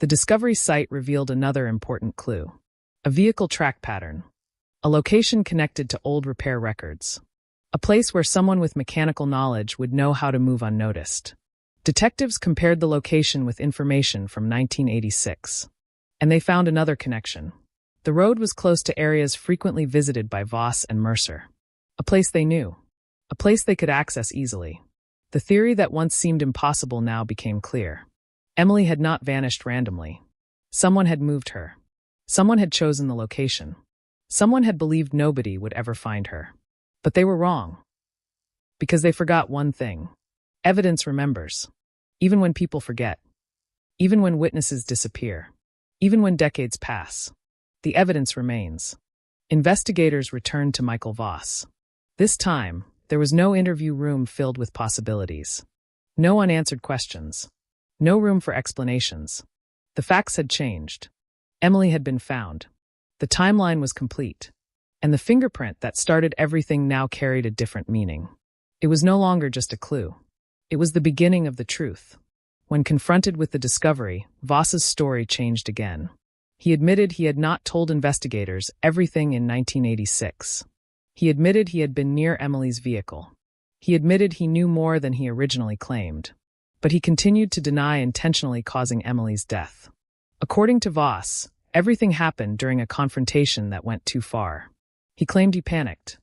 The discovery site revealed another important clue. A vehicle track pattern. A location connected to old repair records. A place where someone with mechanical knowledge would know how to move unnoticed. Detectives compared the location with information from 1986. And they found another connection. The road was close to areas frequently visited by Voss and Mercer. A place they knew. A place they could access easily. The theory that once seemed impossible now became clear. Emily had not vanished randomly. Someone had moved her. Someone had chosen the location. Someone had believed nobody would ever find her. But they were wrong. Because they forgot one thing. Evidence remembers. Even when people forget. Even when witnesses disappear. Even when decades pass. The evidence remains. Investigators returned to Michael Voss. This time, there was no interview room filled with possibilities. No unanswered questions. No room for explanations. The facts had changed. Emily had been found. The timeline was complete. And the fingerprint that started everything now carried a different meaning. It was no longer just a clue. It was the beginning of the truth. When confronted with the discovery, Voss's story changed again. He admitted he had not told investigators everything in 1986. He admitted he had been near Emily's vehicle. He admitted he knew more than he originally claimed. but he continued to deny intentionally causing Emily's death. According to Voss, everything happened during a confrontation that went too far. He claimed he panicked.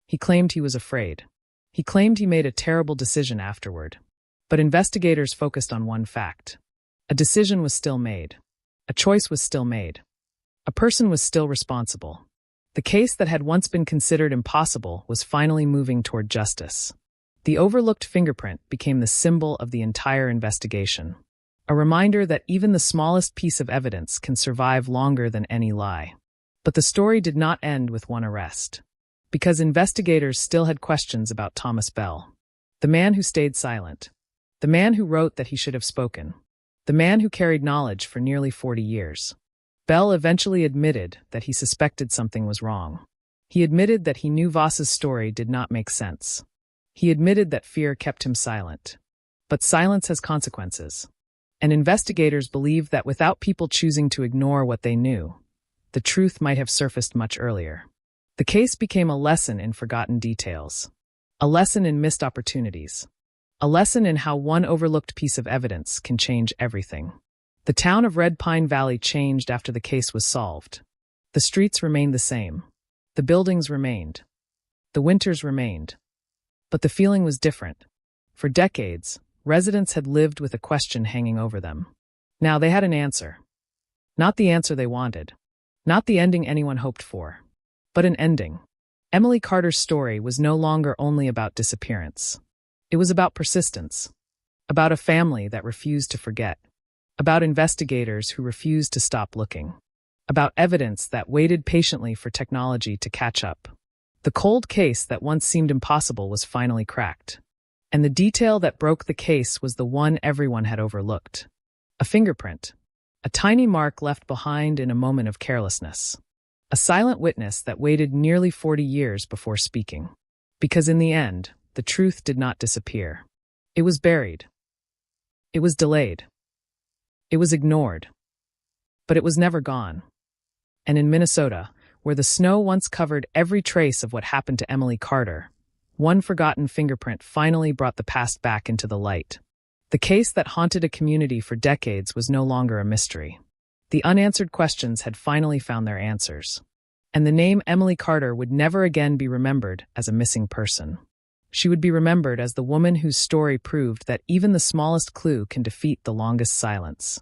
He claimed he was afraid. He claimed he made a terrible decision afterward. But investigators focused on one fact. A decision was still made. A choice was still made. A person was still responsible. The case that had once been considered impossible was finally moving toward justice. The overlooked fingerprint became the symbol of the entire investigation. A reminder that even the smallest piece of evidence can survive longer than any lie. But the story did not end with one arrest. Because investigators still had questions about Thomas Bell. The man who stayed silent. The man who wrote that he should have spoken. The man who carried knowledge for nearly 40 years. Bell eventually admitted that he suspected something was wrong. He admitted that he knew Voss's story did not make sense. He admitted that fear kept him silent. But silence has consequences. And investigators believed that without people choosing to ignore what they knew, the truth might have surfaced much earlier. The case became a lesson in forgotten details. A lesson in missed opportunities. A lesson in how one overlooked piece of evidence can change everything. The town of Red Pine Valley changed after the case was solved. The streets remained the same. The buildings remained. The winters remained. But the feeling was different. For decades, residents had lived with a question hanging over them. Now they had an answer. Not the answer they wanted. Not the ending anyone hoped for. But an ending. Emily Carter's story was no longer only about disappearance. It was about persistence. About a family that refused to forget. About investigators who refused to stop looking. About evidence that waited patiently for technology to catch up. The cold case that once seemed impossible was finally cracked. And the detail that broke the case was the one everyone had overlooked. A fingerprint. A tiny mark left behind in a moment of carelessness. A silent witness that waited nearly 40 years before speaking. Because in the end, the truth did not disappear. It was buried. It was delayed. It was ignored. But it was never gone. And in Minnesota, where the snow once covered every trace of what happened to Emily Carter, one forgotten fingerprint finally brought the past back into the light. The case that haunted a community for decades was no longer a mystery. The unanswered questions had finally found their answers. And the name Emily Carter would never again be remembered as a missing person. She would be remembered as the woman whose story proved that even the smallest clue can defeat the longest silence.